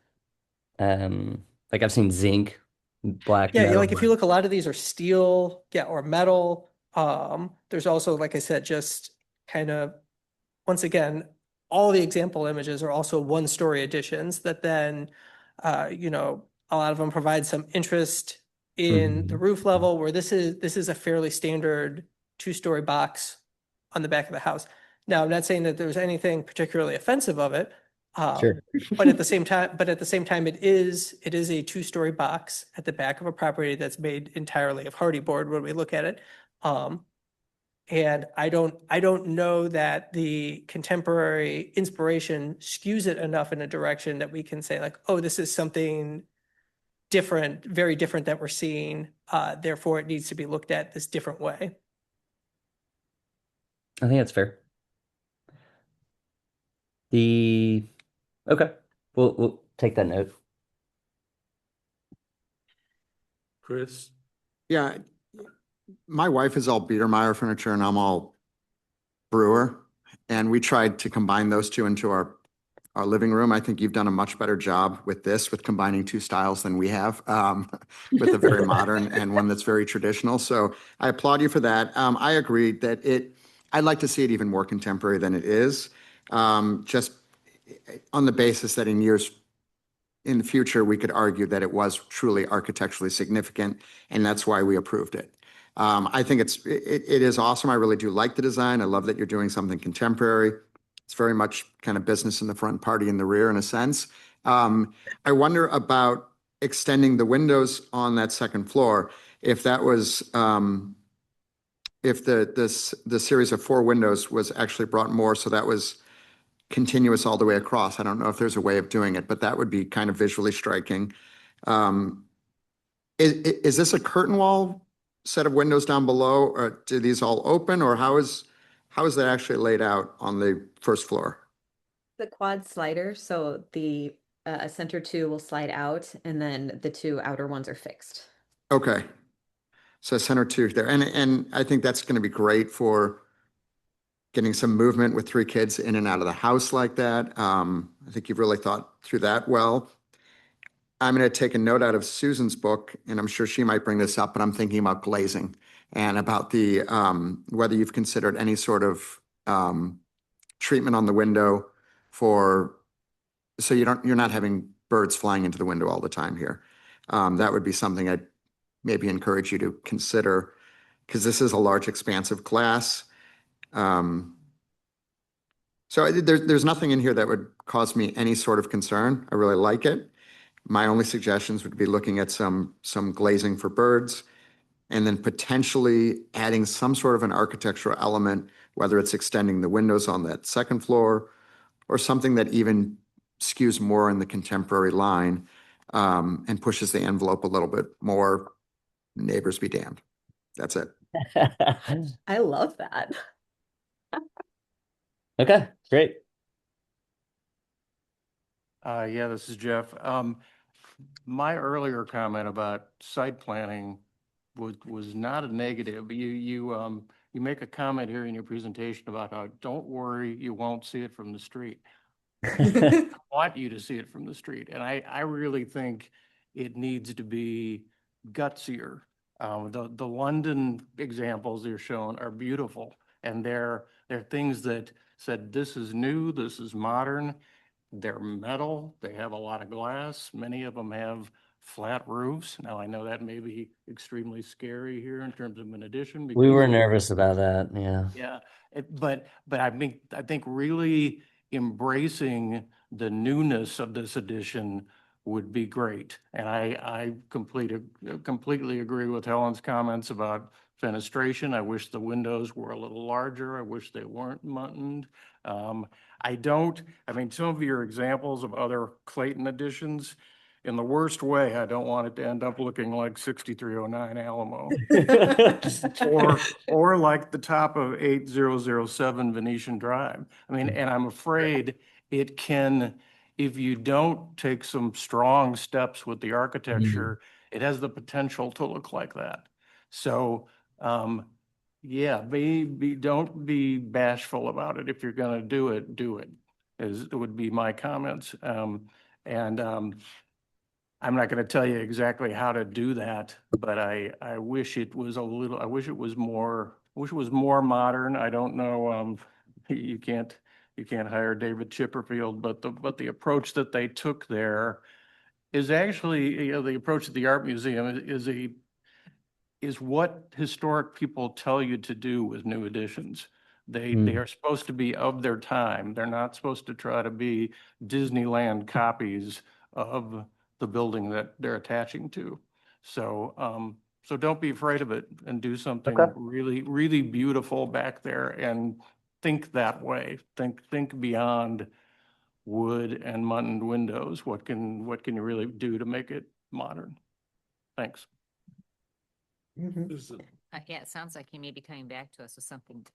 I've seen zinc, black Yeah, metal? like if you look, a lot of these are steel, or metal. There's also, like I said, just kind of, once again, all the example images are also 1-story additions that then, a lot of them provide some interest in the roof level, where this is a fairly standard 2-story box on the back of the house. Now, I'm not saying that there's anything particularly offensive of it, Sure. But at the same time, it is a two-story box at the back of a property that's made entirely of hardy board when we look at it. And I don't know that the contemporary inspiration skews it enough in a direction that we can say like, oh, this is something different, very different that we're seeing. Therefore, it needs to be looked at this different way. I think that's fair. Okay, we'll take that note. Chris? Yeah, my wife is all Biedermeier furniture and I'm all Brewer. And we tried to combine those two into our living room. I think you've done a much better job with this, with combining two styles than we have, with a very modern and one that's very traditional. So I applaud you for that. I agree that I'd like to see it even more contemporary than it is, just on the basis that in years in the future, we could argue that it was truly architecturally significant, and that's why we approved it. I think it is awesome. I really do like the design. I love that you're doing something contemporary. It's very much kind of business in the front, party in the rear, in a sense. I wonder about extending the windows on that second floor. If that was, if the series of 4 windows was actually brought more, so that was continuous all the way across. I don't know if there's a way of doing it, but that would be kind of visually striking. Is this a curtain wall set of windows down below, or do these all open, or how is that actually laid out on the first floor? The quad slider, so the center 2 will slide out and then the 2 outer ones are fixed. Okay. So center 2 there. And I think that's going to be great for getting some movement with 3 kids in and out of the house like that. I think you've really thought through that well. I'm going to take a note out of Susan's book, and I'm sure she might bring this up, but I'm thinking about glazing and about the whether you've considered any sort of treatment on the window so you're not having birds flying into the window all the time here. That would be something I'd maybe encourage you to consider, because this is a large expanse of glass. So there's nothing in here that would cause me any sort of concern. I really like it. My only suggestions would be looking at some glazing for birds, and then potentially adding some sort of an architectural element, whether it's extending the windows on that second floor or something that even skews more in the contemporary line, and pushes the envelope a little bit more. Neighbors be damned. That's it. I love that. Okay, great. Yeah, this is Jeff. My earlier comment about site planning was not a negative. You make a comment here in your presentation about how, don't worry, you won't see it from the street. I want you to see it from the street. And I really think it needs to be gutsier. The London examples you're showing are beautiful. And they're things that said, this is new, this is modern. They're metal, they have a lot of glass. Many of them have flat roofs. Now, I know that may be extremely scary here in terms of an addition. We were because- nervous about that, yeah. Yeah, but I think really embracing the newness of this edition would be great. And I completely agree with Helen's comments about fenestration. I wish the windows were a little larger. I wish they weren't muttoned. I mean, some of your examples of other Clayton additions, in the worst way, I don't want it to end up looking like 6309 Alamo. Or like the top of 8007 Venetian Drive. I mean, and I'm afraid it can, if you don't take some strong steps with the architecture, it has the potential to look like that. So, yeah, don't be bashful about it. If you're gonna do it, would be my comments. I'm not going to tell you exactly how to do that, but I wish it was more modern. I don't know, you can't hire David Chipperfield, but the approach that they took there is actually, the approach at the art museum is what historic people tell you to do with new additions. They are supposed to be of their time. They're not supposed to try to be Disneyland copies of the building that they're attaching to. So, so don't be afraid of it and do something really, really beautiful back there and think that way. Think beyond wood and muttoned windows. What can you really do to make it modern? Thanks. Yeah, it sounds like he may be coming back to us with something,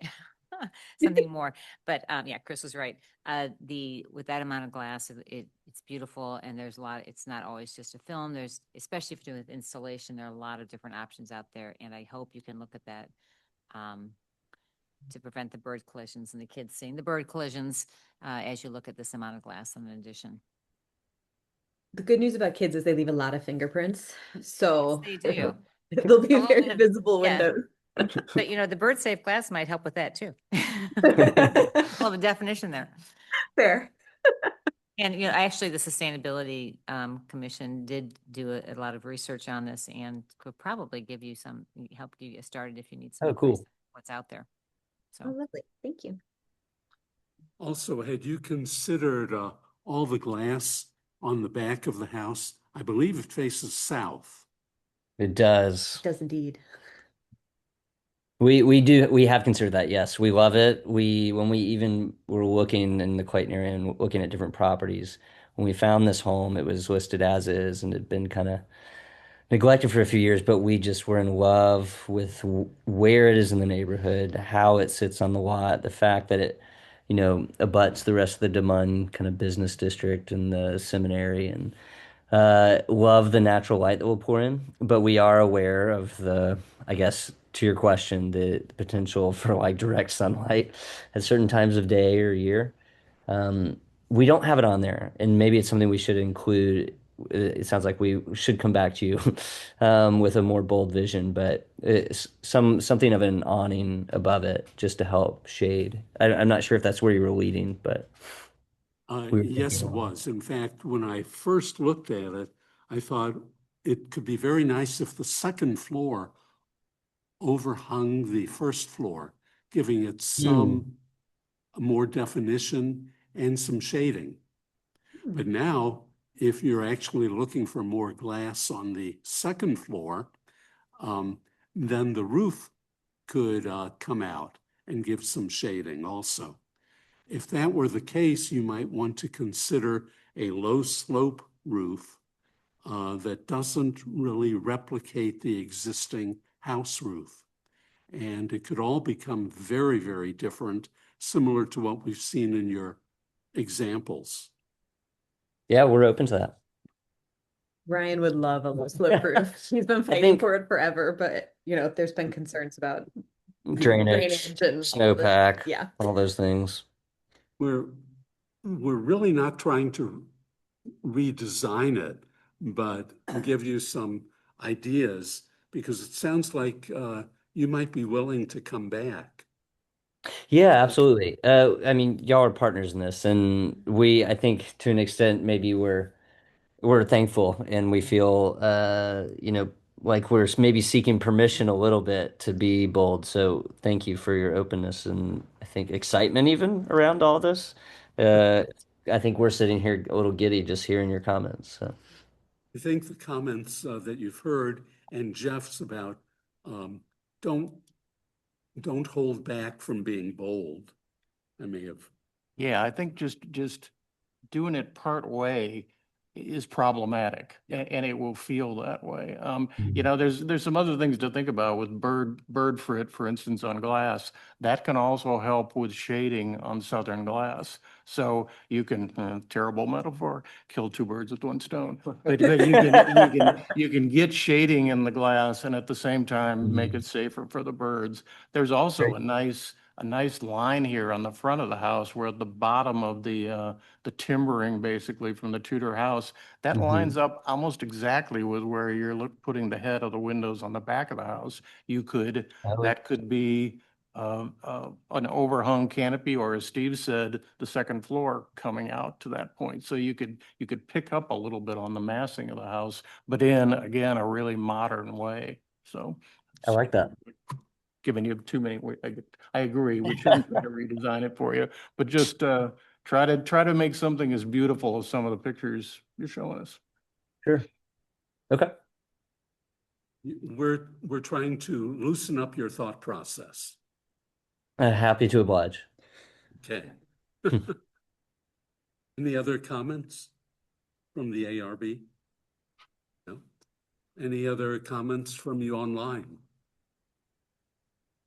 something more. But yeah, Chris was right. With that amount of glass, it's beautiful, and there's a lot. It's not always just a film. There's, especially if you're doing with installation, there are a lot of different options out there, and I hope you can look at that to prevent the bird collisions and the kids seeing the bird collisions as you look at this amount of glass in addition. The good news about kids is they leave a lot of fingerprints. So Yes, they do. they'll be A little very bit of- visible yeah. windows. But you know, the bird safe glass might help with that too. Well, the definition there. Fair. And you know, actually, the Sustainability Commission did do a lot of research on this and could probably give you some help get you started if you need some Oh, advice cool. on what's out there. So Oh, lovely. Thank you. Also, had you considered all the glass on the back of the house? I believe it faces south. It does. Does indeed. We have considered that, yes. We love it. When we even were looking in the Clayton area and looking at different properties, when we found this home, it was listed as is and had been kind of neglected for a few years, but we just were in love with where it is in the neighborhood, how it sits on the lot, the fact that it, abuts the rest of the Demund kind of business district and the seminary, and love the natural light that we'll pour in. But we are aware of I guess, to your question, the potential for like direct sunlight at certain times of day or year. Um, we don't have it on there, and maybe it's something we should include. It sounds like we should come back to you with a more bold vision, but it's something of an awning above it just to help shade. I'm not sure if that's where you were leading, but we were Yes, thinking it along. was. In fact, when I first looked at it, I thought it could be very nice if the second floor overhung the first floor, giving it some more definition and some shading. But now, if you're actually looking for more glass on the second floor, then the roof could come out and give some shading also. If that were the case, you might want to consider a low slope roof that doesn't really replicate the existing house roof. And it could all become very, very different, similar to what we've seen in your examples. Yeah, we're open to that. Ryan would love a low slope roof. He's been fighting for it forever, but there's been concerns about Drainage, and all snowpack, yeah. all those things. We're really not trying to redesign it, but give you some ideas, because it sounds like you might be willing to come back. Yeah, absolutely. I mean, y'all are partners in this, and I think to an extent, maybe we're thankful and we feel, like we're maybe seeking permission a little bit to be bold. So thank you for your openness and I think excitement even around all this. Uh, I think we're sitting here a little giddy just hearing your comments. So. I think the comments that you've heard and Jeff's about don't hold back from being bold. I may have. Yeah, I think just doing it part way is problematic, and it will feel that way. There's some other things to think about with bird frit, for instance, on glass. That can also help with shading on southern glass. So you can, terrible metaphor, kill two birds with one stone. But you can get shading in the glass and at the same time make it safer for the birds. There's also a nice line here on the front of the house where at the bottom of the timbering basically from the Tudor house, that lines up almost exactly with where you're putting the head of the windows on the back of the house. That could be an overhung canopy, or as Steve said, the second floor coming out to that point. So you could pick up a little bit on the massing of the house, but in, again, a really modern way. So I like that. giving you too many, I agree, we shouldn't try to redesign it for you, but just, try to make something as beautiful as some of the pictures you're showing us. Sure. Okay. We're trying to loosen up your thought process. Happy to oblige. Okay. Any other comments from the ARB? No? Any other comments from you online?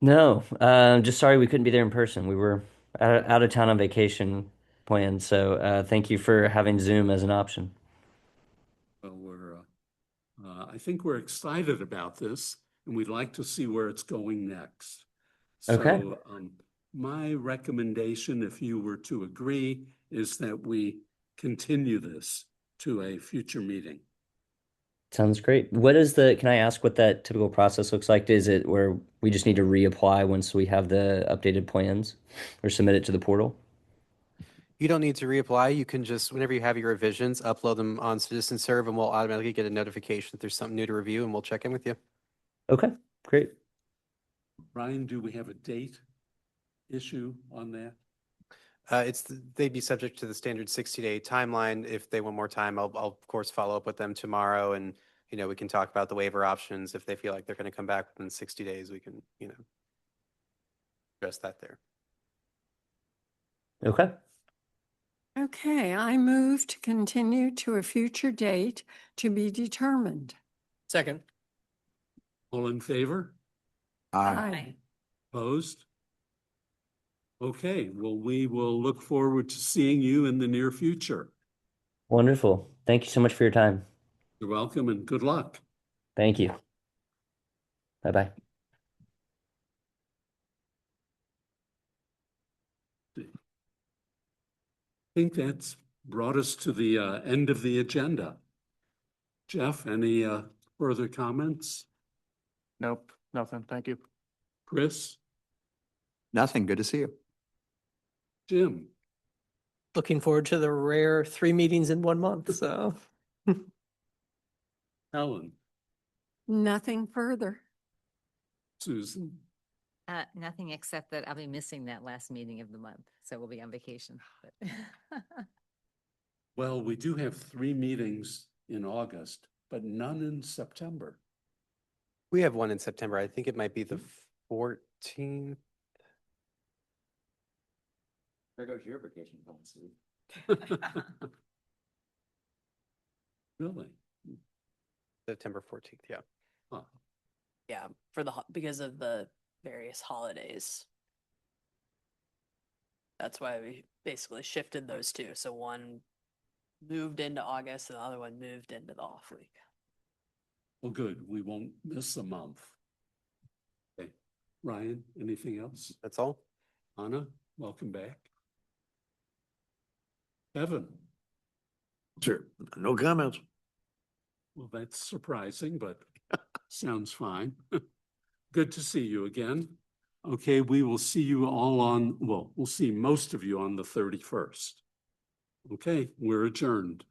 No, just sorry we couldn't be there in person. We were out of town on vacation planned, so thank you for having Zoom as an option. Well, I think we're excited about this, and we'd like to see where it's going next. Okay. So, my recommendation, if you were to agree, is that we continue this to a future meeting. Sounds great. Can I ask what that typical process looks like? Is it where we just need to reapply once we have the updated plans or submit it to the portal? You don't need to reapply. You can just, whenever you have your revisions, upload them on CitizenServe and we'll automatically get a notification that there's something new to review and we'll check in with you. Okay, great. Ryan, do we have a date issue on that? They'd be subject to the standard 60-day timeline. If they want more time, I'll of course follow up with them tomorrow and, we can talk about the waiver options. If they feel like they're going to come back within 60 days, we can, address that there. Okay. Okay, I move to continue to a future date to be determined. Second. All in favor? Aye. Opposed? Okay, well, we will look forward to seeing you in the near future. Wonderful. Thank you so much for your time. You're welcome and good luck. Thank you. Bye-bye. I think that's brought us to the end of the agenda. Jeff, any further comments? Nope, nothing. Thank you. Chris? Nothing. Good to see you. Jim? Looking forward to the rare 3 meetings in 1 month, so. Helen? Nothing further. Susan? Nothing except that I'll be missing that last meeting of the month, so we'll be on vacation. But Well, we do have 3 meetings in August, but none in September. We have one in September. I think it might be the 14th. There goes your vacation policy. Really? September 14th, yeah. Huh. Yeah, because of the various holidays. That's why we basically shifted those two. So one moved into August and the other one moved into the off week. Well, good. We won't miss a month. Okay. Ryan, anything else? That's all. Anna, welcome back. Evan? Sure. No comments. Well, that's surprising, but sounds fine. Good to see you again. Okay, we will see you all we'll see most of you on the 31st. Okay, we're adjourned.